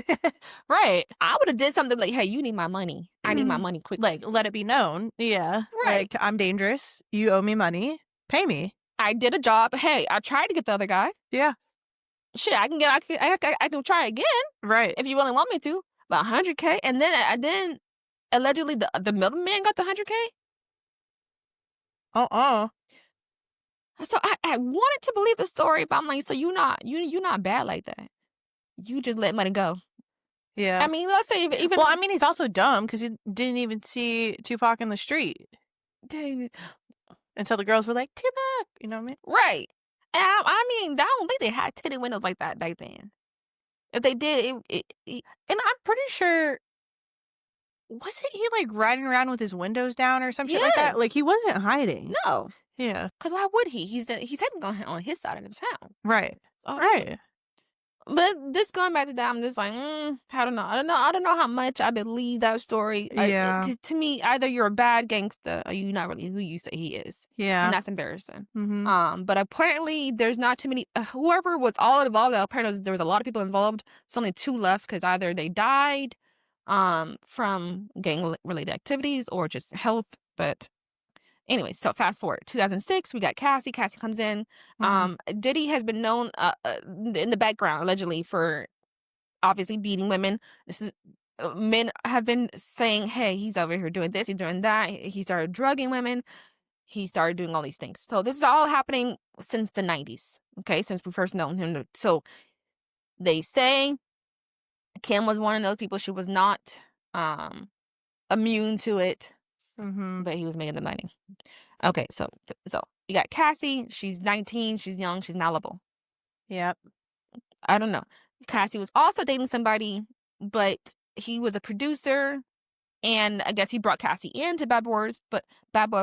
Speaker 2: Right.
Speaker 1: I would have did something like, hey, you need my money. I need my money quick.
Speaker 2: Like, let it be known. Yeah.
Speaker 1: Right.
Speaker 2: Like, I'm dangerous. You owe me money. Pay me.
Speaker 1: I did a job. Hey, I tried to get the other guy.
Speaker 2: Yeah.
Speaker 1: Shit, I can try again.
Speaker 2: Right.
Speaker 1: If you really want me to. About $100K. And then allegedly the middleman got the $100K. So I wanted to believe the story, but I'm like, so you're not bad like that. You just let money go.
Speaker 2: Yeah.
Speaker 1: I mean, let's say even.
Speaker 2: Well, I mean, he's also dumb because he didn't even see Tupac in the street until the girls were like, Tupac. You know what I mean?
Speaker 1: Right. And I mean, I don't think they had tinted windows like that back then. If they did,
Speaker 2: and I'm pretty sure. Wasn't he like riding around with his windows down or some shit like that? Like he wasn't hiding.
Speaker 1: No.
Speaker 2: Yeah.
Speaker 1: Because why would he? He's technically on his side of the town.
Speaker 2: Right.
Speaker 1: So,
Speaker 2: right.
Speaker 1: But just going back to that, I'm just like, I don't know. I don't know how much I believe that story.
Speaker 2: Yeah.
Speaker 1: To me, either you're a bad gangster or you're not really who you say he is.
Speaker 2: Yeah.
Speaker 1: And that's embarrassing.
Speaker 2: Mm-hmm.
Speaker 1: But apparently there's not too many. Whoever was all involved, apparently there was a lot of people involved. There's only 2 left because either they died from gang-related activities or just health. But anyway, so fast forward. 2006, we got Cassie. Cassie comes in. Diddy has been known in the background, allegedly, for obviously beating women. This is men have been saying, hey, he's over here doing this, he's doing that. He started drugging women. He started doing all these things. So this is all happening since the 90s, okay, since we first known him. So they say Kim was one of those people. She was not immune to it, but he was making the money. Okay, so you got Cassie. She's 19. She's young. She's malleable.
Speaker 2: Yep.
Speaker 1: I don't know. Cassie was also dating somebody, but he was a producer, And I guess he brought Cassie into Bad Boy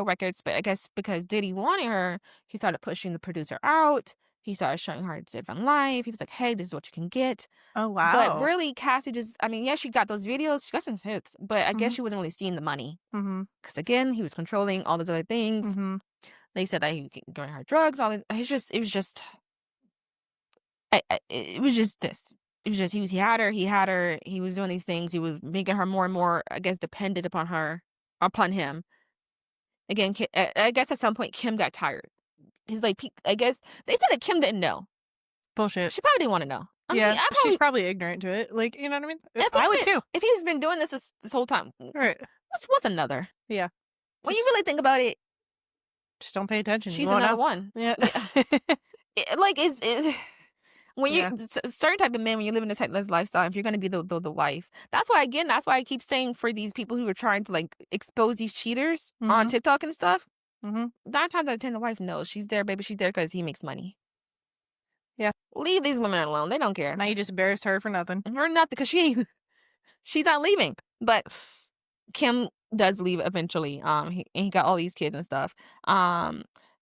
Speaker 1: Records, but I guess because Diddy wanted her, he started pushing the producer out. He started showing her a different life. He was like, hey, this is what you can get.
Speaker 2: Oh,
Speaker 1: But
Speaker 2: wow.
Speaker 1: really, Cassie just, I mean, yeah, she got those videos. She got some hits, but I guess
Speaker 2: Mhm.
Speaker 1: she wasn't really seeing the money.
Speaker 2: Mhm.
Speaker 1: Because again, he was controlling all those other things.
Speaker 2: Mhm.
Speaker 1: They said that he was giving her drugs. It was just, it was just this. It was just, he had her, he was doing these things. He was making her more and more, I guess, dependent upon him. Again, I guess at some point, Kim got tired. He's like, I guess, they said that Kim didn't know.
Speaker 2: Bullshit.
Speaker 1: She probably didn't want to know. I mean,
Speaker 2: Yeah, she's probably ignorant to it. Like, you know what I mean? I would too.
Speaker 1: If he's been doing this whole time,
Speaker 2: Right.
Speaker 1: what's another?
Speaker 2: Yeah.
Speaker 1: When you really think about it,
Speaker 2: Just don't pay attention.
Speaker 1: she's
Speaker 2: You won't
Speaker 1: another
Speaker 2: know.
Speaker 1: one.
Speaker 2: Yeah.
Speaker 1: Like, when
Speaker 2: Yeah.
Speaker 1: you certain type of men, when you live in this lifestyle, if you're gonna be the wife, that's why I keep saying for these people who are trying to like expose these cheaters on
Speaker 2: Mhm.
Speaker 1: TikTok and stuff,
Speaker 2: Mhm.
Speaker 1: 9 times out of 10, the wife knows she's there, baby. She's there because he makes money.
Speaker 2: Yeah.
Speaker 1: Leave these women alone. They don't care
Speaker 2: Now you just embarrassed her for nothing.
Speaker 1: for nothing because she's not leaving. But Kim does leave eventually. He got all these kids and stuff.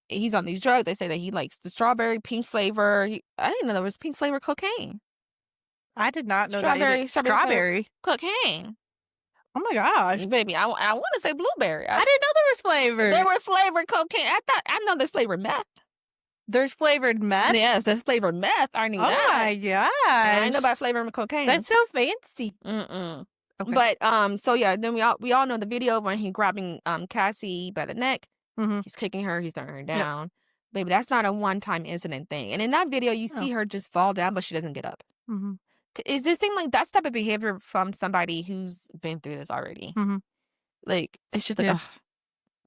Speaker 1: He's on these drugs. They say that he likes the strawberry pink flavor. I didn't know there was pink flavor cocaine.
Speaker 2: I did not know that either.
Speaker 1: Strawberry cocaine.
Speaker 2: Oh my gosh.
Speaker 1: Baby, I want to say blueberry.
Speaker 2: I didn't know there was flavors.
Speaker 1: There was flavored cocaine. I know there's flavored meth.
Speaker 2: There's flavored meth?
Speaker 1: Yes, there's flavored meth. I knew that.
Speaker 2: Oh my gosh.
Speaker 1: I know about flavored cocaine.
Speaker 2: That's so fancy.
Speaker 1: Mm-mm.
Speaker 2: Okay.
Speaker 1: But so yeah, then we all know the video when he grabbing Cassie by the neck.
Speaker 2: Mm-hmm.
Speaker 1: He's kicking her, he's throwing her down. Yep. Baby, that's not a one-time incident thing. And in that video, you see her just fall down, but she doesn't get up.
Speaker 2: Mm-hmm.
Speaker 1: Is this seem like that's type of behavior from somebody who's been through this already?
Speaker 2: Mm-hmm.
Speaker 1: Like it's just like, ugh,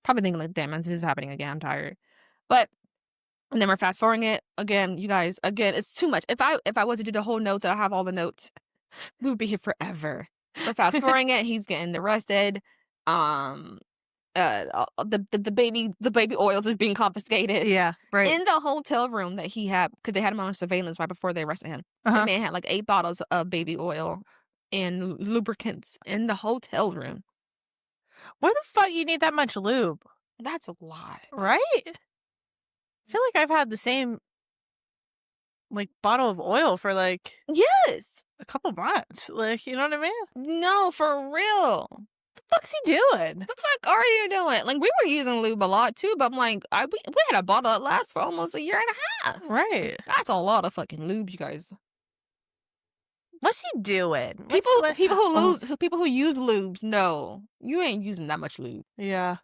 Speaker 1: probably thinking like, damn, this is happening again. I'm tired. But and then we're fast forwarding it again, you guys. Again, it's too much. If I was to do the whole notes, I have all the notes. We would be here forever. We're fast forwarding it. He's getting arrested. The baby oils is being confiscated.
Speaker 2: Yeah, right.
Speaker 1: In the hotel room that he had, because they had him on surveillance right before they arrested him.
Speaker 2: Uh-huh.
Speaker 1: The man had like 8 bottles of baby oil and lubricants in the hotel room.
Speaker 2: Where the fuck you need that much lube?
Speaker 1: That's a lot,
Speaker 2: right? I feel like I've had the same like bottle of oil for like a couple months. Like, you know what I mean?
Speaker 1: No, for real.
Speaker 2: The fuck's he doing?
Speaker 1: The fuck are you doing? Like, we were using lube a lot too, but I'm like, we had a bottle that lasts for almost a year and a half.
Speaker 2: Right.
Speaker 1: That's a lot of fucking lube, you guys.
Speaker 2: What's he doing?
Speaker 1: People who use lubes, no, you ain't using that much lube.
Speaker 2: Yeah.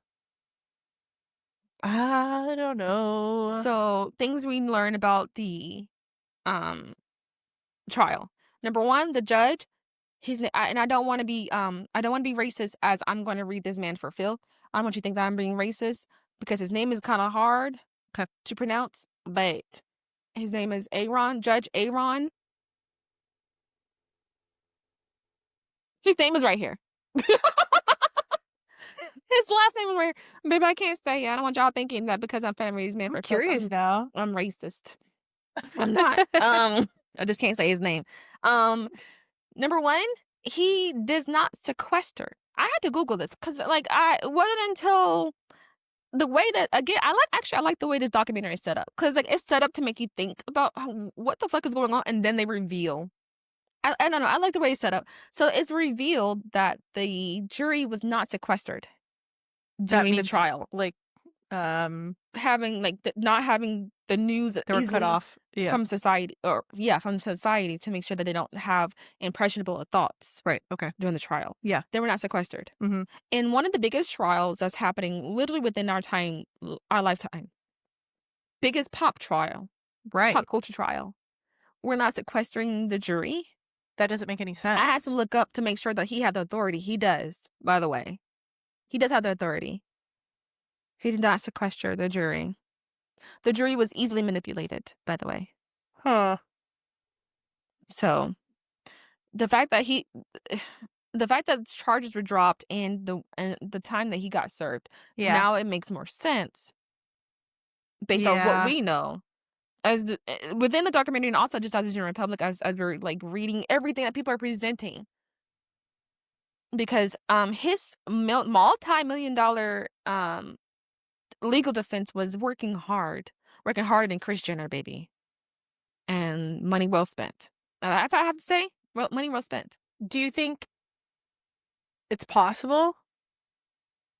Speaker 2: I don't know.
Speaker 1: So things we learn about the trial. Number 1, the judge. I don't want to be racist as I'm going to read this man for Phil. I don't want you to think that I'm being racist because his name is kind of hard to pronounce, but his name is Aaron, Judge Aaron. His name is right here. His last name is right here. Baby, I can't say it. I don't want y'all thinking that because I'm family these men.
Speaker 2: I'm curious now.
Speaker 1: I'm racist. I'm not. I just can't say his name. Number 1, he does not sequester. I had to Google this because like it wasn't until the way that again I like the way this documentary is set up because like it's set up to make you think about what the fuck is going on and then they reveal. I don't know. I like the way it's set up. So it's revealed that the jury was not sequestered during the trial.
Speaker 2: Like,
Speaker 1: having like not having the news
Speaker 2: they were cut off
Speaker 1: from society from society to make sure that they don't have impressionable thoughts.
Speaker 2: Right. Okay.
Speaker 1: During the trial.
Speaker 2: Yeah.
Speaker 1: They were not sequestered.
Speaker 2: Mm-hmm.
Speaker 1: In one of the biggest trials that's happening literally within our lifetime. Biggest pop trial.
Speaker 2: Right.
Speaker 1: Pop culture trial. We're not sequestering the jury.
Speaker 2: That doesn't make any sense.
Speaker 1: I had to look up to make sure that he had the authority. He does, by the way. He does have the authority. He did not sequester the jury. The jury was easily manipulated, by the way.
Speaker 2: Huh.
Speaker 1: So, the fact that charges were dropped and the time that he got served, now it makes more sense based on what we know. As within the documentary and also just as a general public, as we're like reading everything that people are presenting. because his multi-million-dollar legal defense was working harder than Kris Jenner, baby, and money well spent. If I have to say, money well spent.
Speaker 2: Do you think it's possible?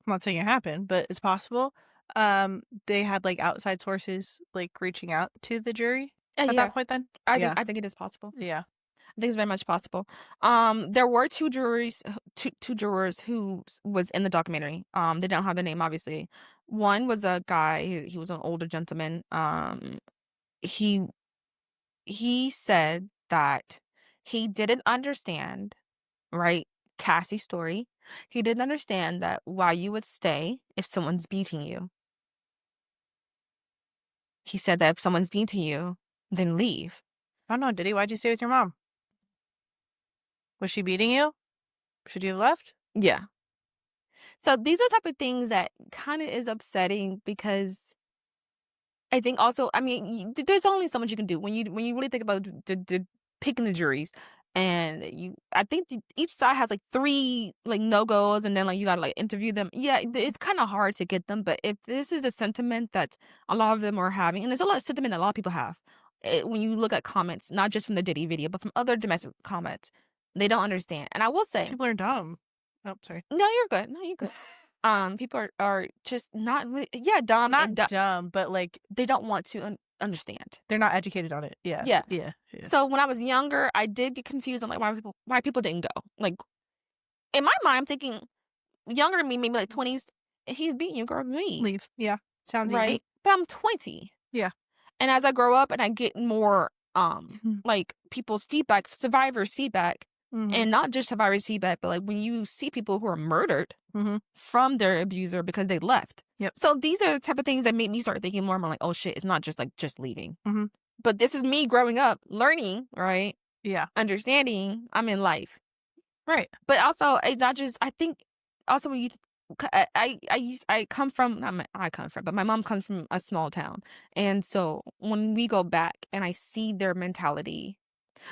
Speaker 2: I'm not saying it happened, but it's possible. They had like outside sources like reaching out to the jury at
Speaker 1: Yeah,
Speaker 2: that point. Then
Speaker 1: I think it is possible.
Speaker 2: yeah.
Speaker 1: I think it's very much possible. There were two jurors who was in the documentary. They don't have the name, obviously. One was a guy. He was an older gentleman. He said that he didn't understand, right, Cassie's story. He didn't understand that why you would stay if someone's beating you. He said that if someone's beating you, then leave.
Speaker 2: I don't know. Did he? Why'd you stay with your mom? Was she beating you? Should you have left?
Speaker 1: Yeah. So these are the type of things that kind of is upsetting because I think also, I mean, there's only so much you can do when you really think about the picking the juries, and I think each side has like 3 like no goes, and then like you gotta like interview them. Yeah, it's kind of hard to get them, but if this is a sentiment that a lot of them are having, and there's a lot of sentiment that a lot of people have, when you look at comments, not just from the Diddy video, but from other domestic comments, they don't understand. And I will say,
Speaker 2: People are dumb. Oh, sorry.
Speaker 1: no, you're good. No, you're good. People are just not dumb
Speaker 2: Not
Speaker 1: and
Speaker 2: dumb, but like
Speaker 1: they don't want to understand.
Speaker 2: they're not educated on it. Yeah.
Speaker 1: Yeah.
Speaker 2: Yeah.
Speaker 1: So when I was younger, I did get confused on like why people didn't go. Like in my mind, I'm thinking younger than me, maybe like 20s, he's beating you, girl, me.
Speaker 2: Leave. Yeah. Sounds
Speaker 1: Right?
Speaker 2: easy.
Speaker 1: But I'm 20.
Speaker 2: Yeah.
Speaker 1: And as I grow up and I get more
Speaker 2: Mhm.
Speaker 1: like people's feedback, survivors' feedback,
Speaker 2: Mhm.
Speaker 1: and not just survivors' feedback, but like when you see people who are murdered
Speaker 2: Mhm.
Speaker 1: from their abuser because they left.
Speaker 2: Yep.
Speaker 1: So these are the type of things that made me start thinking more and more like, oh shit, it's not just like just leaving.
Speaker 2: Mhm.
Speaker 1: But this is me growing up, learning, right?
Speaker 2: Yeah.
Speaker 1: Understanding I'm in life.
Speaker 2: Right.
Speaker 1: But also, it's not just, I think also when you, I come from, I come from, but my mom comes from a small town. And so when we go back and I see their mentality,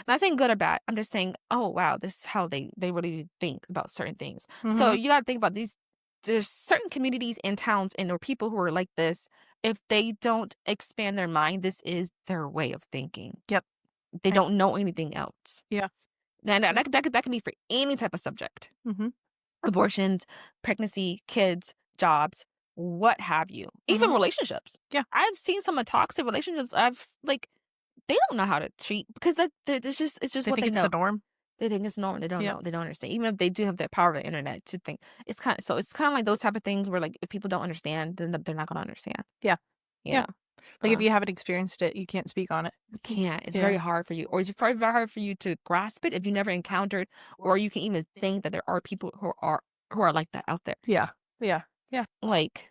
Speaker 1: not saying good or bad, I'm just saying, oh wow, this is how they really think about certain things. So
Speaker 2: Mhm.
Speaker 1: you got to think about these. There's certain communities and towns and or people who are like this. If they don't expand their mind, this is their way of thinking.
Speaker 2: Yep.
Speaker 1: They
Speaker 2: I-
Speaker 1: don't know anything else.
Speaker 2: Yeah.
Speaker 1: And that can be for any type of subject.
Speaker 2: Mhm.
Speaker 1: Abortions, pregnancy, kids, jobs, what have you. Even relationships.
Speaker 2: Yeah.
Speaker 1: I've seen some of toxic relationships. They don't know how to treat because it's just
Speaker 2: They
Speaker 1: what
Speaker 2: think
Speaker 1: they
Speaker 2: it's
Speaker 1: know.
Speaker 2: the norm.
Speaker 1: They think it's normal. They don't
Speaker 2: Yep.
Speaker 1: know. They don't understand. Even if they do have that power of the internet to think, it's kind of like those type of things where like if people don't understand, then they're not gonna understand.
Speaker 2: Yeah.
Speaker 1: Yeah.
Speaker 2: Like if you haven't experienced it, you can't speak on it.
Speaker 1: You can't. It's
Speaker 2: Yeah.
Speaker 1: very hard for you, or it's very, very hard for you to grasp it if you never encountered, or you can even think that there are people who are like that out there.
Speaker 2: Yeah. Yeah. Yeah.
Speaker 1: Like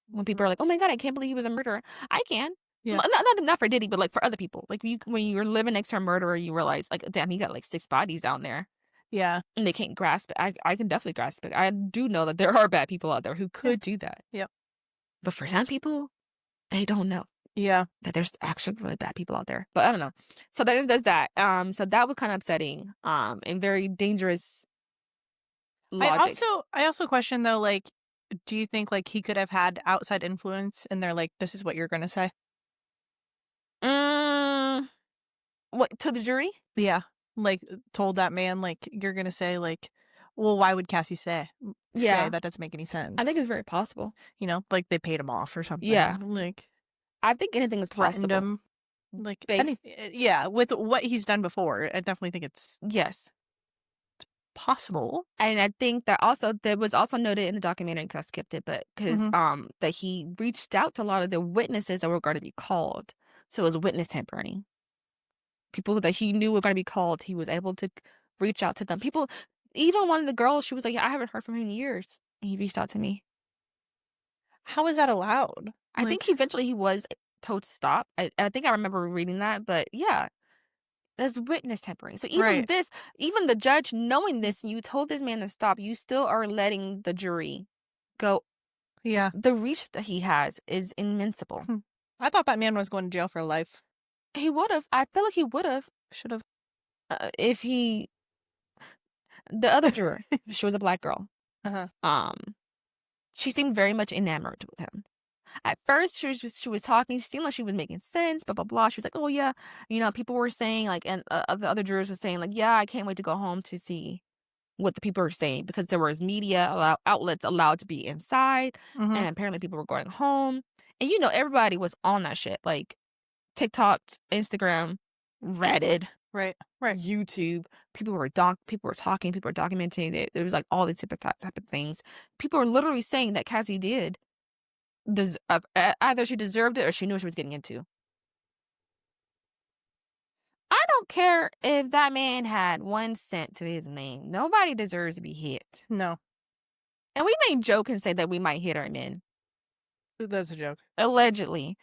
Speaker 1: when people are like, "Oh my god, I can't believe he was a murderer." I can.
Speaker 2: Yeah.
Speaker 1: Not for Diddy, but like for other people. Like when you're living next to a murderer, you realize like, damn, he got like 6 bodies down there,
Speaker 2: Yeah.
Speaker 1: and they can't grasp it. I can definitely grasp it. I do know that there are bad people out there who could do that.
Speaker 2: Yep.
Speaker 1: But for some people, they don't know
Speaker 2: Yeah.
Speaker 1: that there's actually really bad people out there. But I don't know. So that does that. So that was kind of upsetting. And very dangerous logic.
Speaker 2: I also question though, like, do you think like he could have had outside influence and they're like, this is what you're gonna say?
Speaker 1: What, to the jury?
Speaker 2: Yeah. Like told that man like you're gonna say like, well, why would Cassie stay?
Speaker 1: Yeah.
Speaker 2: That doesn't make any sense.
Speaker 1: I think it's very possible.
Speaker 2: you know, like they paid him off or something.
Speaker 1: Yeah.
Speaker 2: Like
Speaker 1: I think anything is
Speaker 2: threatened
Speaker 1: possible.
Speaker 2: him. Like
Speaker 1: Based-
Speaker 2: yeah, with what he's done before, I definitely think it's
Speaker 1: Yes.
Speaker 2: possible.
Speaker 1: And I think that also there was also noted in the documentary, because I skipped it, but because that he reached out to a lot of the witnesses that were going to be called. So it was witness tampering. People that he knew were going to be called, he was able to reach out to them. People, even one of the girls, she was like, I haven't heard from him in years. And he reached out to me.
Speaker 2: How is that allowed?
Speaker 1: I think eventually he was told to stop. I think I remember reading that, but yeah. That's witness tampering. So even this, even the judge knowing this, you told this man to stop, you still are letting the jury go.
Speaker 2: Yeah.
Speaker 1: The reach that he has is invincible.
Speaker 2: I thought that man was going to jail for life.
Speaker 1: He would have. I feel like he would have.
Speaker 2: Should have.
Speaker 1: If he... The other juror, she was a black girl.
Speaker 2: Uh-huh.
Speaker 1: She seemed very much enamored with him. At first, she was talking. She seemed like she was making sense. Blah blah blah. She was like, "Oh yeah, people were saying like, and the other jurors were saying like, yeah, I can't wait to go home to see what the people were saying because there was media outlets allowed to be inside,
Speaker 2: Mm-hmm.
Speaker 1: and apparently people were going home, and everybody was on that shit like TikTok, Instagram, Reddit,
Speaker 2: Right.
Speaker 1: YouTube. People were talking, people were documenting it. There was like all these type of things. People were literally saying that Cassie did either she deserved it or she knew what she was getting into. I don't care if that man had 1 cent to his name. Nobody deserves to be hit.
Speaker 2: No,
Speaker 1: And we may joke and say that we might hit our men.
Speaker 2: that's a joke.
Speaker 1: Allegedly.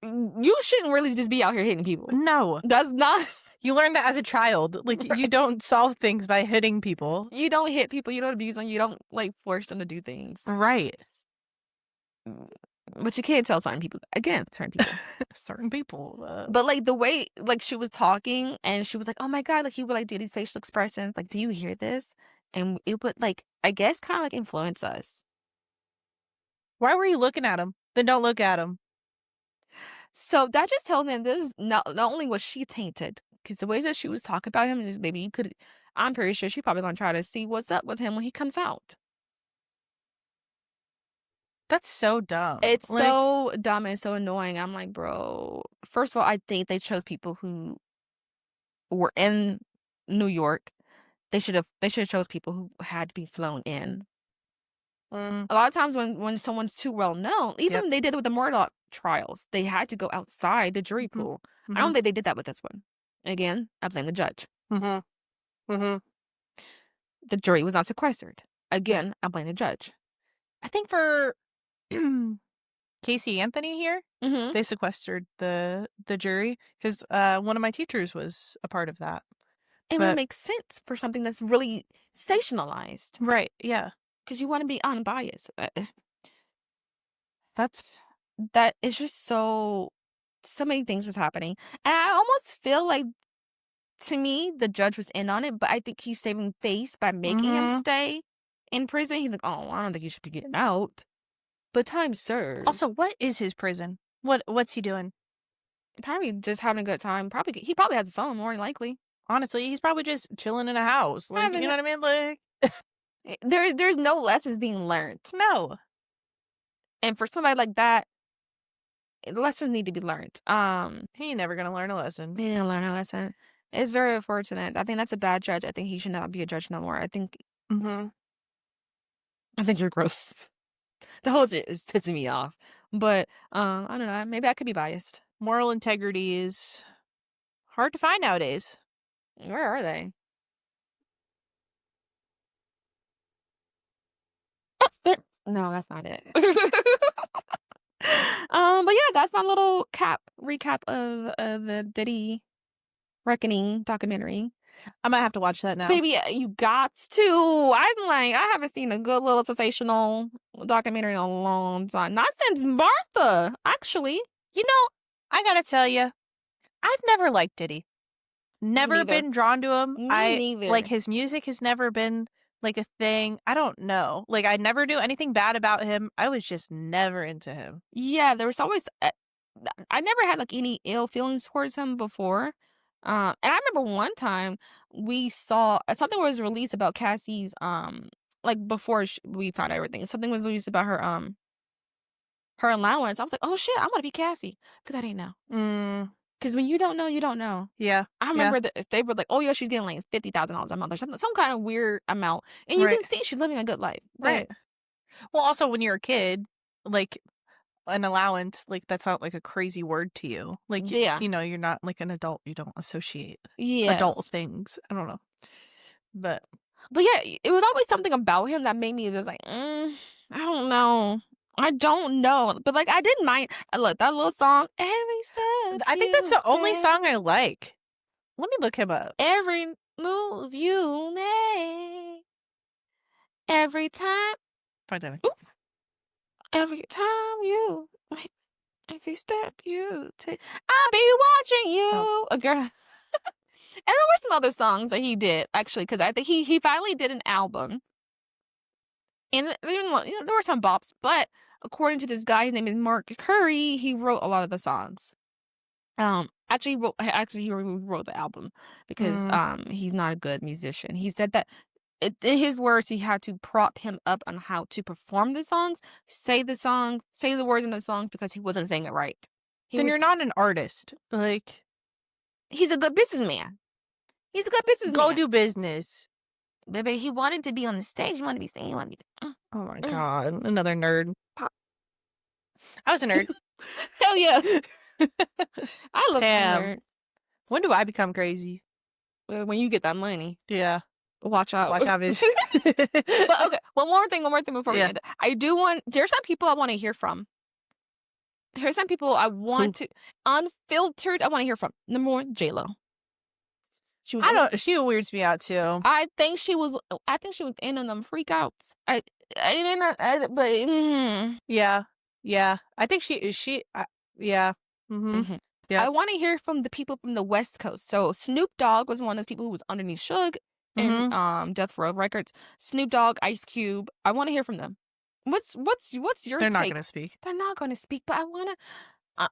Speaker 1: You shouldn't really just be out here hitting people.
Speaker 2: No.
Speaker 1: That's not...
Speaker 2: You learn that as a child. Like,
Speaker 1: Right.
Speaker 2: You don't solve things by hitting people.
Speaker 1: You don't hit people. You don't abuse them. You don't, force them to do things.
Speaker 2: Right.
Speaker 1: But you can't tell certain people. Again, certain people.
Speaker 2: Certain people.
Speaker 1: But, the way, she was talking, and she was like, oh, my God, he would, do these facial expressions. Do you hear this? And it would, I guess, kind of, influence us.
Speaker 2: Why were you looking at him? Then don't look at him.
Speaker 1: So that just tells me this, not only was she tainted, because the way that she was talking about him, is maybe you could, I'm pretty sure she's probably going to try to see what's up with him when he comes out.
Speaker 2: That's so dumb.
Speaker 1: It's so dumb and so annoying. I'm like, bro, first of all, I think they chose people who were in New York. They should have chose people who had to be flown in. A lot of times when someone's too well known, even they did it with the Murdoch trials, they had to go outside the jury pool. I don't think they did that with this one. Again, I blame the judge. The jury was not sequestered. Again, I blame the judge.
Speaker 2: I think for Casey Anthony here, they sequestered the jury because one of my teachers was a part of that.
Speaker 1: It would make sense for something that's really sensationalized.
Speaker 2: Right, yeah.
Speaker 1: Because you want to be unbiased.
Speaker 2: That
Speaker 1: is just so many things was happening. And I almost feel like, to me, the judge was in on it, but I think he's saving face by making him stay in prison. He's like, oh, I don't think you should be getting out. But time served.
Speaker 2: Also, what is his prison? What's he doing?
Speaker 1: Probably just having a good time. He probably has a phone, more than likely.
Speaker 2: Honestly, he's probably just chilling in a house. You know what I mean?
Speaker 1: There's no lessons being learned.
Speaker 2: No. And
Speaker 1: for somebody like that, lessons need to be learned.
Speaker 2: He ain't never gonna learn a lesson.
Speaker 1: He didn't learn a lesson. It's very unfortunate. I think that's a bad judge. I think he should not be a judge no more. I think I think you're gross. The whole shit is pissing me off. But I don't know. Maybe I could be biased.
Speaker 2: Moral integrity is hard to find nowadays.
Speaker 1: Where are they? No, that's not it. But yeah, that's my little recap of the Diddy Reckoning documentary.
Speaker 2: I might have to watch that now.
Speaker 1: Baby, you got to. I haven't seen a good little sensational documentary in a long time. Not since Martha, actually.
Speaker 2: I gotta tell you, I've never liked Diddy. Never been drawn to him.
Speaker 1: Neither.
Speaker 2: Like, his music has never been like a thing. I don't know. Like, I never knew anything bad about him. I was just never into him.
Speaker 1: Yeah, there was always I never had any ill feelings towards him before. And I remember one time we saw something was released about Cassie's before we found out everything. Something was released about her allowance. I was like, oh shit, I want to be Cassie, because I didn't know. Because when you don't know, you don't know.
Speaker 2: Yeah.
Speaker 1: I remember that they were like, oh yeah, she's getting $50,000 a month or some kind of weird amount, and you can see she's living a good life.
Speaker 2: Right. Well, also when you're a kid, an allowance, that's not a crazy word to you. You're not an adult. You don't associate adult things. I don't know. But
Speaker 1: yeah, it was always something about him that made me just I don't know. I don't know. But I didn't mind. Look, that little song, every step.
Speaker 2: I think that's the only song I like. Let me look him up.
Speaker 1: Every move you make. Every time.
Speaker 2: Find out.
Speaker 1: Every time you, every step you take, I'll be watching you.
Speaker 2: Oh.
Speaker 1: A girl. And there were some other songs that he did, actually, because I think he finally did an album. And there were some bops, but according to this guy, his name is Mark Curry, he wrote a lot of the songs. Actually, he wrote the album because he's not a good musician. He said that in his words, he had to prop him up on how to perform the songs, say the words in the songs because he wasn't saying it right.
Speaker 2: Then you're not an artist. Like,
Speaker 1: he's a good businessman. He's a good businessman.
Speaker 2: Go do business.
Speaker 1: Baby, he wanted to be on the stage. He wanted to be singing. He wanted to be.
Speaker 2: Oh my god, another nerd. I was a nerd.
Speaker 1: Hell yeah. I love
Speaker 2: nerd. When do I become crazy?
Speaker 1: When you get that money.
Speaker 2: Yeah.
Speaker 1: Watch out.
Speaker 2: Watch out, bitch.
Speaker 1: But okay, one more thing before we end. There's some people I want to hear from. There's some people I want to, unfiltered, I want to hear from. Number one, J-Lo.
Speaker 2: She weirds me out too.
Speaker 1: I think she was in on them freakouts.
Speaker 2: Yeah. I think yeah. Mm-hmm. Yeah.
Speaker 1: I want to hear from the people from the West Coast. So Snoop Dogg was one of those people who was underneath Suge in Death Row Records. Snoop Dogg, Ice Cube. I want to hear from them. What's your
Speaker 2: They're
Speaker 1: take?
Speaker 2: not going to speak.
Speaker 1: They're not going to speak, but I want to, I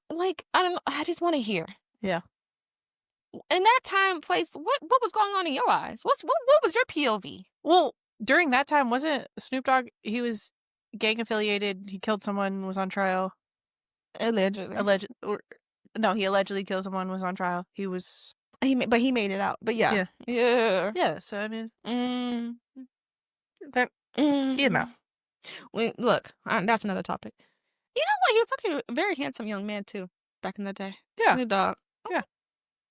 Speaker 1: don't know. I just want to hear.
Speaker 2: Yeah.
Speaker 1: In that time, place, what was going on in your eyes? What was your POV?
Speaker 2: Well, during that time, wasn't Snoop Dogg, he was gang affiliated, he killed someone, was on trial.
Speaker 1: Allegedly.
Speaker 2: No, he allegedly killed someone, was on trial. He
Speaker 1: made it out. But yeah.
Speaker 2: So I mean,
Speaker 1: look, that's another topic. You know what? He was actually a very handsome young man too back in the day.
Speaker 2: Yeah.
Speaker 1: Snoop Dogg.
Speaker 2: Yeah.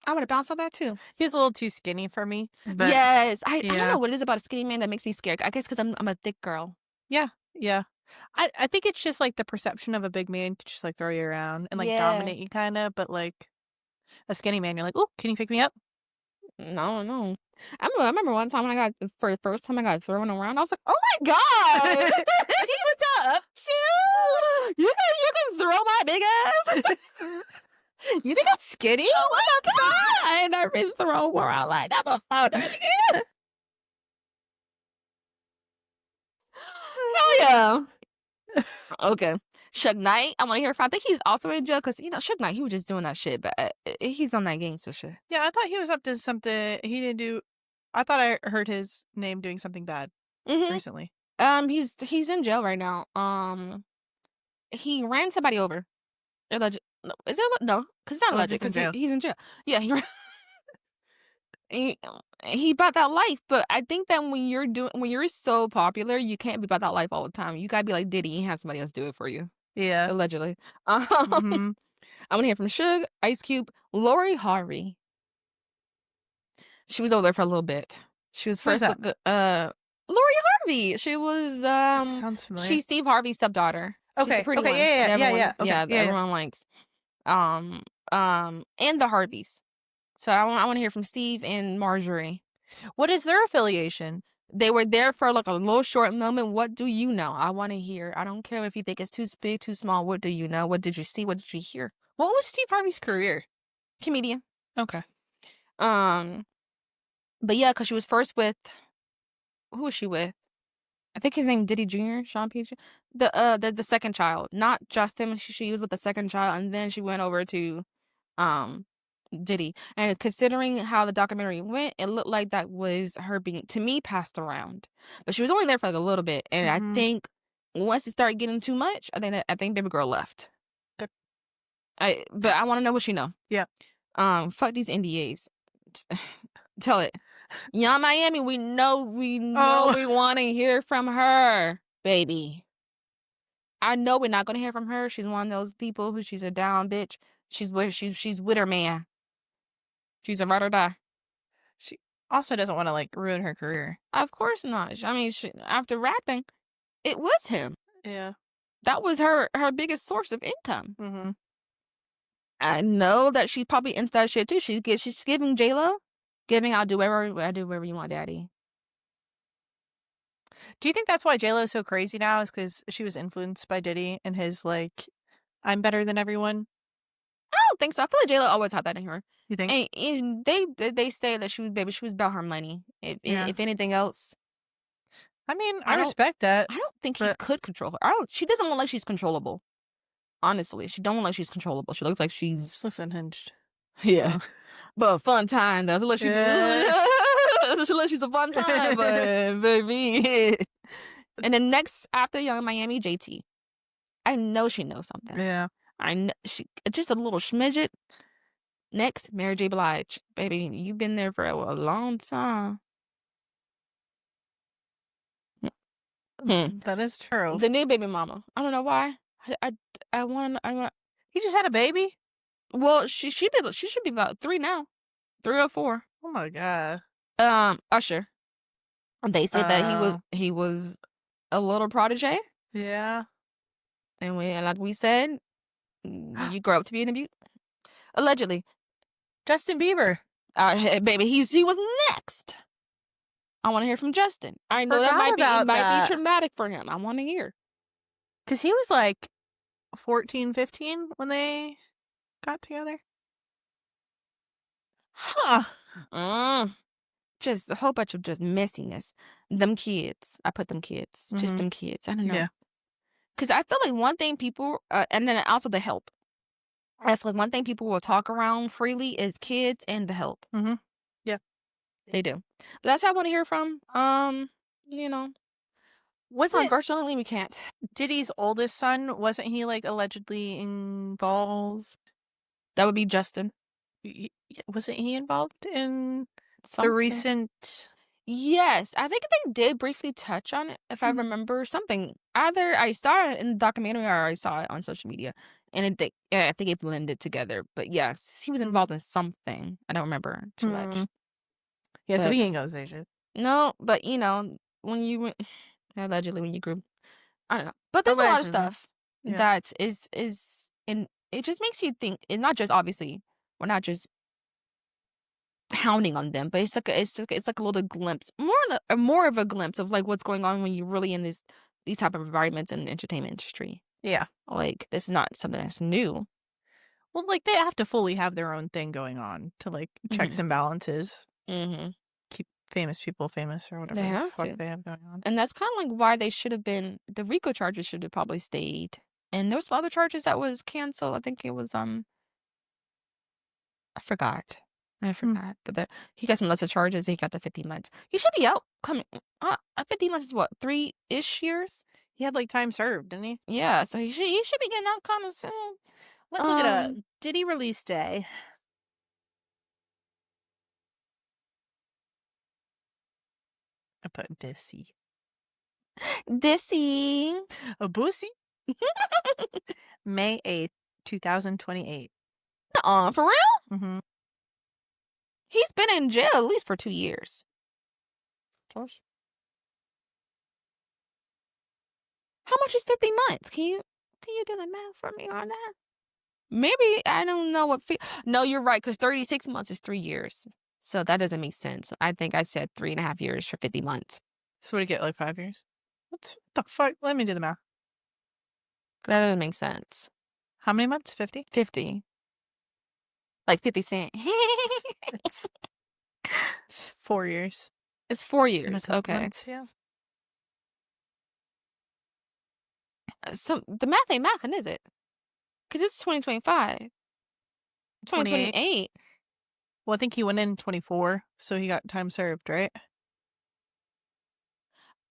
Speaker 1: I would have bounced on that too.
Speaker 2: He was a little too skinny for me. But
Speaker 1: yes, I don't know what it is about a skinny man that makes me scared. I guess because I'm a thick girl.
Speaker 2: Yeah. I think it's just like the perception of a big man to just like throw you around and like dominate you kind of, but like a skinny man, you're like, oh, can you pick me up?
Speaker 1: No. I remember one time for the first time I got thrown around, I was like, oh my god! Is this what y'all up to? You can throw my big ass?
Speaker 2: You think I'm skinny?
Speaker 1: Oh my god! I ain't never been thrown around like that before. Hell yeah. Okay. Suge Knight, I want to hear from. I think he's also in jail because, Suge Knight, he was just doing that shit, but he's on that gangster shit.
Speaker 2: Yeah, I thought he was up to something. He didn't do. I thought I heard his name doing something bad recently.
Speaker 1: He's in jail right now. He ran somebody over. Alleged. No, is it no? Because not alleged. Because he's in jail. Yeah, he bought that life, but I think that when you're so popular, you can't be about that life all the time. You gotta be like Diddy and have somebody else do it for you.
Speaker 2: Yeah,
Speaker 1: allegedly. I'm gonna hear from Suge, Ice Cube, Lori Harvey. She was over there for a little bit. She was first with the Lori Harvey. She was
Speaker 2: sounds familiar.
Speaker 1: She's Steve Harvey's stepdaughter.
Speaker 2: Okay. Yeah.
Speaker 1: Everyone likes. And the Harveys. So I want to hear from Steve and Marjorie.
Speaker 2: What is their affiliation?
Speaker 1: They were there for like a little short moment. What do you know? I want to hear. I don't care if you think it's too big, too small. What do you know? What did you see? What did you hear?
Speaker 2: What was Steve Harvey's career?
Speaker 1: Comedian.
Speaker 2: Okay.
Speaker 1: But yeah, because she was first with, who was she with? I think his name Diddy Jr., Sean P. The second child, not Justin. She was with the second child, and then she went over to Diddy. And considering how the documentary went, it looked like that was her being, to me, passed around. But she was only there for like a little bit, and I think once it started getting too much, I think baby girl left.
Speaker 2: Good.
Speaker 1: But I want to know what she know.
Speaker 2: Yeah.
Speaker 1: Fuck these NDAs. Tell it. Young Miami, we know we want to hear from her, baby. I know we're not gonna hear from her. She's one of those people who she's a down bitch. She's with her man. She's a ride or die.
Speaker 2: She also doesn't want to like ruin her career.
Speaker 1: Of course not. I mean, after rapping, it was him.
Speaker 2: Yeah.
Speaker 1: That was her biggest source of income.
Speaker 2: Mm-hmm.
Speaker 1: I know that she's probably into that shit too. She's giving J-Lo. I'll do whatever you want, daddy.
Speaker 2: Do you think that's why J-Lo is so crazy now? Is because she was influenced by Diddy and his like, I'm better than everyone?
Speaker 1: I don't think so. I feel like J-Lo always had that in her.
Speaker 2: You think?
Speaker 1: And they say that she was about her money.
Speaker 2: Yeah.
Speaker 1: If anything else,
Speaker 2: I mean,
Speaker 1: I
Speaker 2: I
Speaker 1: don't
Speaker 2: respect that.
Speaker 1: I don't think he
Speaker 2: But
Speaker 1: could control her. I don't. She doesn't look like she's controllable. Honestly, she don't look like she's controllable. She looks like
Speaker 2: she
Speaker 1: she's
Speaker 2: looks unhinged.
Speaker 1: yeah, but a fun time though. She looks she's
Speaker 2: Yeah.
Speaker 1: she looks she's a fun time, but baby. And then next after Young Miami, JT. I know she knows something.
Speaker 2: Yeah.
Speaker 1: I know she just a little smidget. Next, Mary J. Blige. Baby, you've been there for a long time. Hmm.
Speaker 2: That is true.
Speaker 1: The new baby mama. I don't know why. I want.
Speaker 2: He just had a baby?
Speaker 1: Well, she should be about 3 now, 3 or 4.
Speaker 2: Oh my god.
Speaker 1: Usher. They said that he was a little protege,
Speaker 2: Yeah.
Speaker 1: and like we said, you grow up to be an abuse. Allegedly,
Speaker 2: Justin Bieber.
Speaker 1: hey, baby, he was next. I want to hear from Justin. I know that
Speaker 2: Forgot
Speaker 1: might
Speaker 2: about
Speaker 1: be traumatic for him. I want to hear.
Speaker 2: Because he was like 14, 15 when they got together. Huh.
Speaker 1: Just a whole bunch of just messiness. Them kids. I put them kids. Just them kids. I don't know.
Speaker 2: Yeah.
Speaker 1: Because I feel like one thing people, and then also the help. I feel like one thing people will talk around freely is kids and the help.
Speaker 2: Yeah.
Speaker 1: They do. But that's how I want to hear from. You know. Unfortunately, we can't.
Speaker 2: Diddy's oldest son, wasn't he like allegedly involved?
Speaker 1: That would be Justin.
Speaker 2: Wasn't he involved in
Speaker 1: Something.
Speaker 2: the recent?
Speaker 1: Yes, I think they did briefly touch on it, if I remember something. Either I saw it in the documentary or I saw it on social media, and I think it blended together. But yes, he was involved in something. I don't remember too much.
Speaker 2: Yeah, so he ain't gonna say shit.
Speaker 1: No, but you know, allegedly when you grew, I don't know. But there's a lot of stuff that is in. It just makes you think. And not just obviously, we're not just hounding on them, but it's like a little glimpse, more of a glimpse of like what's going on when you're really in these type of environments in the entertainment industry.
Speaker 2: Yeah,
Speaker 1: like this is not something that's new.
Speaker 2: Well, like they have to fully have their own thing going on to like checks and balances. Keep famous people famous or whatever
Speaker 1: they have
Speaker 2: going on.
Speaker 1: And that's kind of like why they should have been, the RICO charges should have probably stayed. And there was some other charges that was canceled. I think it was I forgot. But he got some lesser charges. He got the 15 months. He should be out coming. 15 months is what, 3-ish years?
Speaker 2: He had like time served, didn't he?
Speaker 1: Yeah, so he should be getting out kind of soon.
Speaker 2: Let's look at Diddy release day. I put Dissy. A bussy. May 8th, 2028.
Speaker 1: For real?
Speaker 2: He's
Speaker 1: been in jail at least for 2 years. How much is 50 months? Can you do the math for me on that? Maybe, I don't know what. No, you're right, because 36 months is 3 years. So that doesn't make sense. I think I said 3.5 years for 50 months.
Speaker 2: So what do you get, like 5 years? What the fuck? Let me do the math.
Speaker 1: That doesn't make sense.
Speaker 2: How many months? 50?
Speaker 1: 50. Like 50 Cent.
Speaker 2: 4 years.
Speaker 1: It's 4 years. Okay.
Speaker 2: Months, yeah.
Speaker 1: So the math ain't mathing, is it? Because it's 2025. 2028.
Speaker 2: Well, I think he went in 24, so he got time served, right?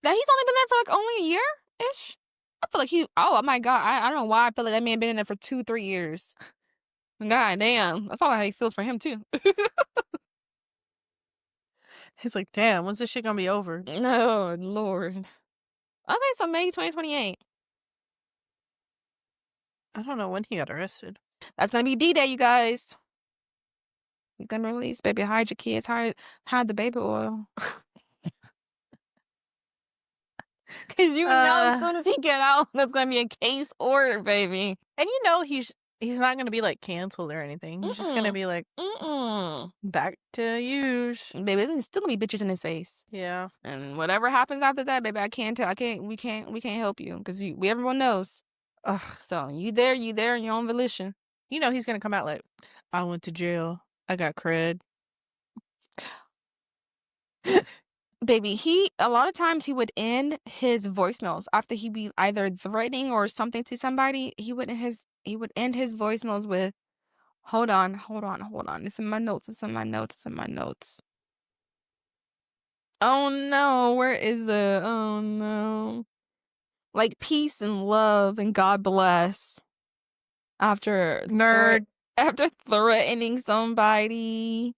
Speaker 1: That he's only been there for like only a year-ish? I feel like oh my God. I don't know why I feel like that man been in there for 2-3 years. God damn. That's probably how he feels for him too.
Speaker 2: He's like, damn, when's this shit gonna be over?
Speaker 1: No, Lord. Okay, so May 2028.
Speaker 2: I don't know when he got arrested.
Speaker 1: That's gonna be D-Day, you guys. He's gonna release, baby. Hide your kids. Hide the baby oil. Because you know as soon as he get out, there's gonna be a case order, baby.
Speaker 2: And you know he's not gonna be like canceled or anything. He's just gonna be like back to use.
Speaker 1: Baby, there's still gonna be bitches in his face.
Speaker 2: Yeah.
Speaker 1: And whatever happens after that, baby, I can't tell. We can't help you because everyone knows.
Speaker 2: Ugh.
Speaker 1: So you there on your own volition.
Speaker 2: You know he's gonna come out like, I went to jail I got cred.
Speaker 1: Baby, a lot of times he would end his voicemails after he'd be either threatening or something to somebody. He would end his voicemails with, hold on. It's in my notes. Oh no, where is it? Oh no. Like peace and love and God bless. After
Speaker 2: Nerd.
Speaker 1: after threatening somebody.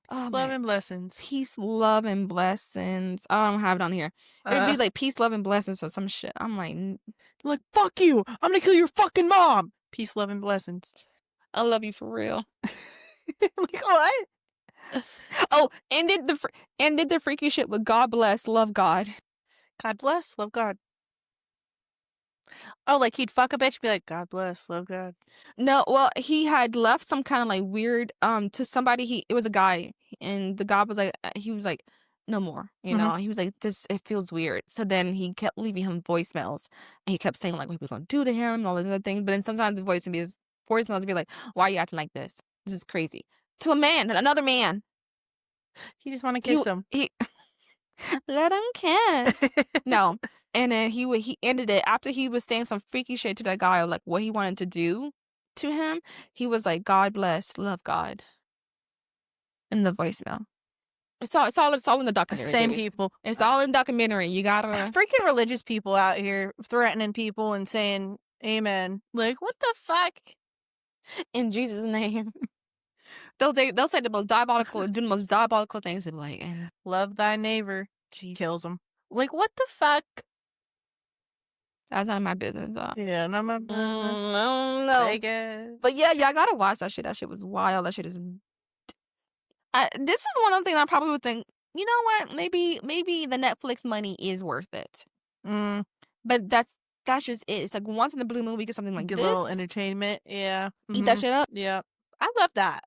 Speaker 1: Oh
Speaker 2: Love
Speaker 1: my,
Speaker 2: and blessings.
Speaker 1: peace, love, and blessings. I don't have it on here. It'd be like peace, love, and blessings or some shit. I'm
Speaker 2: like, fuck you. I'm gonna kill your fucking mom. Peace, love, and blessings.
Speaker 1: I love you for real.
Speaker 2: Like, what?
Speaker 1: Oh, ended the freaky shit with God bless, love God.
Speaker 2: God bless, love God. Oh, like he'd fuck a bitch and be like, God bless, love God.
Speaker 1: No, well, he had left some kind of like weird to somebody. It was a guy, and the guy was like, he was like, no more, you know. He was like, this, it feels weird. So then he kept leaving him voicemails, and he kept saying like, what we gonna do to him and all these other things. But then sometimes the voicemails would be like, why are you acting like this? This is crazy. To a man, another man.
Speaker 2: He just want to kiss him.
Speaker 1: He let him kiss. No. And then he ended it after he was saying some freaky shit to that guy of like what he wanted to do to him. He was like, God bless, love God. In the voicemail. It's all in the documentary.
Speaker 2: Same
Speaker 1: baby.
Speaker 2: people.
Speaker 1: It's all in the documentary. You gotta
Speaker 2: freaking religious people out here threatening people and saying amen. Like, what the fuck?
Speaker 1: In Jesus' name. They'll say the most diabolical, do the most diabolical things and like, and
Speaker 2: love thy neighbor. She kills them. Like, what the fuck?
Speaker 1: That's not my business, though.
Speaker 2: Yeah, not my business.
Speaker 1: No.
Speaker 2: I guess.
Speaker 1: But yeah, y'all gotta watch that shit. That shit was wild. That shit is. This is one of the things I probably would think. You know what? Maybe the Netflix money is worth it. But that's just it. It's like once in a blue moon we get something like
Speaker 2: Get
Speaker 1: this.
Speaker 2: a little entertainment. Yeah.
Speaker 1: Eat that shit up.
Speaker 2: Yeah. I love that.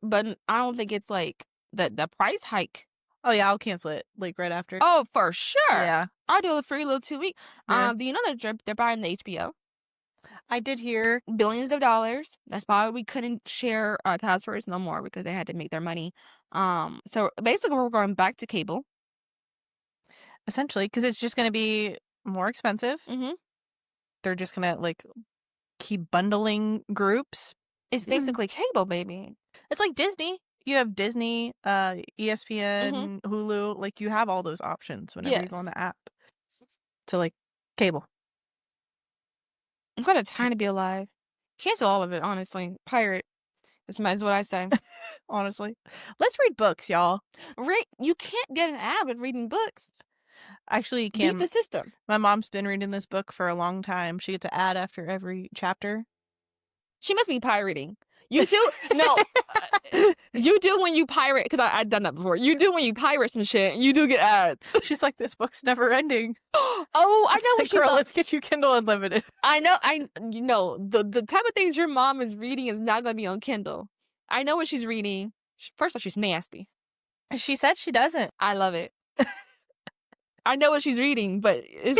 Speaker 1: But I don't think it's like the price hike.
Speaker 2: Oh yeah, I'll cancel it like right after.
Speaker 1: Oh, for sure.
Speaker 2: Yeah.
Speaker 1: I'll do a free little 2-week.
Speaker 2: Yeah.
Speaker 1: Do you know that they're buying the HBO?
Speaker 2: I did hear
Speaker 1: billions of dollars. That's why we couldn't share our passwords no more because they had to make their money. So basically we're going back to cable.
Speaker 2: Essentially, because it's just going to be more expensive. They're just going to like keep bundling groups.
Speaker 1: It's basically cable, baby.
Speaker 2: It's like Disney. You have Disney, ESPN, Hulu. Like you have all those options whenever you go on the app. So like cable.
Speaker 1: I'm kind of tired to be alive. Cancel all of it, honestly. Pirate. That's what I say.
Speaker 2: Honestly. Let's read books, y'all.
Speaker 1: You can't get an ad with reading books.
Speaker 2: Actually, you can.
Speaker 1: Beat the system.
Speaker 2: My mom's been reading this book for a long time. She gets an ad after every chapter.
Speaker 1: She must be pirating. You do? No. You do when you pirate, because I've done that before. You do when you pirate some shit, you do get ads.
Speaker 2: She's like, this book's never ending.
Speaker 1: Oh, I know what she's
Speaker 2: girl, let's get you Kindle Unlimited.
Speaker 1: I know, the type of things your mom is reading is not going to be on Kindle. I know what she's reading. First of all, she's nasty.
Speaker 2: She said she doesn't.
Speaker 1: I love it. I know what she's reading, but it's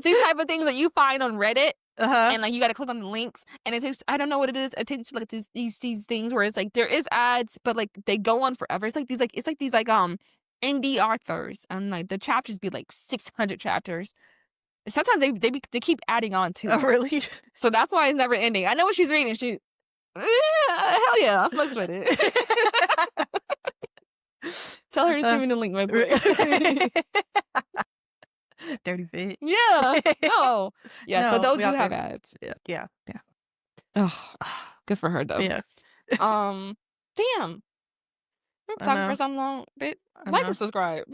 Speaker 1: these type of things that you find on Reddit. And like you got to click on the links, and it takes, I don't know what it is. It takes like these things where it's like there is ads, but like they go on forever. It's like these indie authors, and like the chapters be like 600 chapters. Sometimes they keep adding on too.
Speaker 2: Oh really?
Speaker 1: So that's why it's never ending. I know what she's reading. Hell yeah, I fucks with it. Tell her to send me the link real quick.
Speaker 2: Dirty bitch.
Speaker 1: Yeah. No. Yeah. No, so those do have ads.
Speaker 2: Yeah.
Speaker 1: Oh, good for her though.
Speaker 2: Yeah.
Speaker 1: Damn. We're talking for so long, bitch. Like and subscribe.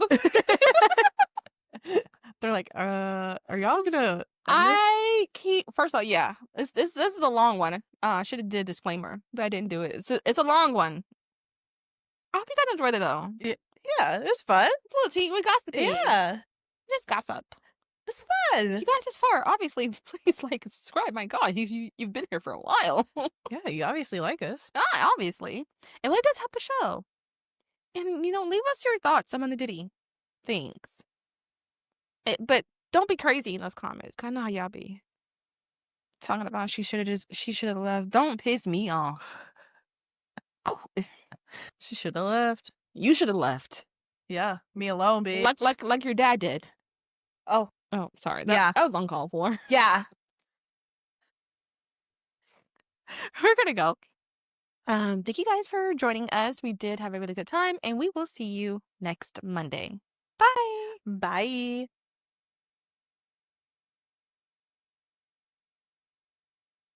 Speaker 2: They're like, are y'all gonna?
Speaker 1: First of all, yeah. This is a long one. I should have did a disclaimer, but I didn't do it. It's a long one. I hope you guys enjoyed it though.
Speaker 2: Yeah, it was fun.
Speaker 1: It's a little tea. We got the tea.
Speaker 2: Yeah.
Speaker 1: Just gossip.
Speaker 2: It's fun.
Speaker 1: You got this far. Obviously, please like and subscribe. My God, you've been here for a while.
Speaker 2: Yeah, you obviously like us.
Speaker 1: Obviously. It really does help the show. And, leave us your thoughts on the Diddy things. But don't be crazy in those comments. I know how y'all be. Talking about she should have left. Don't piss me off.
Speaker 2: She should have left.
Speaker 1: You should have left.
Speaker 2: Yeah, me alone, bitch.
Speaker 1: Like your dad did.
Speaker 2: Oh,
Speaker 1: Oh, sorry.
Speaker 2: Yeah.
Speaker 1: That was uncalled for.
Speaker 2: yeah.
Speaker 1: We're gonna go. Thank you guys for joining us. We did have a really good time, and we will see you next Monday. Bye.
Speaker 2: Bye.